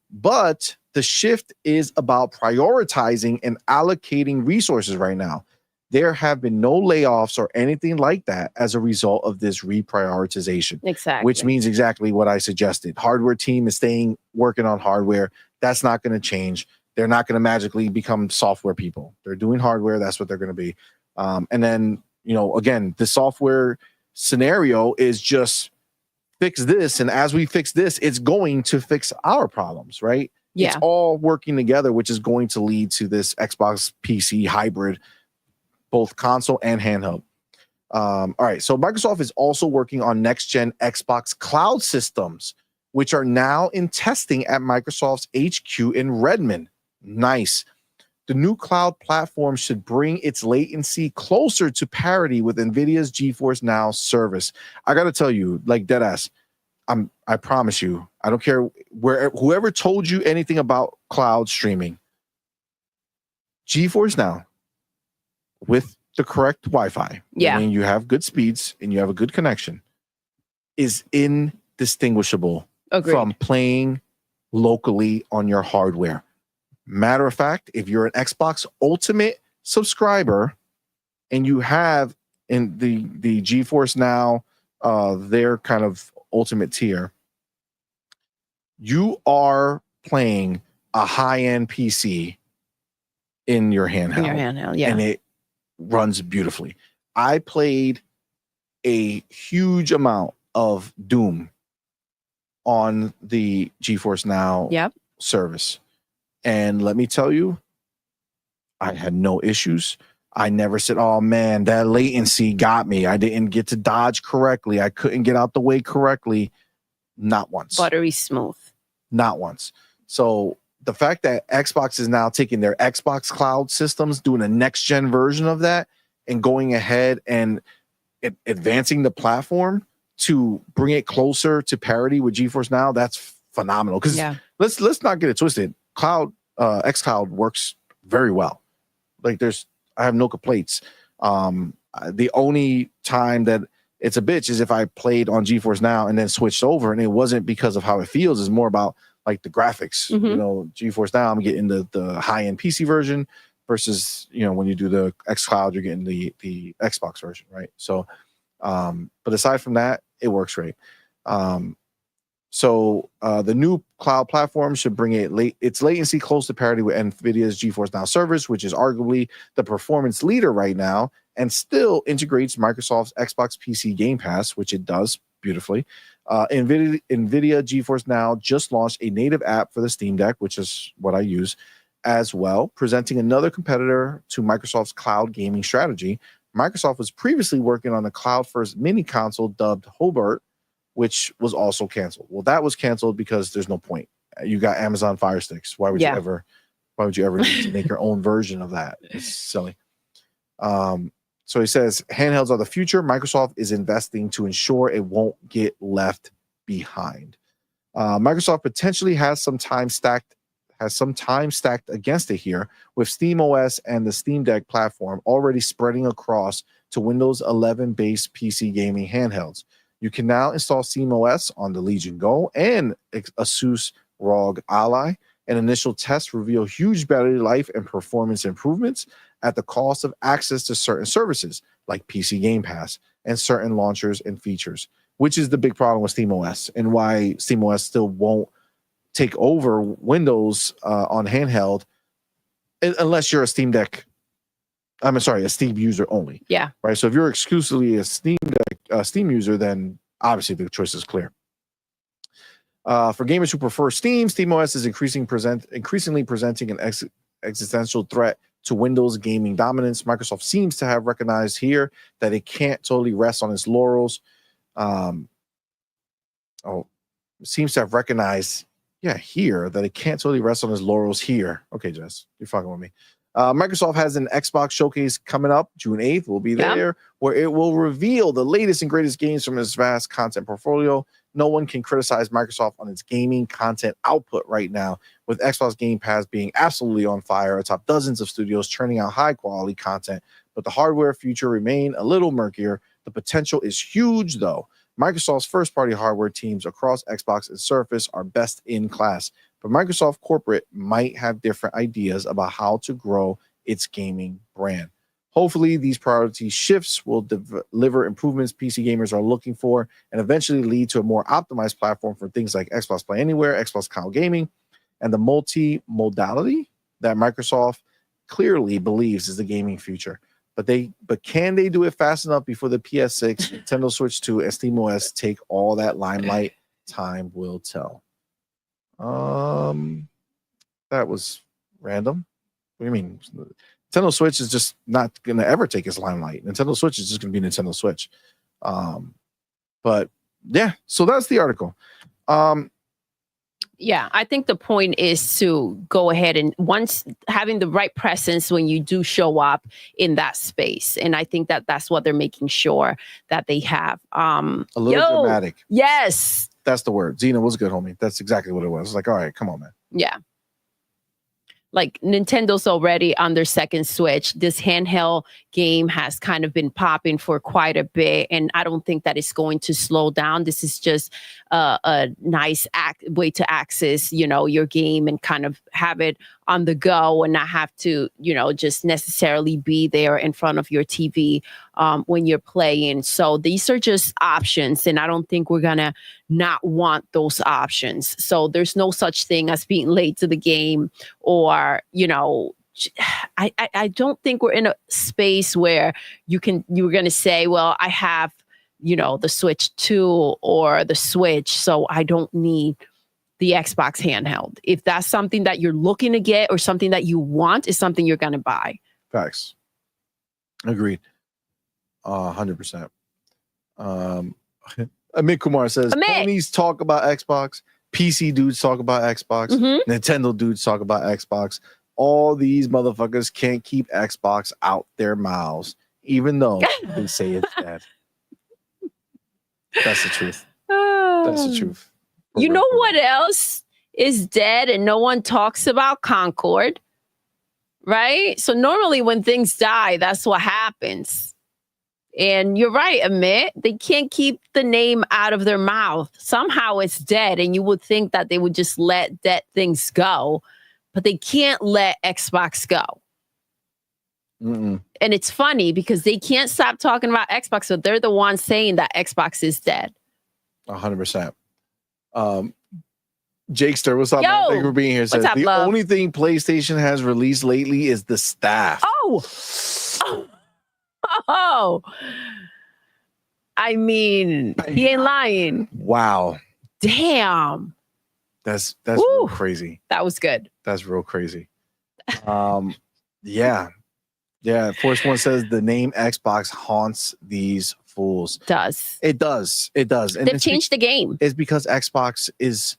but the shift is about prioritizing and allocating resources right now. There have been no layoffs or anything like that as a result of this reprioritization. Exactly. Which means exactly what I suggested. Hardware team is working on hardware. That's not going to change. They're not going to magically become software people. They're doing hardware. That's what they're going to be. And then, you know, again, the software scenario is just fix this. And as we fix this, it's going to fix our problems, right? Yeah. It's all working together, which is going to lead to this Xbox PC hybrid, both console and handheld. All right. So Microsoft is also working on next-gen Xbox cloud systems, which are now in testing at Microsoft's HQ in Redmond. Nice. The new cloud platform should bring its latency closer to parity with NVIDIA's GeForce Now service. I got to tell you, like deadass, I promise you, I don't care whoever told you anything about cloud streaming, GeForce Now with the correct Wi-Fi, meaning you have good speeds and you have a good connection, is indistinguishable from playing locally on your hardware. Matter of fact, if you're an Xbox Ultimate subscriber and you have in the GeForce Now, their kind of ultimate tier, you are playing a high-end PC in your handheld. And it runs beautifully. I played a huge amount of Doom on the GeForce Now service. And let me tell you, I had no issues. I never said, oh man, that latency got me. I didn't get to dodge correctly. I couldn't get out the way correctly. Not once. Buttery smooth. Not once. So the fact that Xbox is now taking their Xbox cloud systems, doing a next gen version of that, and going ahead and advancing the platform to bring it closer to parity with GeForce Now, that's phenomenal. Because let's not get it twisted. Cloud xCloud works very well. Like I have no complaints. The only time that it's a bitch is if I played on GeForce Now and then switched over, and it wasn't because of how it feels. It's more about like the graphics. You know, GeForce Now, I'm getting the high-end PC version versus, you know, when you do the xCloud, you're getting the Xbox version, right? So, but aside from that, it works great. So the new cloud platform should bring its latency close to parity with NVIDIA's GeForce Now service, which is arguably the performance leader right now, and still integrates Microsoft's Xbox PC Game Pass, which it does beautifully. NVIDIA GeForce Now just launched a native app for the Steam Deck, which is what I use as well, presenting another competitor to Microsoft's cloud gaming strategy. Microsoft was previously working on a cloud-first mini console dubbed Hobart, which was also canceled. Well, that was canceled because there's no point. You got Amazon Fire Sticks. Why would you ever need to make your own version of that? It's silly. So he says, handhelds are the future. Microsoft is investing to ensure it won't get left behind. Microsoft potentially has some time stacked against it here, with SteamOS and the Steam Deck platform already spreading across to Windows 11 based PC gaming handhelds. You can now install SteamOS on the Legion Go and Asus ROG Ally. And initial tests reveal huge battery life and performance improvements at the cost of access to certain services like PC Game Pass and certain launchers and features, which is the big problem with SteamOS and why SteamOS still won't take over Windows on handheld unless you're a Steam Deck. a Steam user only. Yeah. Right. So if you're exclusively a Steam user, then obviously the choice is clear. For gamers who prefer Steam, SteamOS is increasingly presenting an existential threat to Windows gaming dominance. Microsoft seems to have recognized here that it can't totally rest on its laurels. Seems to have recognized, here that it can't totally rest on its laurels here. Okay, Jess, you're fucking with me. Microsoft has an Xbox showcase coming up June 8th. We'll be there, where it will reveal the latest and greatest games from its vast content portfolio. No one can criticize Microsoft on its gaming content output right now, with Xbox Game Pass being absolutely on fire atop dozens of studios churning out high quality content. But the hardware future remain a little murkier. The potential is huge, though. Microsoft's first-party hardware teams across Xbox and Surface are best in class, but Microsoft corporate might have different ideas about how to grow its gaming brand. Hopefully, these priority shifts will deliver improvements PC gamers are looking for and eventually lead to a more optimized platform for things like Xbox Play Anywhere, Xbox Cloud Gaming, and the multi-modality that Microsoft clearly believes is the gaming future. But can they do it fast enough before the PS6, Nintendo Switch 2, and SteamOS take all that limelight? Time will tell. That was random. What do you mean? Nintendo Switch is just not going to ever take its limelight. Nintendo Switch is just going to be Nintendo Switch. But yeah, so that's the article. Yeah, I think the point is to go ahead and once having the right presence when you do show up in that space. And I think that that's what they're making sure that they have. A little dramatic. Yes. That's the word. Xena was good, homie. That's exactly what it was. Like, all right, come on, man. Yeah. Like Nintendo's already on their second Switch. This handheld game has kind of been popping for quite a bit, and I don't think that it's going to slow down. This is just a nice way to access, your game and kind of have it on the go and not have to, just necessarily be there in front of your TV when you're playing. So these are just options, and I don't think we're gonna not want those options. So there's no such thing as being late to the game, or I don't think we're in a space where you're going to say, well, I have, the Switch 2 or the Switch, so I don't need the Xbox handheld. If that's something that you're looking to get or something that you want, is something you're going to buy. Facts. Agreed. 100%. Amit Kumar says, ponies talk about Xbox, PC dudes talk about Xbox, Nintendo dudes talk about Xbox. All these motherfuckers can't keep Xbox out their mouths, even though they say it's dead. That's the truth. That's the truth. You know what else is dead and no one talks about? Concord. Right? So normally when things die, that's what happens. And you're right, Amit. They can't keep the name out of their mouth. Somehow it's dead, and you would think that they would just let dead things go, but they can't let Xbox go. And it's funny because they can't stop talking about Xbox, so they're the ones saying that Xbox is dead. 100%. Jakester, what's up, Yo, man? Thank you for being here. Says, the only thing PlayStation has released lately is the staff. Oh, I mean, he ain't lying. Wow. Damn. That's real crazy. That was good. That's real crazy. Yeah. Force One says the name Xbox haunts these fools. It does. And they've changed the game. It's because Xbox is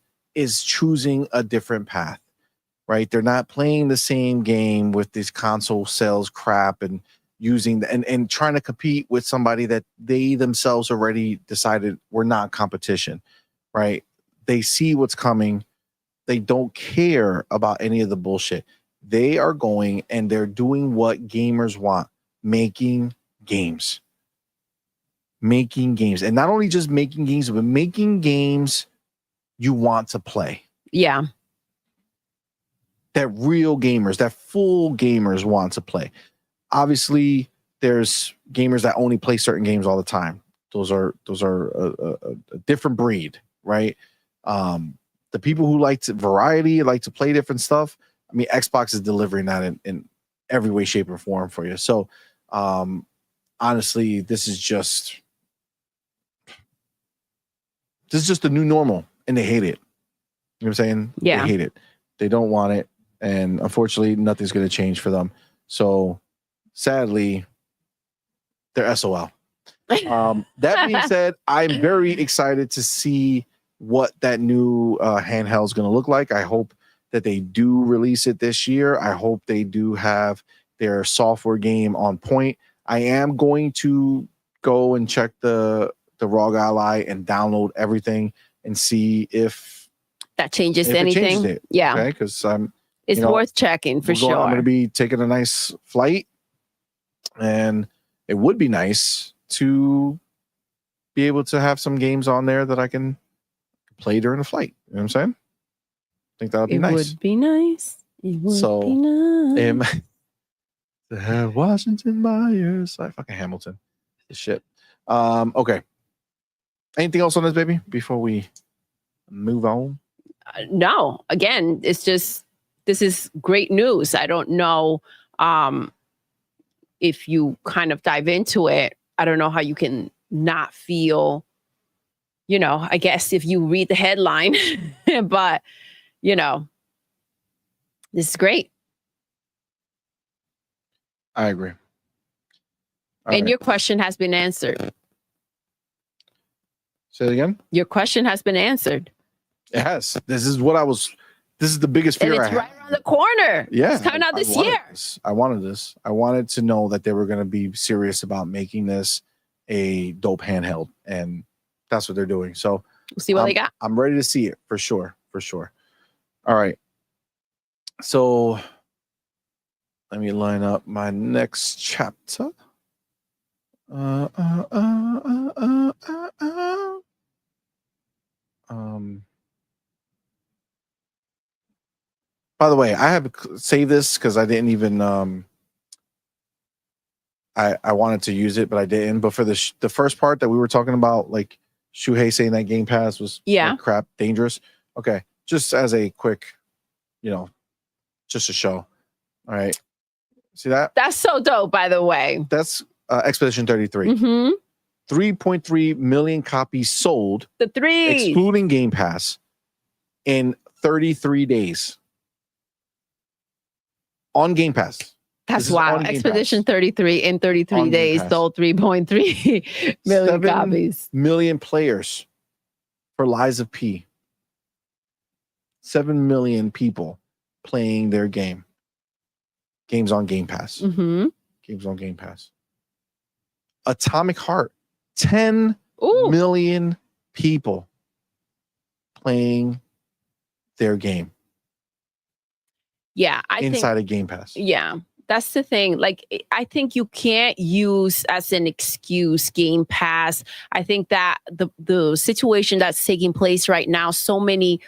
choosing a different path, right? They're not playing the same game with this console sales crap and using and trying to compete with somebody that they themselves already decided were not competition, right? They see what's coming. They don't care about any of the bullshit. They are going and they're doing what gamers want, making games. And not only just making games, but making games you want to play. Yeah. That real gamers, that full gamers want to play. Obviously, there's gamers that only play certain games all the time. Those are a different breed, right? The people who like variety, like to play different stuff. I mean, Xbox is delivering that in every way, shape, or form for you. So, honestly, this is just the new normal, and they hate it. You know what I'm saying? Yeah. They hate it. They don't want it, and unfortunately, nothing's going to change for them. So, sadly, they're SOL. That being said, I'm very excited to see what that new handheld is going to look like. I hope that they do release it this year. I hope they do have their software game on point. I am going to go and check the ROG Ally and download everything and see if that changes anything. It, yeah, okay, because it's worth checking for sure. I'm going to be taking a nice flight, and it would be nice to be able to have some games on there that I can play during the flight. You know what I'm saying? I think that would be nice. It would be nice. It would be nice. Washington Myers. I fucking Hamilton. This shit. Okay. Anything else on this, baby, before we move on? No. Again, it's just, this is great news. I don't know if you kind of dive into it. I don't know how you can not feel, I guess if you read the headline, but, this is great. I agree. Your question has been answered. Say it again? Your question has been answered. It has. This is the biggest fear and it's right around the corner. Yeah. It's coming out this year. I wanted this. I wanted to know that they were going to be serious about making this a dope handheld. And that's what they're doing. So We'll see what they got. I'm ready to see it for sure. For sure. All right. So let me line up my next chapter. By the way, I have to save this because I didn't even I wanted to use it, but I didn't. But for the first part that we were talking about, like Shuhei saying that Game Pass was like, crap, dangerous. Okay, just as a quick, just a show. All right, see that? That's so dope, by the way. That's Expedition 33. 3.3 million copies sold. The 3, excluding Game Pass, in 33 days on Game Pass. That's wild. Expedition 33 in 33 days sold 3.3 million copies. 7 million players for Lies of P. 7 million people playing their game. Games on Game Pass. Games on Game Pass. Atomic Heart. 10 million people playing their game. Yeah, inside of Game Pass. Yeah. That's the thing. Like, I think you can't use as an excuse Game Pass. I think that the situation that's taking place right now, so many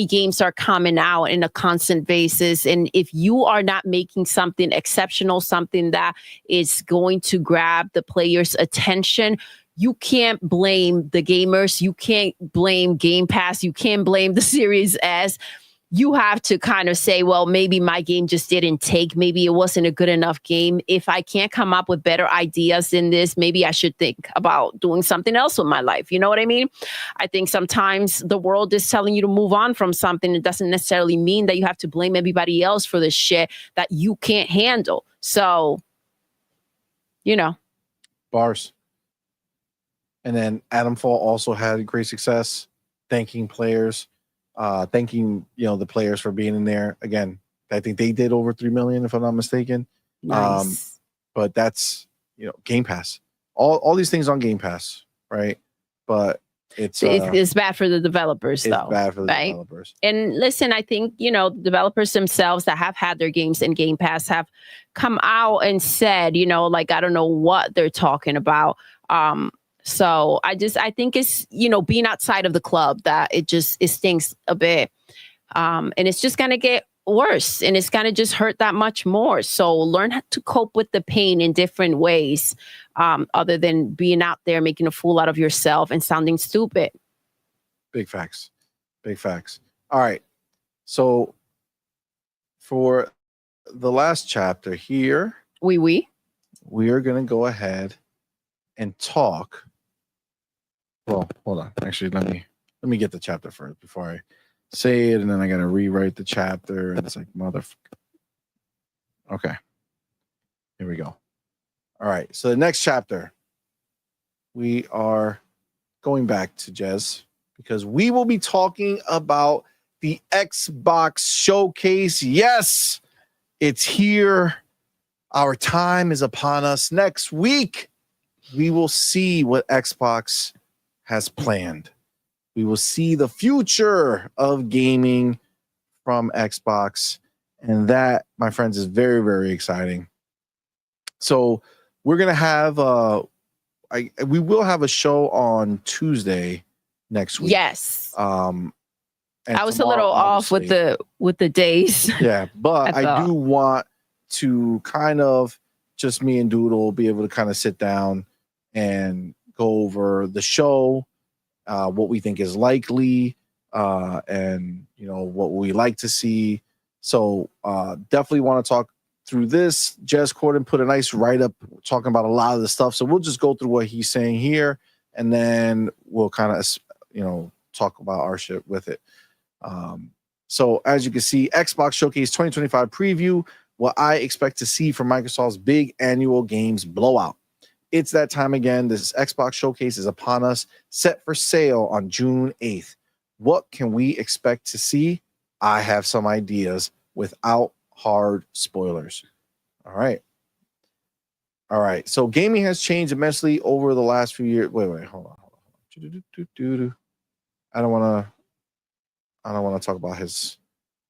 games are coming out in a constant basis. And if you are not making something exceptional, something that is going to grab the player's attention, you can't blame the gamers. You can't blame Game Pass. You can't blame the Series S. You have to kind of say, well, maybe my game just didn't take. Maybe it wasn't a good enough game. If I can't come up with better ideas than this, maybe I should think about doing something else with my life. You know what I mean? I think sometimes the world is telling you to move on from something. It doesn't necessarily mean that you have to blame everybody else for the shit that you can't handle. So, Bars. And then Adam Fall also had great success, thanking players. Thanking the players for being in there. Again, I think they did over 3 million, if I'm not mistaken. Nice. But that's Game Pass. All these things on Game Pass, right? But it's bad for the developers, though. It's bad for the developers. And listen, I think developers themselves that have had their games in Game Pass have come out and said, like, I don't know what they're talking about. So I think it's, being outside of the club that it stings a bit. And it's just going to get worse and it's going to just hurt that much more. So learn how to cope with the pain in different ways, other than being out there making a fool out of yourself and sounding stupid. Big facts. Big facts. All right. So for the last chapter here, we are going to go ahead and talk. Well, hold on. Actually, let me get the chapter first before I say it, and then I gotta rewrite the chapter. And it's like motherfucker. Okay. Here we go. All right. So the next chapter, we are going back to Jez because we will be talking about the Xbox Showcase. Yes, it's here. Our time is upon us. Next week, we will see what Xbox has planned. We will see the future of gaming from Xbox. And that, my friends, is very, very exciting. So we're going to have, we will have a show on Tuesday next week. Yes. And I was a little off with the days. Yeah, but I do want to kind of just me and Doodle be able to kind of sit down and go over the show, what we think is likely, and what we like to see. So definitely want to talk through this. Jez Corden put a nice write-up talking about a lot of the stuff. So we'll just go through what he's saying here, and then we'll kind of talk about our shit with it. So as you can see, Xbox Showcase 2025 preview, what I expect to see from Microsoft's big annual games blowout. It's that time again. This Xbox Showcase is upon us, set for sale on June 8th. What can we expect to see? I have some ideas without hard spoilers. All right. So gaming has changed immensely over the last few years. Wait, hold on. I don't want to talk about his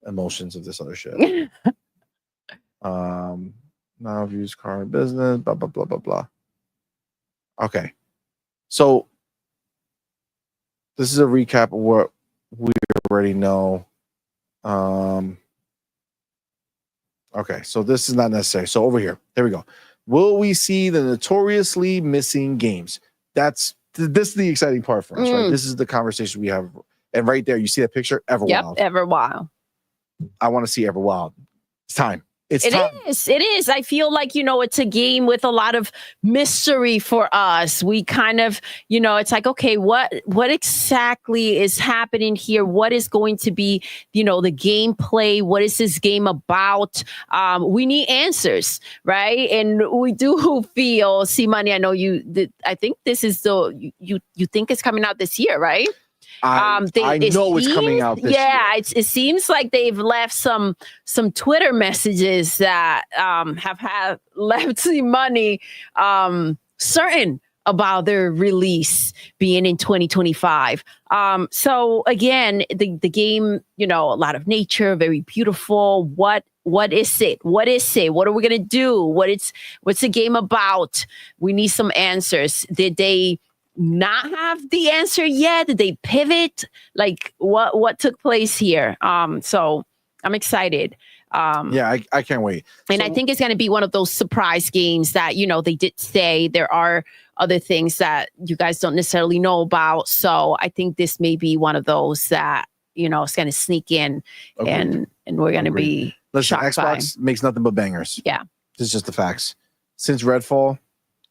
emotions of this other shit. Now views current business, blah blah blah blah blah. Okay, so this is a recap of what we already know. Okay, so this is not necessary. So over here we go. Will we see the notoriously missing games? This is the exciting part for us, right? This is the conversation we have. And right there, you see that picture, Everwild. Yep, Everwild. I want to see Everwild. It's time. It is. I feel like, it's a game with a lot of mystery for us. We kind of, it's like, okay, what exactly is happening here? What is going to be, the gameplay? What is this game about? We need answers, right? And we do feel, CMoney, I know I think this is you think it's coming out this year, right? I know it's coming out this year. It seems like they've left some Twitter messages that have left CMoney certain about their release being in 2025. So again, the game, a lot of nature, very beautiful. What is it? What is it? What are we gonna do? What's the game about? We need some answers. Did they not have the answer yet? Did they pivot? Like what took place here? So I'm excited. Yeah, I can't wait. And I think it's going to be one of those surprise games that, they did say there are other things that you guys don't necessarily know about. So I think this may be one of those that, it's going to sneak in. Agreed. and we're going to be Listen, shocked Xbox makes nothing but bangers. Yeah. This is just the facts. Since Redfall,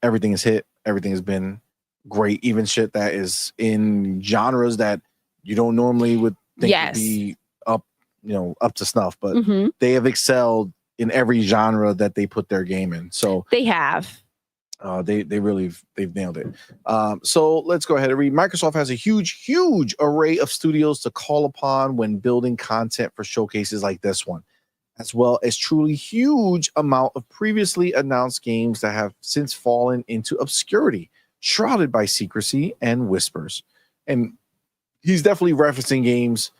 everything has hit. Everything has been great, even shit that is in genres that you don't normally would think would be up to snuff, but they have excelled in every genre that they put their game in. So they have. They've nailed it. So let's go ahead and read. Microsoft has a huge array of studios to call upon when building content for showcases like this one, as well as truly huge amount of previously announced games that have since fallen into obscurity, shrouded by secrecy and whispers. And he's definitely referencing games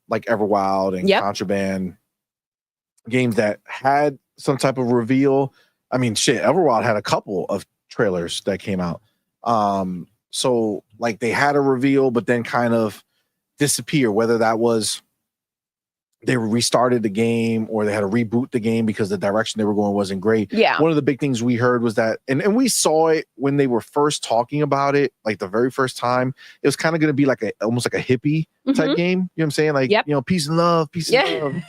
like Everwild and Contraband, games that had some type of reveal. I mean, shit, Everwild had a couple of trailers that came out. So like they had a reveal, but then kind of disappear, whether that was they restarted the game or they had to reboot the game because the direction they were going wasn't great. Yeah. One of the big things we heard was that, and we saw it when they were first talking about it, like the very first time, it was kind of going to be like almost like a hippie type game. You know what I'm saying? Like, peace and love, no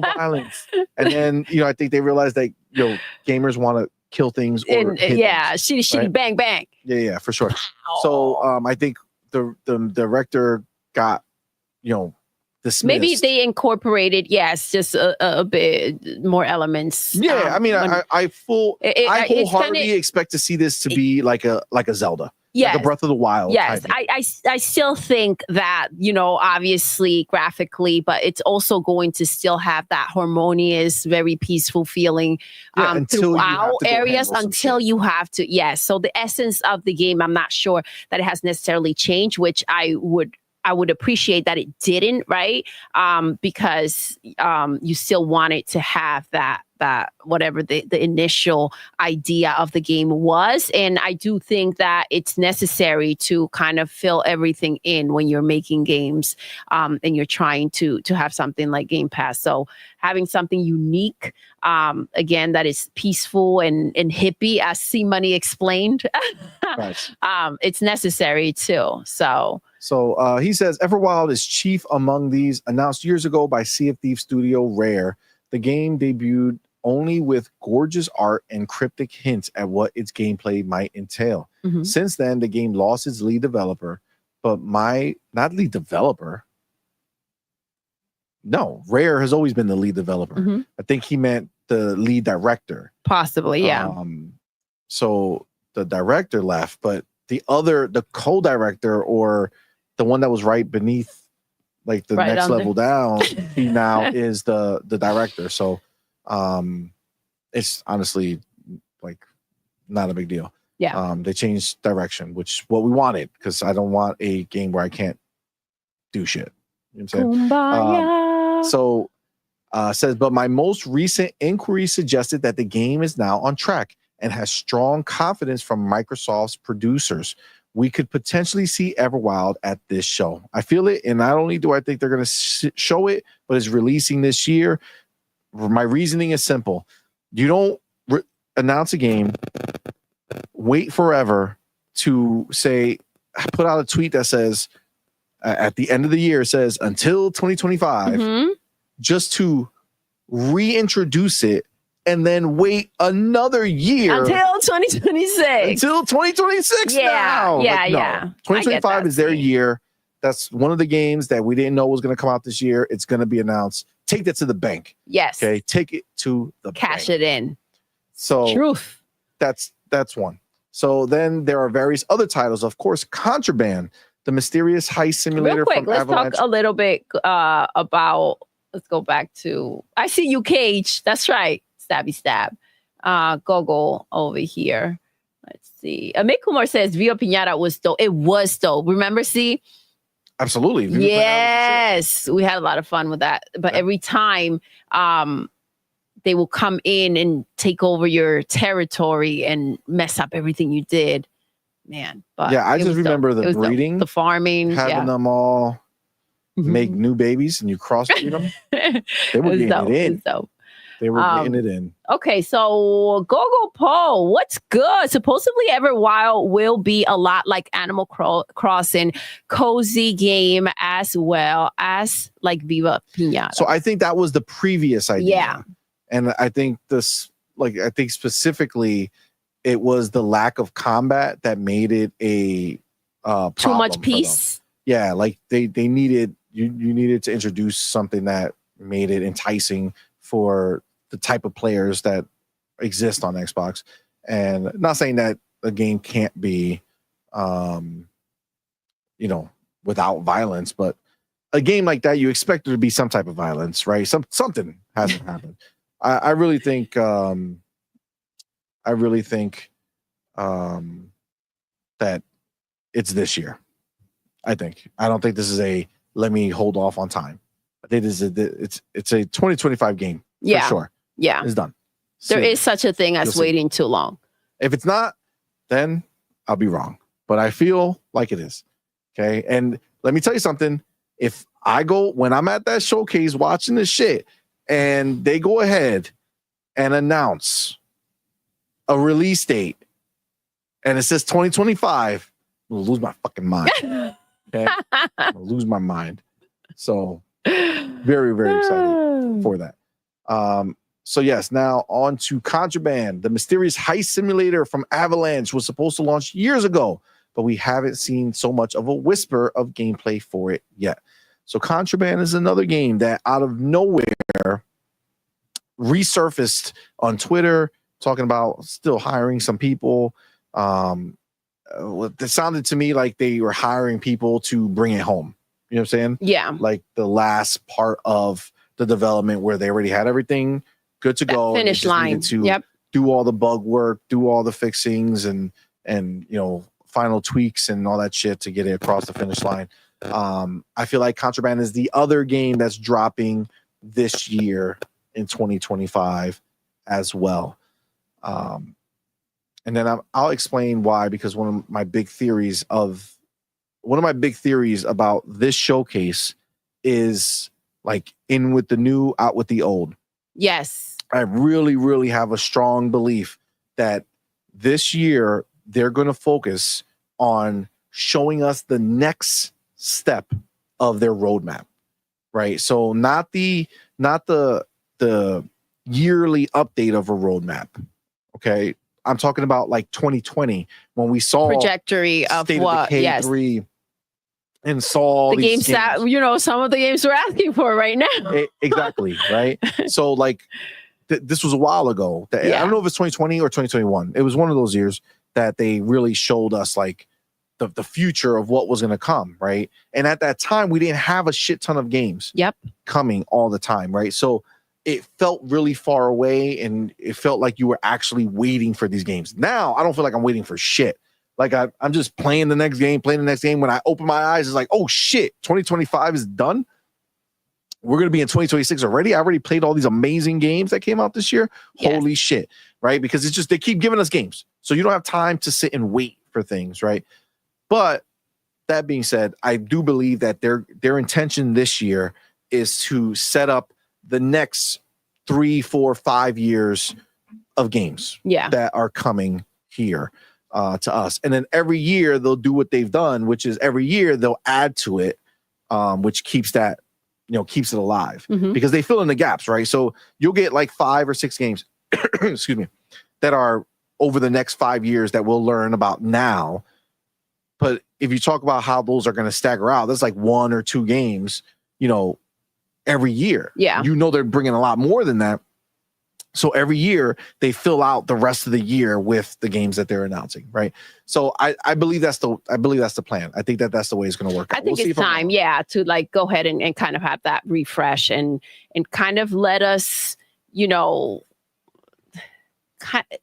violence. And then, I think they realized that, gamers want to kill things or hit things, shitty, right? bang, bang. Yeah, for sure. Wow. So I think the director got, dismissed. Maybe they incorporated, just a bit more elements. Yeah, I mean, I wholeheartedly expect to see this to be like a Zelda. Yes. Like a Breath of the Wild. Yes, I still think that, obviously graphically, but it's also going to still have that harmonious, very peaceful feeling throughout areas until you have to. Yes. So the essence of the game, I'm not sure that it has necessarily changed, which I would appreciate that it didn't, right? Because you still want it to have that whatever the initial idea of the game was. And I do think that it's necessary to kind of fill everything in when you're making games and you're trying to have something like Game Pass. So having something unique, again, that is peaceful and hippie, as CMoney explained, right. It's necessary too. So he says, Everwild is chief among these, announced years ago by Sea of Thieves studio Rare. The game debuted only with gorgeous art and cryptic hints at what its gameplay might entail. Since then, the game lost its lead developer, but not lead developer. No, Rare has always been the lead developer. I think he meant the lead director. Possibly, yeah. So the director left, but the co-director or the one that was right beneath, like the next level down, he now is the director. So it's honestly like not a big deal. Yeah. They changed direction, which is what we wanted, because I don't want a game where I can't do shit. You know what I'm saying? Kumbaya. Says, but my most recent inquiry suggested that the game is now on track and has strong confidence from Microsoft's producers. We could potentially see Everwild at this show. I feel it, and not only do I think they're going to show it, but it's releasing this year. My reasoning is simple. You don't announce a game, wait forever to say, put out a tweet that says, at the end of the year, says, until 2025, just to reintroduce it and then wait another year until 2026. Until 2026 now. Yeah, like, no. yeah. 2025 is their year. That's one of the games that we didn't know was going to come out this year. It's going to be announced. Take that to the bank. Yes. Okay. Take it to the Cash bank. it in. So Truth. That's one. So then there are various other titles. Of course, Contraband, the mysterious heist simulator. Real quick, from let's Avalanche. talk a little bit about. Let's go back to. I see you, Cage. That's right. Stabby stab. Gogo over here. Let's see. Amit Kumar says Viva Pinata was dope. It was dope. Remember, see? Absolutely. Yes. We had a lot of fun with that. But every time they will come in and take over your territory and mess up everything you did. Man. But yeah, I just remember the breeding. The farming. Having them all make new babies and you crossbreed them. They were getting it in. They were getting it in. Okay, so Gogo Poe, what's good? Supposedly Everwild will be a lot like Animal Crossing, cozy game as well as like Viva Pinata. So I think that was the previous idea. Yeah. And I think specifically it was the lack of combat that made it a too much peace. Yeah, like they needed you needed to introduce something that made it enticing for the type of players that exist on Xbox. And not saying that a game can't be without violence, but a game like that you expect there to be some type of violence, right? Something hasn't happened. I really think that it's this year. I don't think this is a let me hold off on time. I think it's a 2025 game. Yeah. For sure. Yeah. It's done. There is such a thing as waiting too long. If it's not, then I'll be wrong. But I feel like it is. Okay. And let me tell you something. If when I'm at that showcase watching this shit and they go ahead and announce a release date and it says 2025, I'm gonna lose my fucking mind. Okay. I'm gonna lose my mind. So very, very excited for that. So yes, now on to Contraband. The mysterious heist simulator from Avalanche was supposed to launch years ago, but we haven't seen so much of a whisper of gameplay for it yet. So Contraband is another game that out of nowhere resurfaced on Twitter, talking about still hiring some people. It sounded to me like they were hiring people to bring it home. You know what I'm saying? Yeah. Like the last part of the development where they already had everything good to go. Finish line. To do all the bug work, do all the fixings and final tweaks and all that shit to get it across the finish line. I feel like Contraband is the other game that's dropping this year in 2025 as well. And then I'll explain why, because one of my big theories about this showcase is like in with the new, out with the old. Yes. I really, really have a strong belief that this year they're going to focus on showing us the next step of their roadmap, right? So not the yearly update of a roadmap. Okay. I'm talking about like 2020 when we saw trajectory of State what? Of Decay 3 and saw the games that some of the games we're asking for right now. Exactly, right? So like this was a while ago. I don't know if it's 2020 or 2021. It was one of those years that they really showed us like the future of what was going to come, right? And at that time, we didn't have a shit ton of games coming all the time, right? So it felt really far away and it felt like you were actually waiting for these games. Now, I don't feel like I'm waiting for shit. Like I'm just playing the next game. When I open my eyes, it's like, oh shit, 2025 is done. We're going to be in 2026 already. I already played all these amazing games that came out this year. Yes. Holy shit, right? Because it's just, they keep giving us games. So you don't have time to sit and wait for things, right? But that being said, I do believe that their intention this year is to set up the next 3, 4, 5 years of games that are coming here to us. And then every year they'll do what they've done, which is every year they'll add to it, which keeps that, keeps it alive because they fill in the gaps, right? So you'll get like 5 or 6 games, excuse me, that are over the next 5 years that we'll learn about now. But if you talk about how those are going to stagger out, there's like 1 or 2 games, every year. Yeah. They're bringing a lot more than that. So every year they fill out the rest of the year with the games that they're announcing, right? So I believe that's the plan. I think that's the way it's going to work. I think it's time, to like go ahead and kind of have that refresh and kind of let us,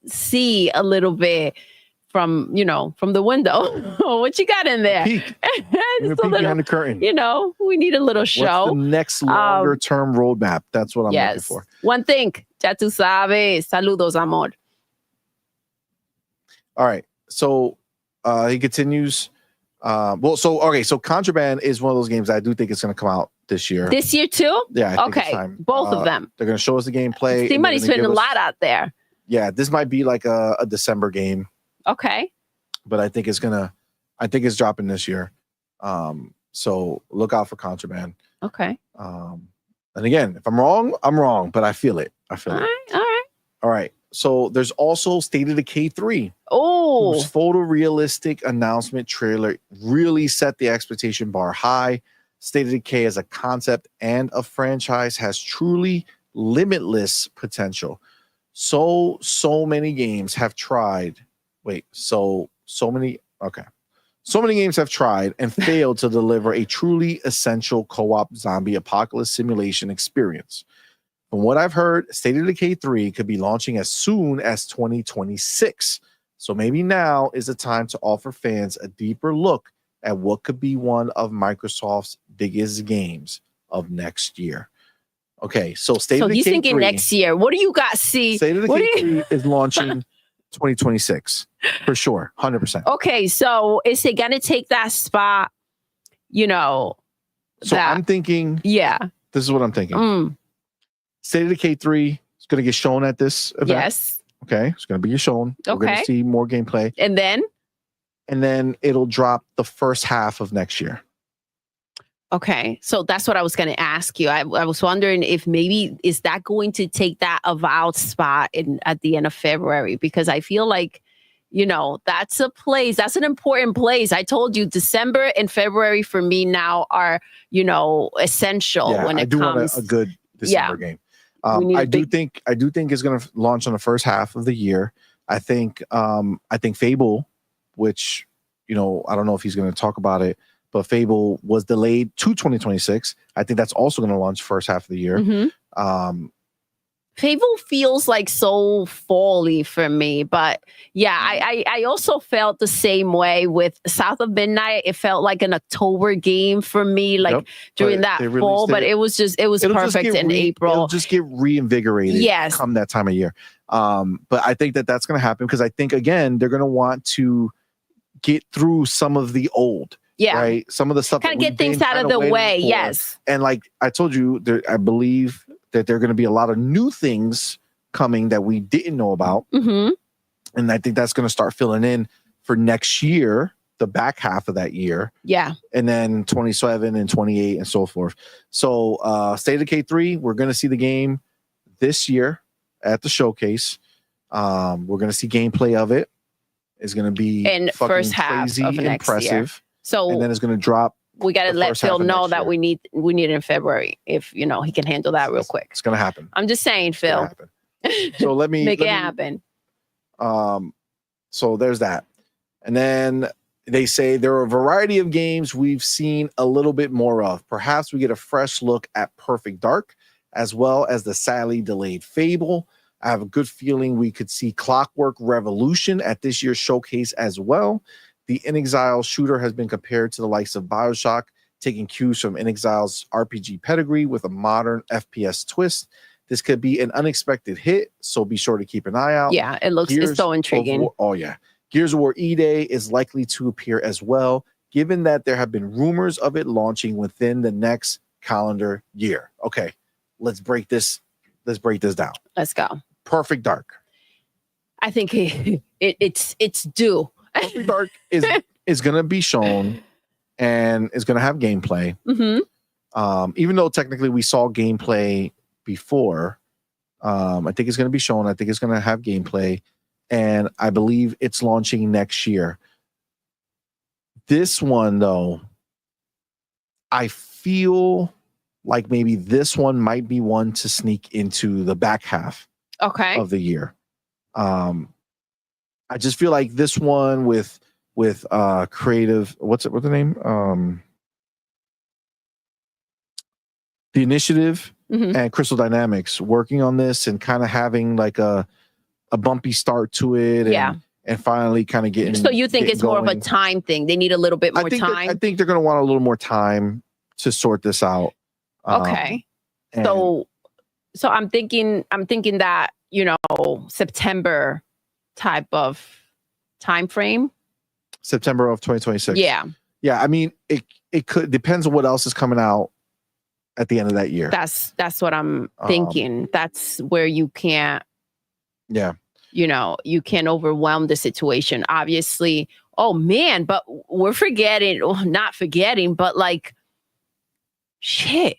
see a little bit from the window. What you got in there? Peek. Peek behind the curtain. We need a little show. What's the next longer term roadmap? That's what I'm looking for. One thing, ya tú sabes. Saludos, amor. All right. So he continues. So Contraband is one of those games I do think it's going to come out this year. This year too? Yeah. Okay. Both of them. They're going to show us the gameplay. CMoney's spending a lot out there. Yeah. This might be like a December game. Okay. But I think it's dropping this year. So look out for Contraband. Okay. And again, if I'm wrong, I'm wrong, but I feel it. All right. So there's also State of Decay 3. Oh, whose photorealistic announcement trailer really set the expectation bar high. State of Decay as a concept and a franchise has truly limitless potential. So many games have tried. So many games have tried and failed to deliver a truly essential co-op zombie apocalypse simulation experience. From what I've heard, State of Decay 3 could be launching as soon as 2026. So maybe now is the time to offer fans a deeper look at what could be one of Microsoft's biggest games of next year. Okay, so State of Decay 3. So he's thinking next year. What do you got, see? State of Decay 3 is launching 2026 for sure, 100%. Okay, so is it gonna take that spot? So I'm thinking. Yeah. This is what I'm thinking. State of Decay 3 is going to get shown at this event. Yes. Okay, it's going to be shown. Okay. We're going to see more gameplay, and then it'll drop the first half of next year. Okay, so that's what I was going to ask you. I was wondering if maybe is that going to take that Avowed spot at the end of February, because I feel like that's a place, that's an important place. I told you December and February for me now are essential when it comes. Want a good December game. I do think it's going to launch on the first half of the year. I think Fable, which I don't know if he's going to talk about it, but Fable was delayed to 2026. I think that's also going to launch first half of the year. Mm-hmm. Fable feels like so fall-y for me, but yeah, I also felt the same way with South of Midnight. It felt like an October game for me, during that fall, but it was perfect in April. It'll just get reinvigorated come that time of year. But I think that's going to happen because I think, again, they're going to want to get through some of the old. Yeah. Right. Some of the stuff. Kind of get things out of the way. Yes. And like I told you, I believe that there are going to be a lot of new things coming that we didn't know about. Mm-hmm. And I think that's going to start filling in for next year, the back half of that year. Yeah. And then 27 and 28 and so forth. So State of Decay 3, we're going to see the game this year at the showcase. We're going to see gameplay of it. It's going to be in first half of next year. So, and then it's going to drop. We got to let Phil know that we need it in February if he can handle that real quick. It's going to happen. I'm just saying, Phil. So let me make it happen. So there's that. And then they say there are a variety of games we've seen a little bit more of. Perhaps we get a fresh look at Perfect Dark, as well as the sadly delayed Fable. I have a good feeling we could see Clockwork Revolution at this year's showcase as well. The inXile shooter has been compared to the likes of BioShock, taking cues from inXile's RPG pedigree with a modern FPS twist. This could be an unexpected hit, so be sure to keep an eye out. Yeah, it's so intriguing. Gears of War E-Day is likely to appear as well, given that there have been rumors of it launching within the next calendar year. Okay, let's break this down. Let's go. Perfect Dark. I think it's due. Perfect Dark is going to be shown and is going to have gameplay. Mm-hmm. Even though technically we saw gameplay before, I think it's going to be shown. I think it's going to have gameplay, and I believe it's launching next year. This one, though, I feel like maybe this one might be one to sneak into the back half of the year. I just feel like this one with creative, what's the name? The Initiative and Crystal Dynamics working on this and kind of having like a bumpy start to it. And finally kind of getting. So you think it's going. more of a time thing? They need a little bit more time. I think they're going to want a little more time to sort this out. Okay. So I'm thinking that, September type of time frame. September of 2026. Yeah. Yeah. I mean, it could depends on what else is coming out at the end of that year. That's what I'm thinking. That's where you can't. Yeah. You can't overwhelm the situation. Obviously. Oh man, but we're forgetting. Not forgetting, but like, shit.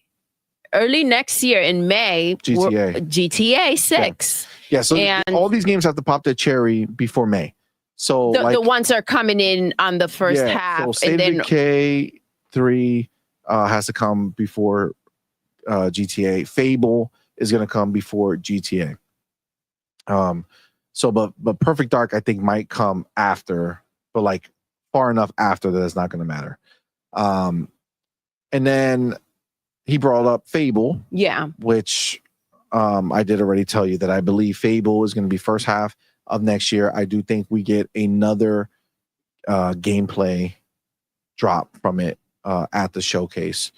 Early next year in May, GTA 6. Yeah. So all these games have to pop their cherry before May. So the ones are coming in on the first half. So State of Decay 3 has to come before GTA. Fable is going to come before GTA. But Perfect Dark I think might come after, but like far enough after that it's not going to matter. And then he brought up Fable. Yeah. Which I did already tell you that I believe Fable is going to be first half of next year. I do think we get another gameplay drop from it at the showcase.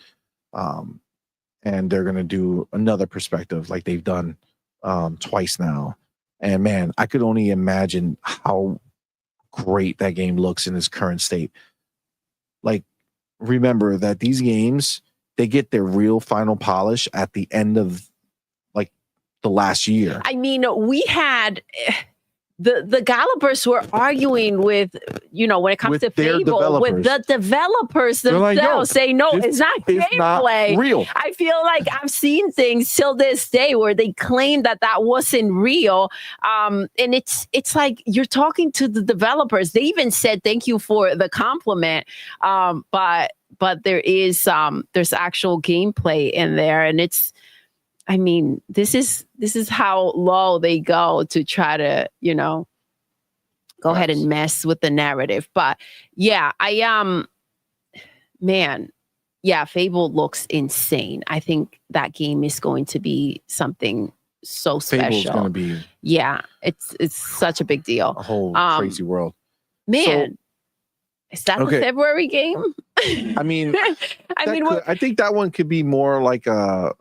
And they're going to do another perspective like they've done twice now. And man, I could only imagine how great that game looks in its current state. Like, remember that these games, they get their real final polish at the end of like the last year. I mean, we had the developers were arguing with, when it comes with to Fable, with the developers themselves saying, no, it's not gameplay. Not real. I feel like I've seen things till this day where they claim that wasn't real. And it's like you're talking to the developers. They even said, thank you for the compliment. But there is there's actual gameplay in there, and this is how low they go to try to, go ahead and mess with the narrative. But yeah, Fable looks insane. I think that game is going to be something so special. Fable's going to be it's such a big deal. A whole crazy world. Man. Is that the February game? I mean, I think that one could be more like a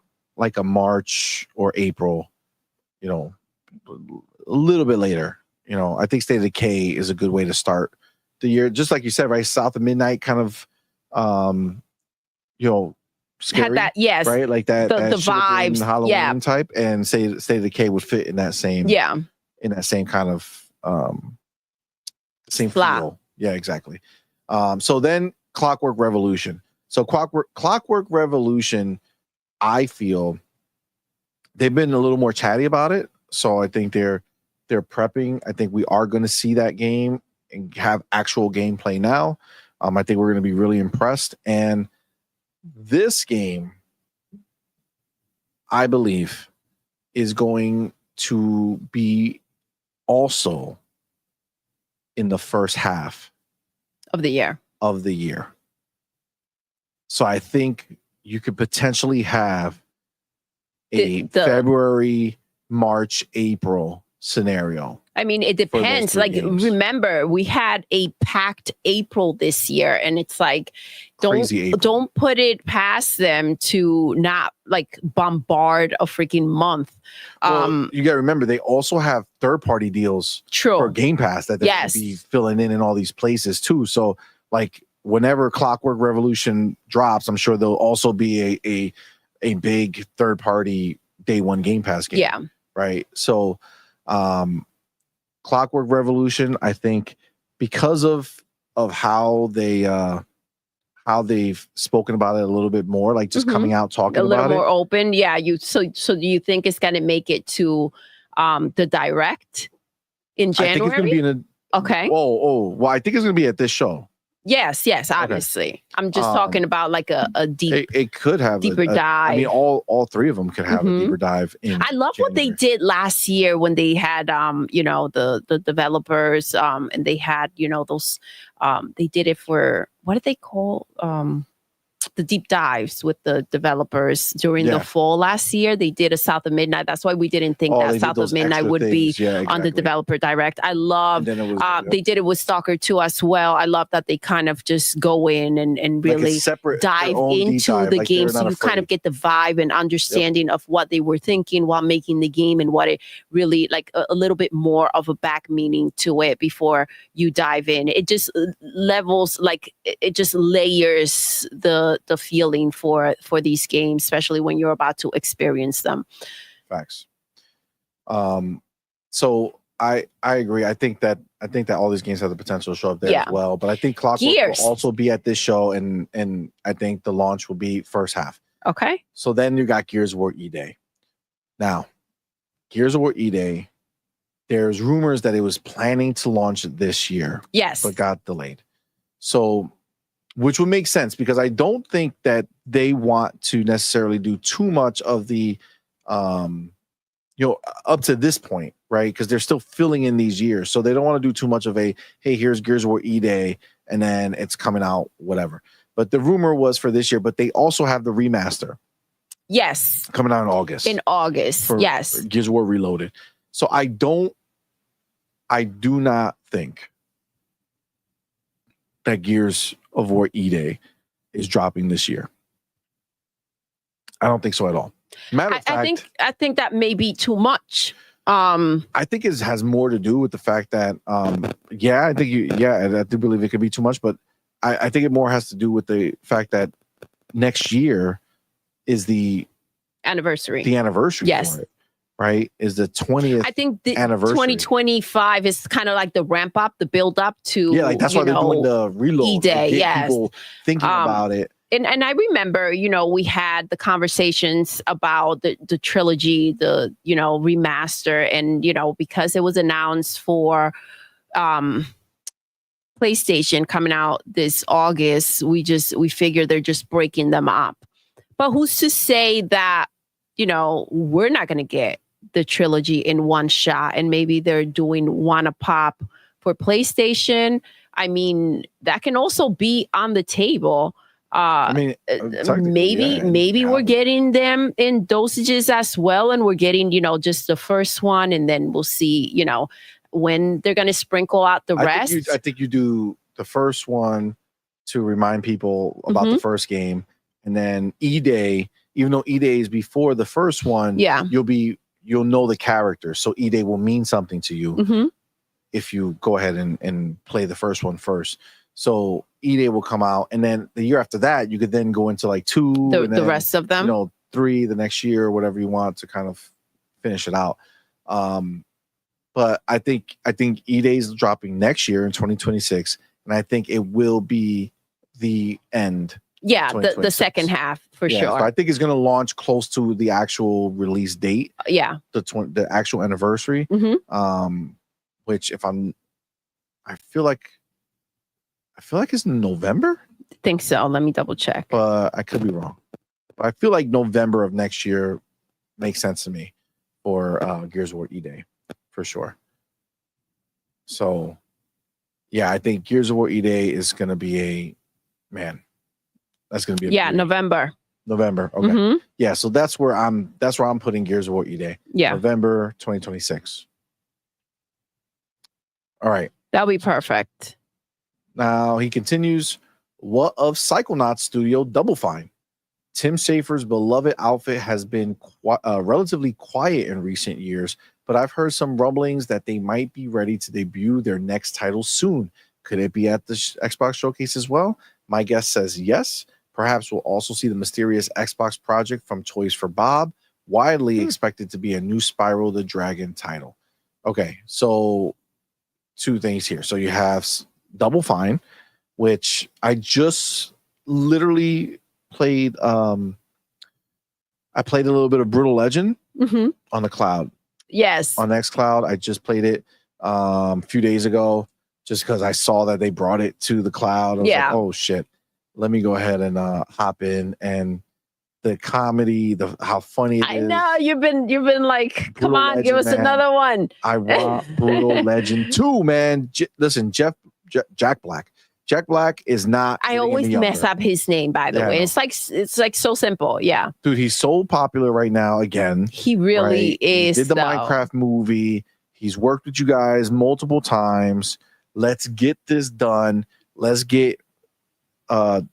March or April, a little bit later. I think State of Decay is a good way to start the year. Just like you said, right? South of Midnight kind of, scary, had that, yes, right? Like that, the vibes, Halloween type, and State of Decay would fit in that same, in that same kind of, same feel. Yeah, exactly. So then Clockwork Revolution. So Clockwork Revolution, I feel they've been a little more chatty about it. So I think they're prepping. I think we are going to see that game and have actual gameplay now. I think we're going to be really impressed. And this game, I believe, is going to be also in the first half of the year. So I think you could potentially have a February March, April scenario. I mean, it depends. Like, remember, we had a packed April this year, and it's like, don't put it past them to not like bombard a freaking month. Well, you got to remember, they also have third-party deals for Game Pass that they're going to be filling in all these places too. So, like, whenever Clockwork Revolution drops, I'm sure there'll also be a big third-party day one Game Pass game. Yeah. Right. So, Clockwork Revolution, I think, because of how they've spoken about it a little bit more, like just coming out talking about it a little more open. Yeah. So do you think it's going to make it to the direct in January? I think it's going to be in a. Okay. Well, I think it's going to be at this show. Yes, obviously. Okay. I'm just talking about like a deep. It could have deeper dive. I mean, all three of them could have a deeper dive. I love what they did last year when they had the developers and they had those they did it for, what did they call the deep dives with the developers during the fall last year. They did a South of Midnight. That's why we didn't think that South of Midnight would be on the developer direct. I love they did it with Stalker 2 as well. I love that they kind of just go in and really dive into the game, so you kind of get the vibe and understanding of what they were thinking while making the game, and what it really, like a little bit more of a back meaning to it before you dive in. It just levels, like it just layers the feeling for these games, especially when you're about to experience them. Facts. So I agree. I think that all these games have the potential to show up there as well. But I think Clockwork will also be at this show, and I think the launch will be first half. Okay. So then you got Gears of War E-Day. Now, Gears of War E-Day, there's rumors that it was planning to launch this year. Yes. But got delayed. So, which would make sense, because I don't think that they want to necessarily do too much of the, up to this point, right? Because they're still filling in these years. So they don't want to do too much of a, hey, here's Gears of War E-Day, and then it's coming out, whatever. But the rumor was for this year, but they also have the remaster. Yes. Coming out in August. Yes. Gears of War Reloaded. So I do not think that Gears of War E-Day is dropping this year. I don't think so at all. Matter of fact, I think that may be too much. I think it has more to do with the fact that, I do believe it could be too much, but I think it more has to do with the fact that next year is the anniversary. Yes. For it. Right, is the 20th. I think the anniversary. 2025 is kind of like the ramp up, the build up to. Yeah, like that's why they're doing the reload. E-Day, yes. People thinking about it. And I remember, we had the conversations about the trilogy, the remaster, and because it was announced for PlayStation coming out this August, we figured they're just breaking them up. But who's to say that we're not going to get the trilogy in one shot, and maybe they're doing one a pop for PlayStation? I mean, that can also be on the table. Maybe we're getting them in dosages as well, and we're getting just the first one, and then we'll see when they're going to sprinkle out the rest. I think you do the first one to remind people about the first game, and then E-Day. Even though E-Day is before the first one, you'll know the character. So E-Day will mean something to you if you go ahead and play the first one first. So E-Day will come out, and then the year after that, you could then go into like 2, the rest of them, 3 the next year, or whatever you want to kind of finish it out. But I think E-Day is dropping next year in 2026, and I think it will be the end. Yeah, the second half for sure. So I think it's going to launch close to the actual release date. Yeah, the actual anniversary. Which I feel like it's in November. I think so. Let me double check. But I could be wrong. But I feel like November of next year makes sense to me for Gears of War E-Day for sure. So yeah, I think Gears of War E-Day is going to be that's going to be November. November. Okay. Mhm. Yeah, so that's where I'm putting Gears of War E-Day. Yeah, November 2026. All right. that'll be perfect. Now he continues. What of Psychonauts studio Double Fine? Tim Schafer's beloved outfit has been relatively quiet in recent years, but I've heard some rumblings that they might be ready to debut their next title soon. Could it be at the Xbox showcase as well? My guess says yes. Perhaps we'll also see the mysterious Xbox project from Toys for Bob, widely expected to be a new Spyro the Dragon title. Okay, so two things here. So you have Double Fine, which I just literally played. I played a little bit of Brutal Legend on the cloud. Yes. On xCloud. I just played it a few days ago just because I saw that they brought it to the cloud. I was like, oh shit. Let me go ahead and hop in, and the comedy, how funny it is. I know you've been like, come on, Legend, give us another one. I want Brutal Legend 2, man. Listen, Jack Black. Jack Black is not. I always mess up his name, by the way. It's like so simple. Yeah, dude, he's so popular right now. Again, he really is. He did the Minecraft movie. He's worked with you guys multiple times. Let's get this done. Let's get Brutal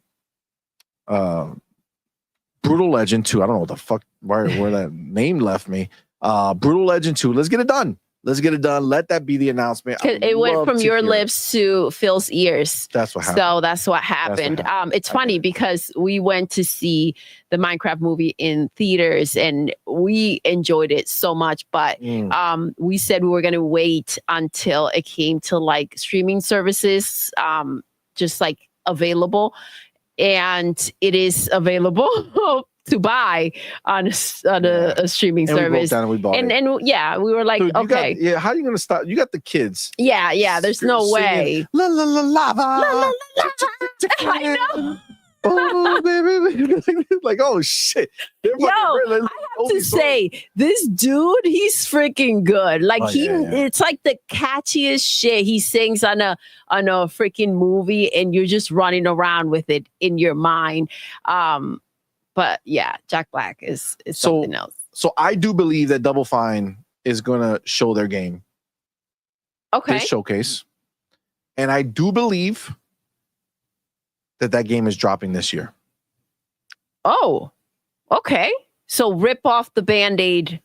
Legend 2. I don't know what the fuck where that name left me. Brutal Legend 2. Let's get it done. Let's get it done. Let that be the announcement. It went from your lips to Phil's ears. That's what happened. So that's what happened. It's funny because we went to see the Minecraft movie in theaters and we enjoyed it so much. But we said we were going to wait until it came to like streaming services, just like available. And it is available to buy on a streaming service. We were like, dude, okay. How are you gonna stop? You got the kids. Yeah. There's no way. La la la lava. La, la, la, la. I know. Oh baby, like oh shit. I have to say, this dude, he's freaking good. Like it's like the catchiest shit he sings on a freaking movie, and you're just running around with it in your mind. But yeah, Jack Black is something else. So I do believe that Double Fine is gonna show their game. Okay. This showcase. And I do believe that game is dropping this year. Oh, okay. So rip off the Band-Aid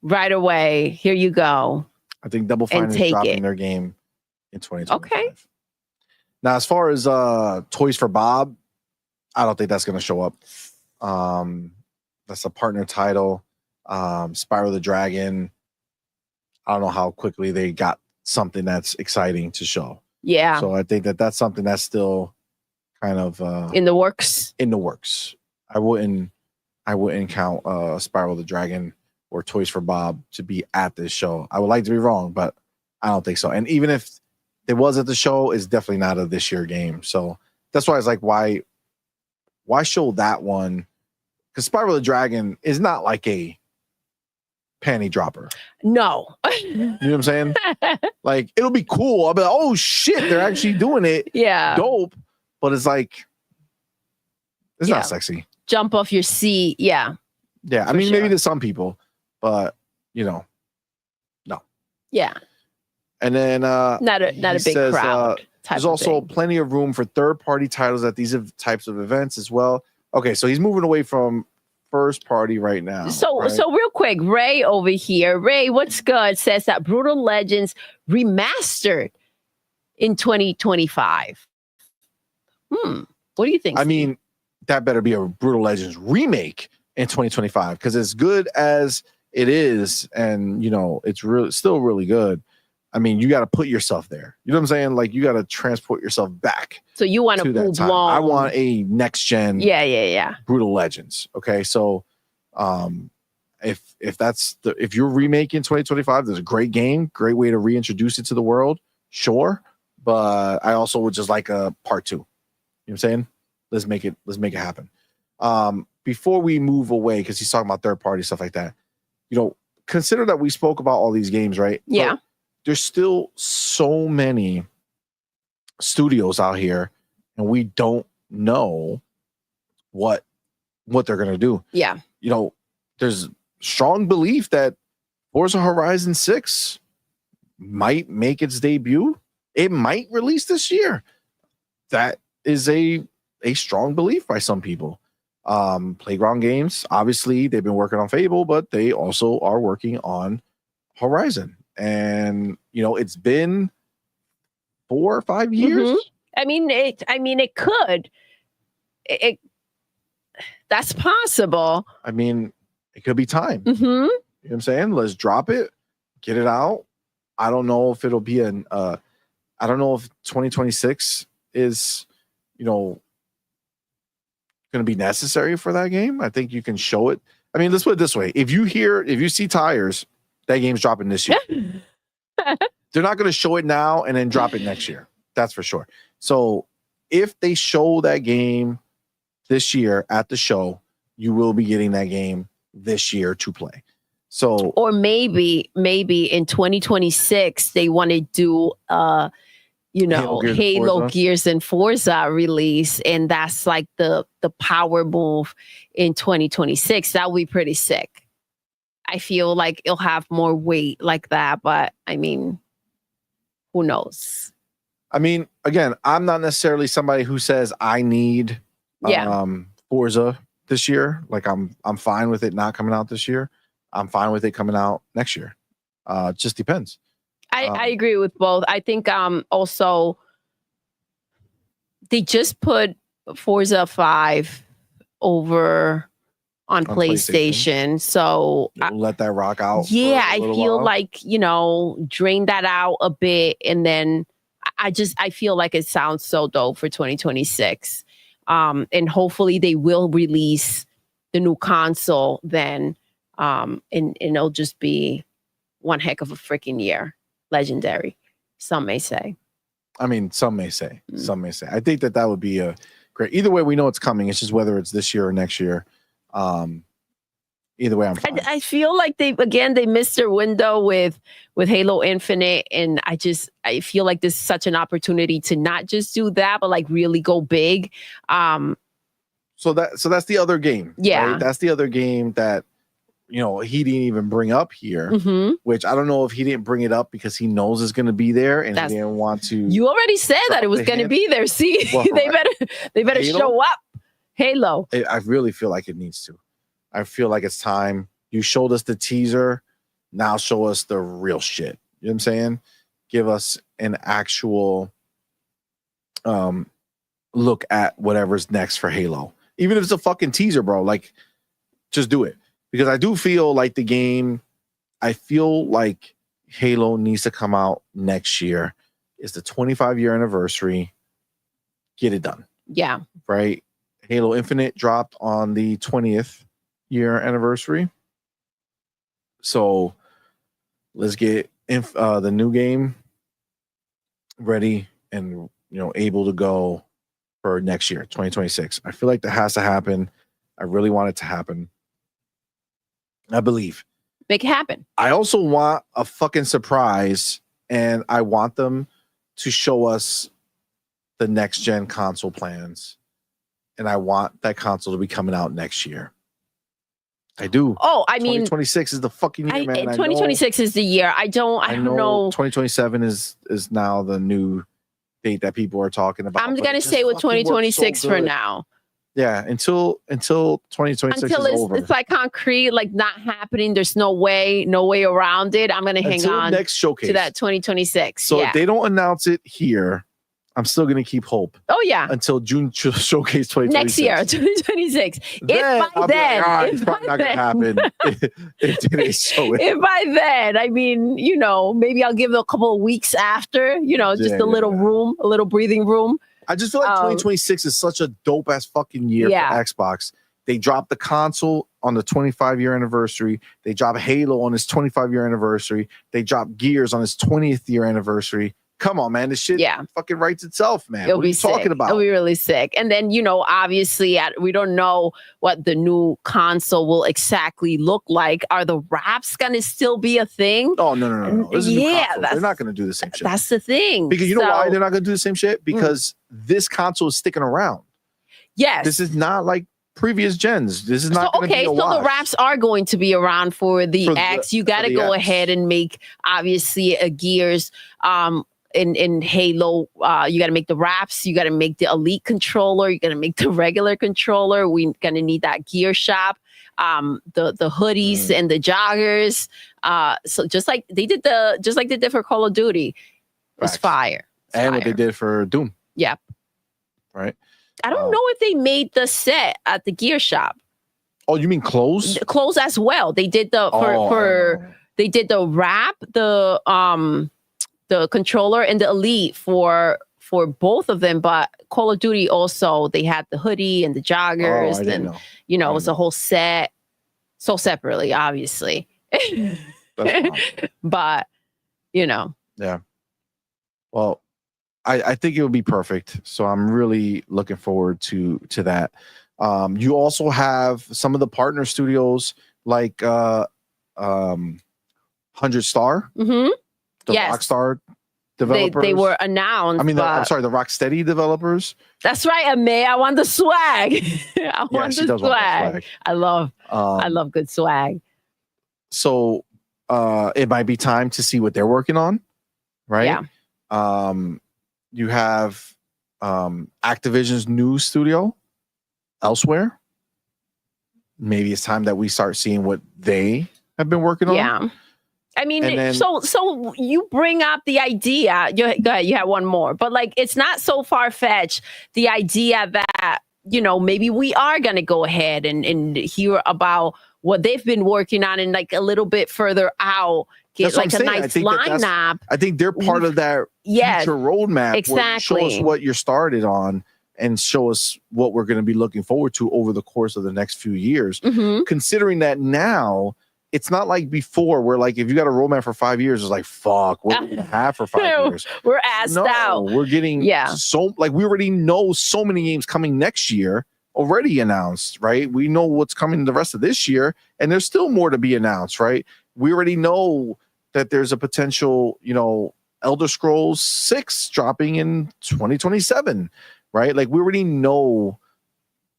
right away. Here you go. I think Double Fine is dropping their game in 2025. Okay. Now, as far as Toys for Bob, I don't think that's going to show up. That's a partner title. Spyro the Dragon. I don't know how quickly they got something that's exciting to show. Yeah. So I think that's something that's still kind of in the works. I wouldn't count Spyro the Dragon or Toys for Bob to be at this show. I would like to be wrong, but I don't think so. And even if it was at the show, it's definitely not a this year game. So that's why it's like, why show that one? Because Spyro the Dragon is not like a panty dropper. No. You know what I'm saying? Like, it'll be cool. I'll be like, oh shit, they're actually doing it. Yeah. Dope. But it's like, it's not sexy. Jump off your seat. Yeah. Yeah. I mean, maybe to some people, but no. Yeah. And then not a big crowd. There's also plenty of room for third-party titles at these types of events as well. Okay, so he's moving away from first party right now. So real quick, Ray over here. Ray, what's good? Says that Brutal Legends remastered in 2025. What do you think? I mean, that better be a Brutal Legends remake in 2025 because as good as it is, and it's still really good. I mean, you got to put yourself there. You know what I'm saying? Like, you got to transport yourself back. So you want a full blown? I want a next gen. Yeah. Brutal Legends. Okay, so if you're remaking 2025, there's a great game, great way to reintroduce it to the world. Sure, but I also would just like a part 2. You know what I'm saying? Let's make it happen. Before we move away, because he's talking about third party stuff like that. Consider that we spoke about all these games, right? Yeah. But there's still so many studios out here, and we don't know what what they're going to do. Yeah. You know, there's strong belief that Forza Horizon 6 might make its debut. It might release this year. That is a strong belief by some people. Playground Games, obviously, they've been working on Fable, but they also are working on Horizon. And, you know, it's been 4 or 5 years. I mean, it could. That's possible. I mean, it could be time. Mm-hmm. You know what I'm saying? Let's drop it, get it out. I don't know if it'll be I don't know if 2026 is, you know, going to be necessary for that game. I think you can show it. I mean, let's put it this way. If you see tires, that game's dropping this year. They're not going to show it now and then drop it next year. That's for sure. So if they show that game this year at the show, you will be getting that game this year to play. So, or maybe in 2026 they want to do Halo Gears and Forza release, and that's like the power move in 2026. That would be pretty sick. I feel like it'll have more weight like that, but I mean, who knows? I mean, again, I'm not necessarily somebody who says I need Forza this year. Like I'm fine with it not coming out this year. I'm fine with it coming out next year. It just depends. I agree with both. I think also they just put Forza 5 over on PlayStation. So let that rock out. Yeah, I feel like, drain that out a bit. And then I feel like it sounds so dope for 2026. And hopefully they will release the new console then. And it'll just be one heck of a freaking year. Legendary, some may say. I mean, some may say. Some may say. I think that would be a great. Either way, we know it's coming. It's just whether it's this year or next year. Either way, I'm fine. I feel like they missed their window with Halo Infinite, and I feel like this is such an opportunity to not just do that, but like really go big. So that's the other game. Yeah, right? That's the other game that he didn't even bring up here, which I don't know if he didn't bring it up because he knows it's going to be there and he didn't want to. You already said that it was going to be there. See, well, they better show up. Halo. I really feel like it needs to. I feel like it's time. You showed us the teaser. Now show us the real shit. You know what I'm saying? Give us an actual look at whatever's next for Halo. Even if it's a fucking teaser, bro. Like, just do it. Because I do feel like I feel like Halo needs to come out next year. It's the 25-year anniversary. Get it done. Yeah. Right? Halo Infinite dropped on the 20th year anniversary. So let's get the new game ready and able to go for next year, 2026. I feel like that has to happen. I really want it to happen. I believe. Make it happen. I also want a fucking surprise, and I want them to show us the next gen console plans. And I want that console to be coming out next year. I do. Oh, I mean, 2026 is the fucking year, man. 2026 is the year. I don't know. 2027 is now the new date that people are talking about. I'm gonna say with 2026 for now. Yeah, until 2026 is over. It's like concrete, like not happening. There's no way around it. I'm gonna hang on next showcase to that 2026. So if they don't announce it here, I'm still gonna keep hope. Oh yeah, until June showcase 2026. Next year, 2026. If by then, it's probably not gonna happen. If they didn't show it. If by then, I mean, maybe I'll give it a couple of weeks after. Just a little room, a little breathing room. I just feel like 2026 is such a dope ass fucking year for Xbox. They dropped the console on the 25-year anniversary. They dropped Halo on its 25-year anniversary. They dropped Gears on its 20th year anniversary. Come on, man. This shit fucking writes itself, man. It'll what are you talking about? It'll be really sick. And then, obviously, we don't know what the new console will exactly look like. Are the wraps going to still be a thing? Oh, no. This is a new console. They're not going to do the same shit. That's the thing. Because you know why they're not going to do the same shit? Because this console is sticking around. Yes. This is not like previous gens. This is not going to be a wash. So the wraps are going to be around for the X. You got to go ahead and make obviously a Gears. In Halo, you got to make the wraps. You got to make the Elite controller. You got to make the regular controller. We're gonna need that gear shop. The hoodies and the joggers. So just like they did for Call of Duty, it was fire. And what they did for Doom. Yep. Right. I don't know if they made the set at the gear shop. Oh, you mean clothes? Clothes as well. They did they did the wrap, the controller and the Elite for both of them, but Call of Duty also, they had the hoodie and the joggers and it was a whole set, so separately, obviously. But yeah. Well, I think it would be perfect. So I'm really looking forward to that. You also have some of the partner studios like 100 Star. Mm-hmm. The Rockstar developers. They were announced. I mean, I'm sorry, the Rocksteady developers. That's right, May. I want the swag. I want the swag. I love good swag. So it might be time to see what they're working on, right? Yeah. You have Activision's new studio elsewhere. Maybe it's time that we start seeing what they have been working on. Yeah. I mean, so you bring up the idea. Go ahead, you have one more, but like it's not so far fetched. The idea that maybe we are gonna go ahead and hear about what they've been working on, and like a little bit further out, get like a nice lineup. I think they're part of that future roadmap. Exactly. Show us what you're started on, and show us what we're going to be looking forward to over the course of the next few years. Mm-hmm. Considering that now, it's not like before where like if you got a roadmap for 5 years, it's like, fuck, what do we have for 5 years? We're asked out. We're getting so like we already know so many games coming next year already announced, right? We know what's coming the rest of this year, and there's still more to be announced, right? We already know that there's a potential, Elder Scrolls 6 dropping in 2027, right? Like we already know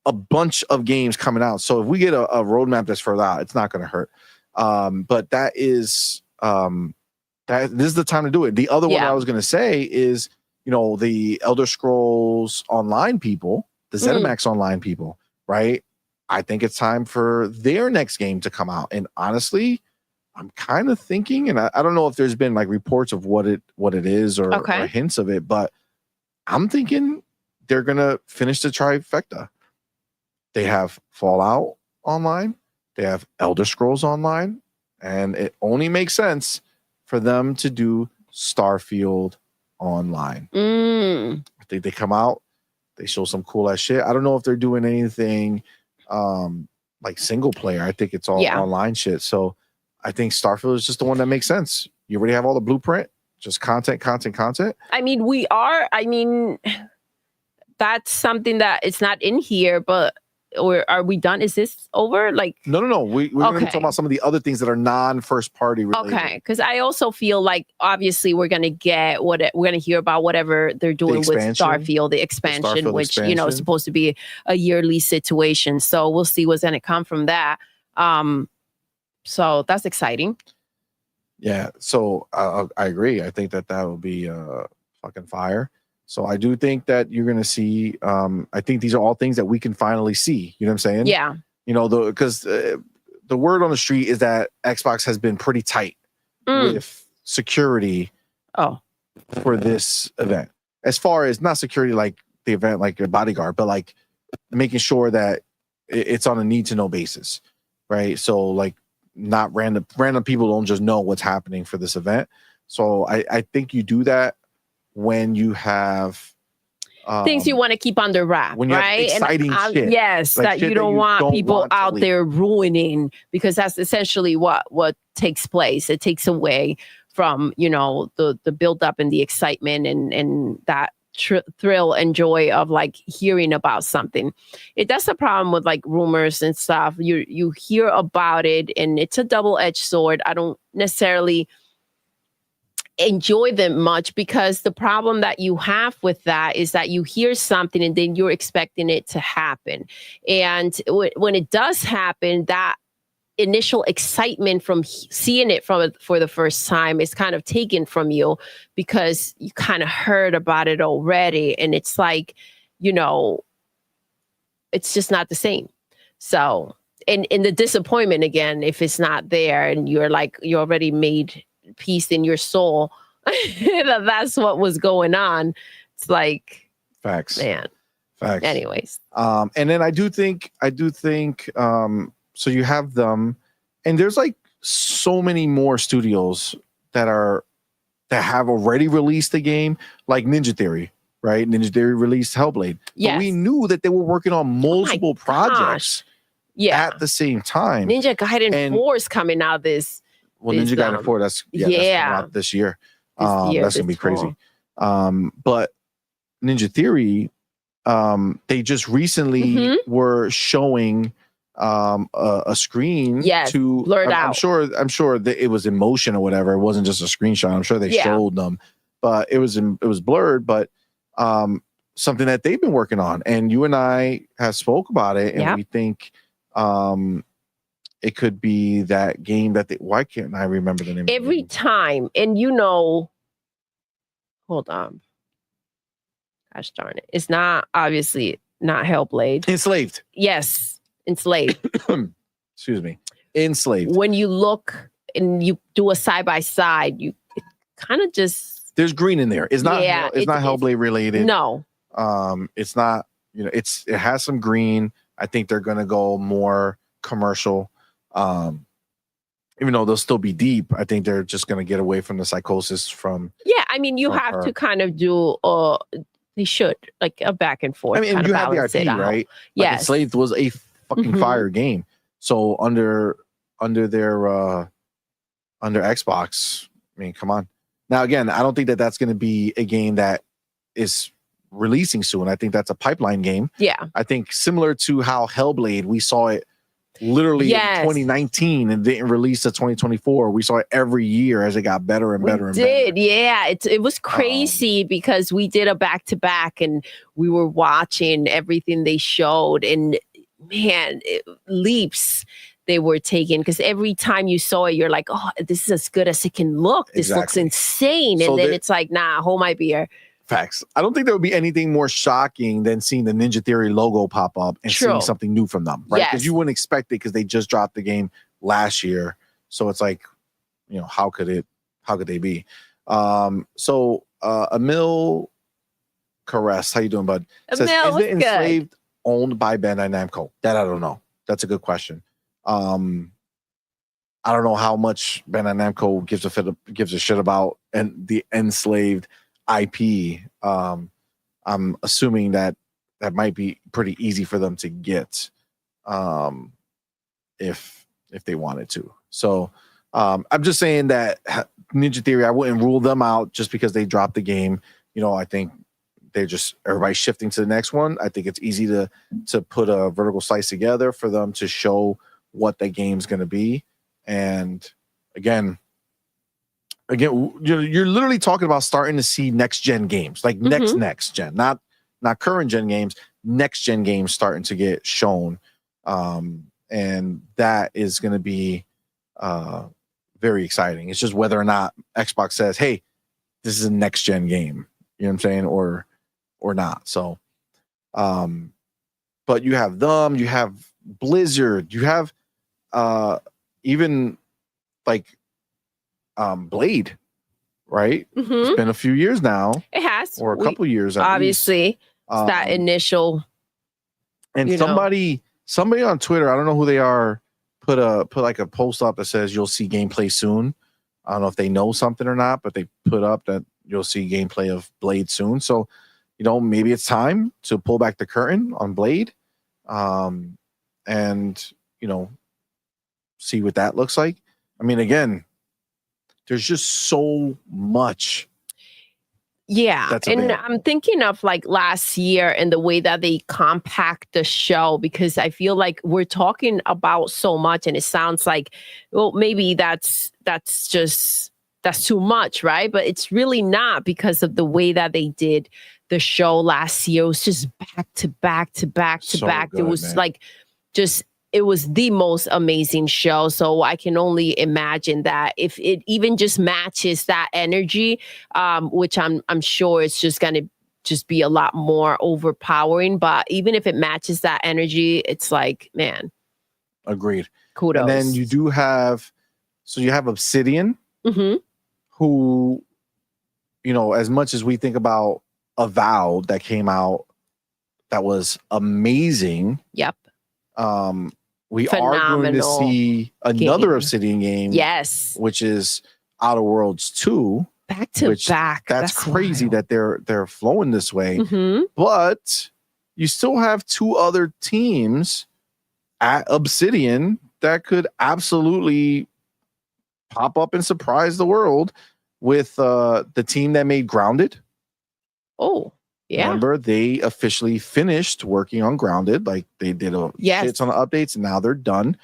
a bunch of games coming out. So if we get a roadmap that's further out, it's not going to hurt. But that is this is the time to do it. The other one I was going to say is, the Elder Scrolls Online people, the ZeniMax Online people, right? I think it's time for their next game to come out. And honestly, I'm kind of thinking, and I don't know if there's been like reports of what it is or hints of it, but I'm thinking they're gonna finish the trifecta. They have Fallout Online, they have Elder Scrolls Online, and it only makes sense for them to do Starfield Online. I think they come out, they show some cool ass shit. I don't know if they're doing anything like single player. I think it's all online shit. So I think Starfield is just the one that makes sense. You already have all the blueprint, just content. I mean, that's something that it's not in here, but are we done? Is this over? Like no. We're going to talk about some of the other things that are non-first party related. Okay, because I also feel like obviously we're going to hear about whatever they're doing with Starfield, the expansion, which is supposed to be a yearly situation. So we'll see what's going to come from that. So that's exciting. Yeah. So I agree. I think that will be fucking fire. So I do think that you're going to see, I think these are all things that we can finally see. You know what I'm saying? Yeah. Because the word on the street is that Xbox has been pretty tight with security for this event. As far as not security like the event, like a bodyguard, but like making sure that it's on a need to know basis, right? So like not random people don't just know what's happening for this event. So I think you do that when you have things you want to keep under wrap, when you right? have exciting shit. Yes, like that you don't want people out there ruining, because that's essentially what takes place. It takes away from the build up and the excitement and that thrill and joy of like hearing about something. That's the problem with like rumors and stuff. You hear about it and it's a double-edged sword. I don't necessarily enjoy them much, because the problem that you have with that is that you hear something and then you're expecting it to happen. And when it does happen, that initial excitement from seeing it for the first time is kind of taken from you, because you kind of heard about it already. And it's like, it's just not the same. So, and the disappointment again, if it's not there and you're like, you already made peace in your soul, that's what was going on. It's like, facts, man. Facts. Anyways. And then I do think, so you have them, and there's like so many more studios that have already released the game, like Ninja Theory, right? Ninja Theory released Hellblade. Yes. But we knew that they were working on multiple projects at the same time. Ninja Gaiden 4 is coming out this. Well, Ninja Gaiden 4, that's coming out this year. That's gonna be crazy. But Ninja Theory, they just recently were showing a screen to blurred out. I'm sure that it was in motion or whatever. It wasn't just a screenshot. I'm sure they showed them, but it was blurred. But something that they've been working on, and you and I have spoke about it, and we think it could be that game that why can't I remember the name? Every time, and hold on. Gosh darn it. It's not, obviously not Hellblade. Enslaved. Yes. Enslaved. Excuse me. Enslaved. When you look and you do a side by side, it kind of just, there's green in there. It's not it's not Hellblade related. No. It's not, it has some green. I think they're gonna go more commercial. Even though they'll still be deep, I think they're just gonna get away from the psychosis from. Yeah, I mean, you have to kind of do they should, like, a back and forth. I mean, you have the IP, right? Yes. Like, Enslaved was a fucking fire game. So under their under Xbox, I mean, come on. Now again, I don't think that that's going to be a game that is releasing soon. I think that's a pipeline game. Yeah. I think similar to how Hellblade, we saw it literally in 2019 and didn't release to 2024. We saw it every year as it got better and better and better. Yeah. It was crazy because we did a back-to-back and we were watching everything they showed, and man, leaps they were taking, because every time you saw it, you're like, oh, this is as good as it can look. This looks insane. So and then it's like, nah, hold my beer. Facts. I don't think there would be anything more shocking than seeing the Ninja Theory logo pop up and seeing something new from them, right? Because you wouldn't expect it, because they just dropped the game last year. So it's like, how could they be? So Emil Caress, how you doing, bud? Says, is the Enslaved owned by Bandai Namco? That I don't know. That's a good question. I don't know how much Bandai Namco gives a shit about the Enslaved IP. I'm assuming that might be pretty easy for them to get, if they wanted to. So I'm just saying that Ninja Theory, I wouldn't rule them out just because they dropped the game. I think everybody's shifting to the next one. I think it's easy to put a vertical slice together for them to show what the game's going to be. And again, you're literally talking about starting to see next gen games, like next gen, not current gen games, next gen games starting to get shown. And that is going to be very exciting. It's just whether or not Xbox says, hey, this is a next gen game, you know what I'm saying? Or not. So, but you have them, you have Blizzard, you have even like Blade, right? It's been a few years now. It has, or a couple years. Obviously, it's that initial. And somebody on Twitter, I don't know who they are, put like a post up that says you'll see gameplay soon. I don't know if they know something or not, but they put up that you'll see gameplay of Blade soon. So, maybe it's time to pull back the curtain on Blade, and see what that looks like. I mean, again, there's just so much. Yeah. And I'm thinking of like last year and the way that they compact the show, because I feel like we're talking about so much and it sounds like, well, maybe that's just that's too much, right? But it's really not, because of the way that they did the show last year. It was just back to back to back to So back. It good, was man. like it was the most amazing show. So I can only imagine that if it even just matches that energy, which I'm sure it's just going to just be a lot more overpowering. But even if it matches that energy, it's like, man, Agreed. kudos. And then you have Obsidian, Mm-hmm. who, as much as we think about Avowed that came out, that was amazing. Yep. We are going to Phenomenal see another game. Obsidian game, Yes. which is Outer Worlds 2. Back to back. That's crazy wild. that they're flowing this way. Mm-hmm. But you still have two other teams at Obsidian that could absolutely pop up and surprise the world with the team that made Grounded. Oh, yeah. Remember, they officially finished working on Grounded. Like, they did a shit ton of updates, and now they're done.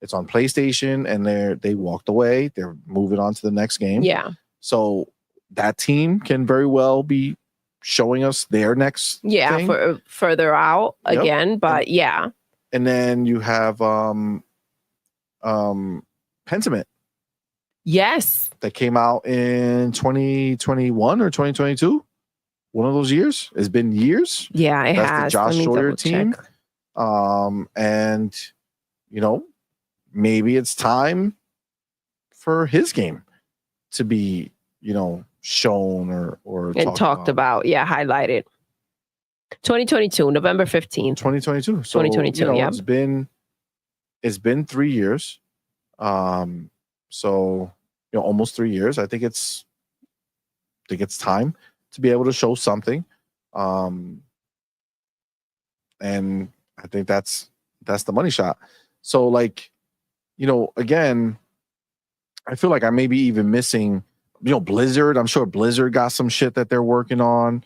It's on PlayStation, and they walked away. They're moving on to the next game. Yeah. So that team can very well be showing us their next thing. For further out again, but yeah. And then you have Pentiment. Yes. That came out in 2021 or 2022. One of those years. It's been years. Yeah, it That's has. the Josh Sawyer team. And maybe it's time for his game to be, shown or and talked about. Yeah, highlighted. 2022, November 15th. 2022. So 2022. Yeah. It's been 3 years. So almost 3 years. I think it's time to be able to show something. And I think that's the money shot. So, like, again, I feel like I may be even missing, Blizzard. I'm sure Blizzard got some shit that they're working on.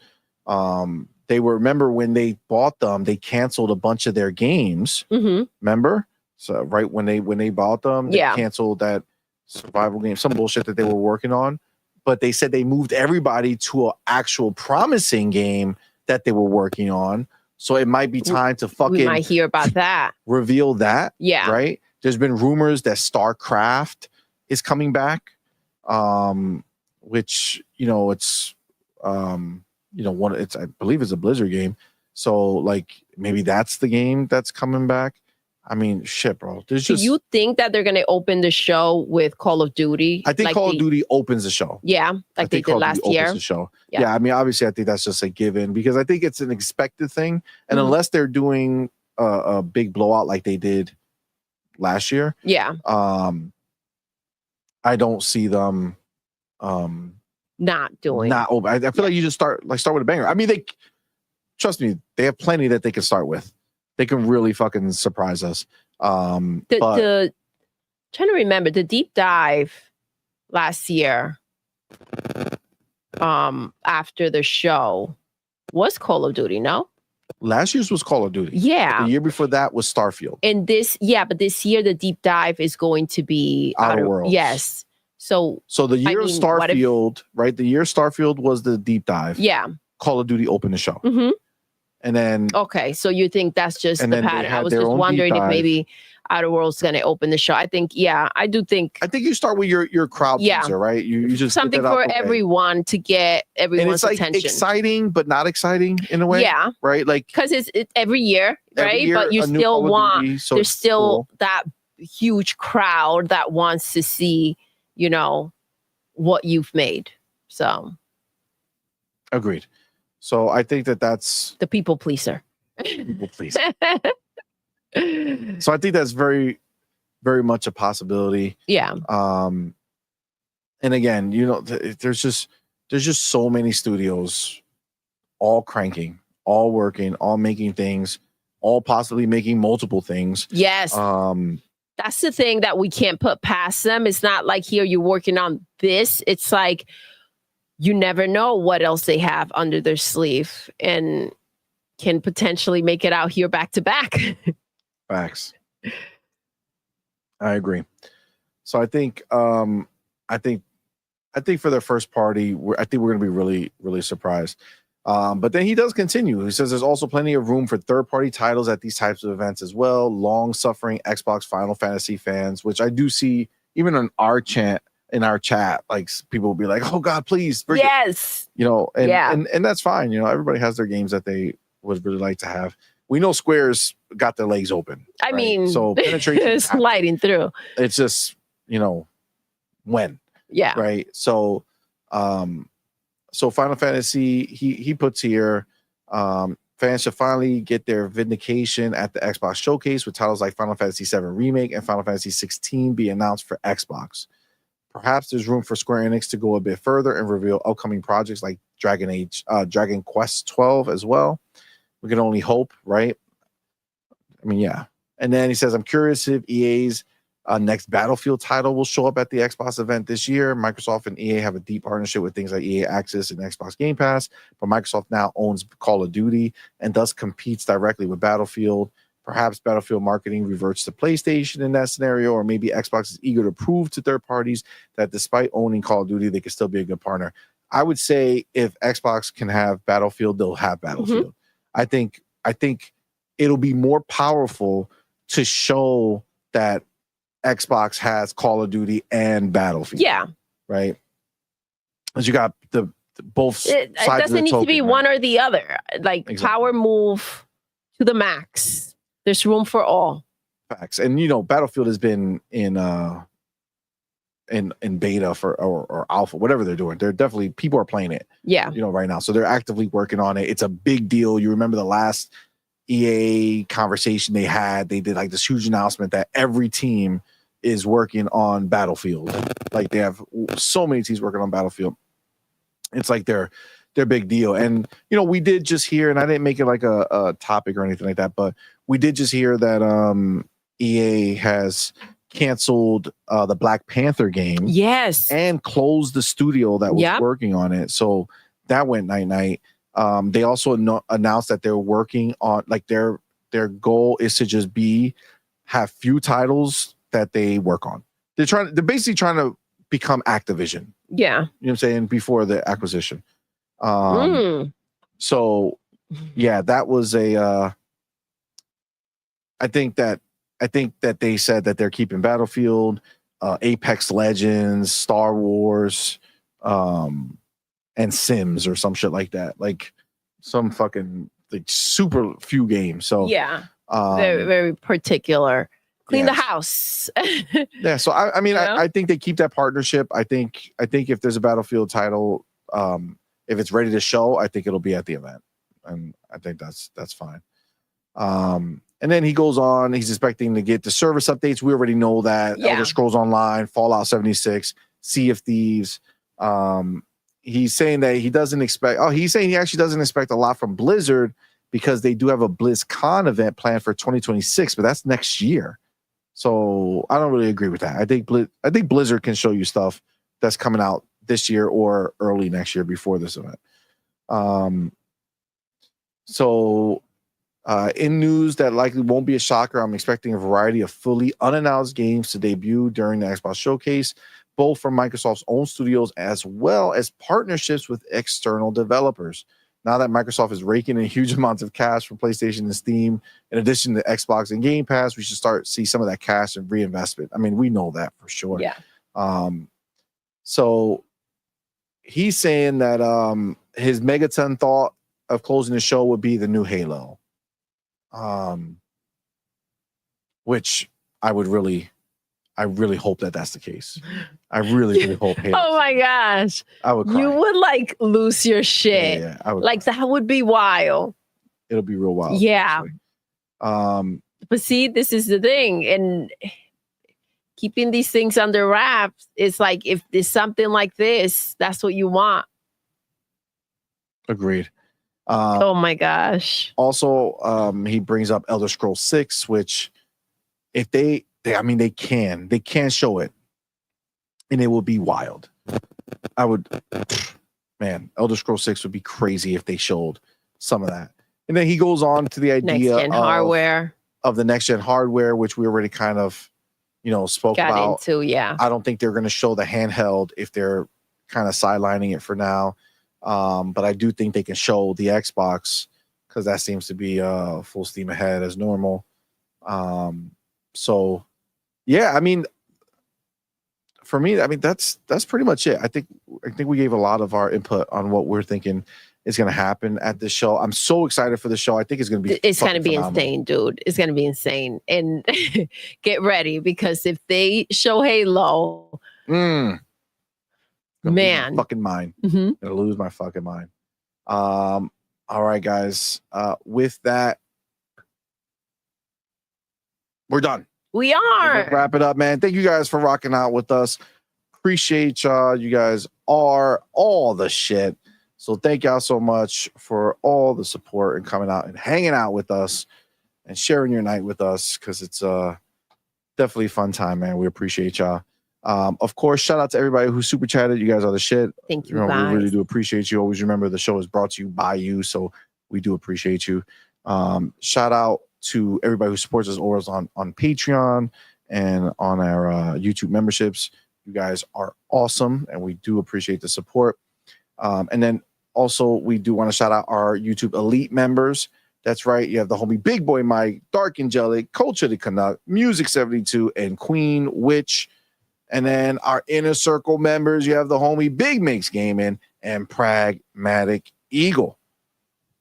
Remember when they bought them, they canceled a bunch of their games. Mm-hmm. Remember? So right when they bought them, they canceled that survival game, some bullshit that they were working on. But they said they moved everybody to an actual promising game that they were working on. So it might be time to we might hear about that. Reveal that. Yeah. Right? There's been rumors that StarCraft is coming back. Which, it's I believe it's a Blizzard game. So, like, maybe that's the game that's coming back. I mean, shit, bro. Do you think that they're going to open the show with Call of Duty? I think Call of Duty opens the show. Yeah, like they did last year. Opens the show. Yeah, I mean, obviously, I think that's just a given because I think it's an expected thing. And unless they're doing a big blowout like they did last year, I don't see them not doing. Not open. I feel like you just start with a banger. I mean, trust me, they have plenty that they can start with. They can really fucking surprise us. Trying to remember the deep dive last year, after the show was Call of Duty, no? Last year's was Call of Duty. Yeah. The year before that was Starfield. And this year the deep dive is going to be Outer Worlds. Yes. So the year of Starfield, right? The year Starfield was the deep dive. Yeah. Call of Duty opened the show. Mm-hmm. And then so you think that's just the pattern? I was just wondering if maybe Outer Worlds going to open the show. I think, I do think. I think you start with your crowd teaser, right? You just something for everyone to get everyone's attention. And it's like exciting, but not exciting in a way. Yeah. Right? Like, because it's every year, right? But you still want, there's still that huge crowd that wants to see, what you've made. So. Agreed. So I think that's the people pleaser. People pleaser. So I think that's very, very much a possibility. Yeah. And again, there's just so many studios, all cranking, all working, all making things, all possibly making multiple things. Yes. That's the thing that we can't put past them. It's not like here you're working on this. It's like, you never know what else they have under their sleeve and can potentially make it out here back to back. Facts. I agree. So I think I think for their first party, I think we're going to be really, really surprised. But then he does continue. He says there's also plenty of room for third-party titles at these types of events as well. Long-suffering Xbox Final Fantasy fans, which I do see even in our chat, like people will be like, "Oh God, please!" Yes, and that's fine. Everybody has their games that they would really like to have. We know Square's got their legs open. I mean, so penetration is sliding through. It's just when, right? So, so Final Fantasy, he puts here, fans should finally get their vindication at the Xbox Showcase with titles like Final Fantasy VII Remake and Final Fantasy 16 be announced for Xbox. Perhaps there's room for Square Enix to go a bit further and reveal upcoming projects like Dragon Quest 12 as well. We can only hope, right? I mean, yeah. And then he says, I'm curious if EA's next Battlefield title will show up at the Xbox event this year. Microsoft and EA have a deep partnership with things like EA Access and Xbox Game Pass, but Microsoft now owns Call of Duty and thus competes directly with Battlefield. Perhaps Battlefield marketing reverts to PlayStation in that scenario, or maybe Xbox is eager to prove to third parties that despite owning Call of Duty, they can still be a good partner. I would say if Xbox can have Battlefield, they'll have Battlefield. Mm-hmm. I think it'll be more powerful to show that Xbox has Call of Duty and Battlefield. Yeah. Right? Because you got the both sides it doesn't of the need token, to be one or the other. Like exactly. Power move to the max. There's room for all. Facts. And Battlefield has been in beta or alpha, whatever they're doing. They're definitely, people are playing it. Yeah. Right now. So they're actively working on it. It's a big deal. You remember the last EA conversation they had, they did like this huge announcement that every team is working on Battlefield. Like they have so many teams working on Battlefield. It's like their big deal. And we did just hear, and I didn't make it like a topic or anything like that, but we did just hear that EA has canceled the Black Panther game. Yes. And closed the studio that was working on it. So that went night. They also announced that they're working on, like, their goal is to just have few titles that they work on. They're basically trying to become Activision. Yeah. You know what I'm saying? Before the acquisition. So yeah, that was I think that they said that they're keeping Battlefield, Apex Legends, Star Wars, and Sims or some shit like that. Like some fucking like super few games. So yeah, very, very particular. Clean the house. Yeah. So I mean, I think they keep that partnership. I think if there's a Battlefield title, if it's ready to show, I think it'll be at the event, and I think that's fine. And then he goes on. He's expecting to get the service updates. We already know that. Elder Scrolls Online, Fallout 76, Sea of Thieves. He's saying that he doesn't expect. Oh, he's saying he actually doesn't expect a lot from Blizzard because they do have a BlizzCon event planned for 2026, but that's next year. So I don't really agree with that. I think Blizzard can show you stuff that's coming out this year or early next year before this event. In news that likely won't be a shocker, I'm expecting a variety of fully unannounced games to debut during the Xbox Showcase, both from Microsoft's own studios as well as partnerships with external developers. Now that Microsoft is raking in huge amounts of cash from PlayStation and Steam, in addition to Xbox and Game Pass, we should start to see some of that cash and reinvestment. I mean, we know that for sure. Yeah. So he's saying that his megaton thought of closing the show would be the new Halo. Which I really hope that that's the case. I really hope Halo. Oh my gosh. I would cry. You would like lose your shit. Yeah, I would like cry. That would be wild. It'll be real wild. Yeah. Actually. But see, this is the thing. And keeping these things under wraps, it's like if there's something like this, that's what you want. Agreed. Oh my gosh. Also, he brings up Elder Scrolls 6, which if they can show it and it will be wild. Elder Scrolls 6 would be crazy if they showed some of that. And then he goes on to the idea of the next gen hardware, which we already kind of, spoke about. Into, yeah. I don't think they're going to show the handheld if they're kind of sidelining it for now. But I do think they can show the Xbox because that seems to be full steam ahead as normal. So yeah, I mean, for me, I mean that's pretty much it. I think we gave a lot of our input on what we're thinking is going to happen at this show. I'm so excited for the show. I think it's going to be insane, dude. It's going to be insane. And get ready, because if they show Halo, man, fucking mind. Gonna lose my fucking mind. All right, guys. With that, we're done. We are. Wrap it up, man. Thank you guys for rocking out with us. Appreciate y'all. You guys are all the shit. So thank y'all so much for all the support and coming out and hanging out with us and sharing your night with us, because it's definitely a fun time, man. We appreciate y'all. Of course, shout out to everybody who super chatted. You guys are the shit. Thank you, guys. We really do appreciate you. Always remember the show is brought to you by you, so we do appreciate you. Shout out to everybody who supports us over on Patreon and on our YouTube memberships. You guys are awesome, and we do appreciate the support. And then also, we do want to shout out our YouTube Elite members. That's right. You have the homie Big Boy Mike, Dark Angelic, Culture the Canuck, Music 72, and Queen Witch. And then our Inner Circle members, you have the homie Big Mix Gaming and Pragmatic Eagle.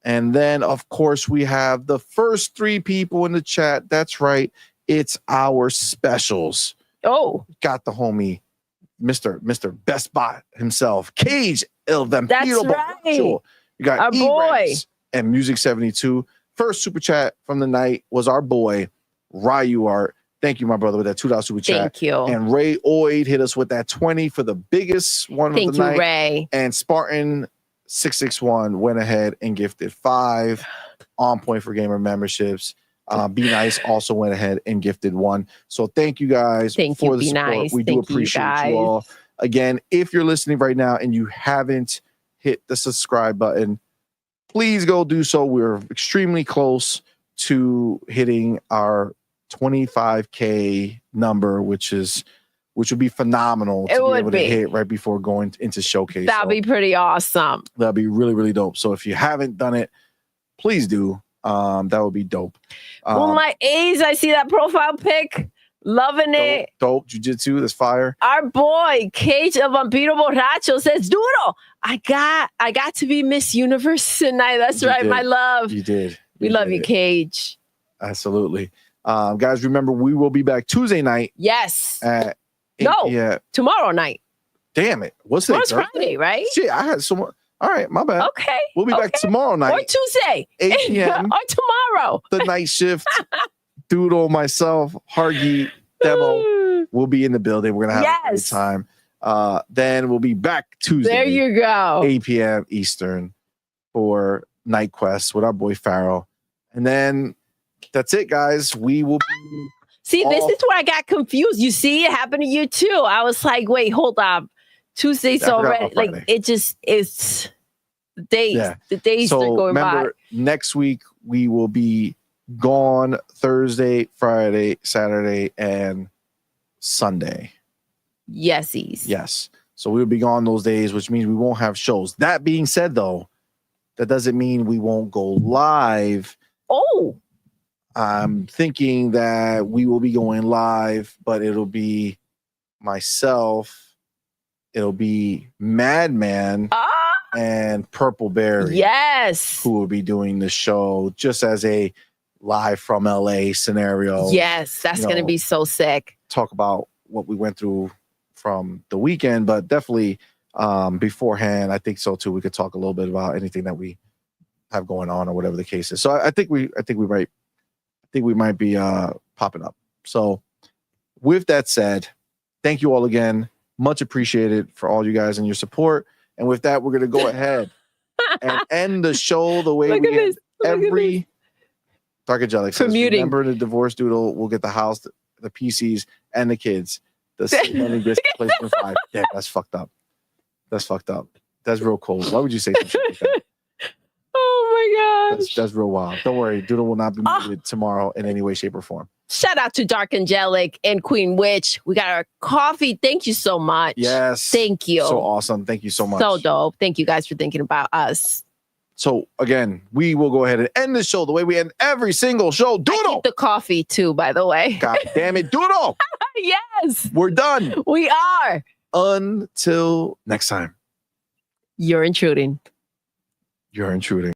And then, of course, we have the first 3 people in the chat. That's right. It's our specials. Oh, got the homie Mr. Best Bot himself, Cage El Vampiro. That's right. You got our boy and Music 72. First super chat from the night was our boy Ryu Art. Thank you, my brother, with that $2 super chat. Thank you. And Ray Oid hit us with that 20 for the biggest one of the night. Thank you, Ray. And Spartan 661 went ahead and gifted 5 On Point for Gamer memberships. Be Nice also went ahead and gifted 1. So thank you guys for the support. Nice. We do appreciate you all. Again, if you're listening right now and you haven't hit the subscribe button, please go do so. We're extremely close to hitting our 25K number, which would be phenomenal to be able to hit right before going into showcase. That'd be pretty awesome. That'd be really, really dope. So if you haven't done it, please do. That would be dope. Moonlight A's, I see that profile pic. Loving it. Dope. Jiu-jitsu, that's fire. Our boy, Cage El Vampiro Borracho says, Doodle, I got to be Miss Universe tonight. That's right, my love. You did. We love you, Cage. Absolutely. Guys, remember, we will be back Tuesday night. Yes. At 8 p.m. Tomorrow night. Damn it. What's today? Tomorrow's Friday, right? Shit, I had someone. All right, my bad. Okay. We'll be back tomorrow night. Or Tuesday. 8 p.m. or tomorrow. The night shift. Doodle, myself, Hargy, Demo. We'll be in the building. We're going to have a great time. Then we'll be back Tuesday. There you go. 8 p.m. Eastern for Night Quest with our boy Pharaoh. And then that's it, guys. We will be. See, this is where I got confused. You see, it happened to you too. I was like, wait, hold up. Tuesday's already. Like, it's the days. Yeah. The days are going by. Next week, we will be gone Thursday, Friday, Saturday, and Sunday. Yesies. Yes. So we'll be gone those days, which means we won't have shows. That being said, though, that doesn't mean we won't go live. Oh. I'm thinking that we will be going live, but it'll be myself. It'll be Madman and Purple Berry. Yes. Who will be doing the show just as a live from LA scenario. Yes, that's going to be so sick. Talk about what we went through from the weekend, but definitely beforehand, I think so too. We could talk a little bit about anything that we have going on or whatever the case is. So I think we might be popping up. So with that said, thank you all again. Much appreciated for all you guys and your support. And with that, we're going to go ahead and end the show the way we end every Dark Angelic says. Remember the divorce Doodle. We'll get the house, the PCs, and the kids. The CMoney gets PlayStation 5. Yeah, that's fucked up. That's fucked up. That's real cold. Why would you say something like that? Oh Oh my gosh. That's real wild. Don't worry, Doodle will not be muted tomorrow in any way, shape, or form. Shout out to Dark Angelic and Queen Witch. We got our coffee. Thank you so much. Yes. Thank you. So awesome. Thank you so much. So dope. Thank you guys for thinking about us. So again, we will go ahead and end the show the way we end every single show. I Doodle. keep the coffee too, by the way. God damn it, Doodle. Yes, We're done. we are. Until next time. You're intruding. You're intruding.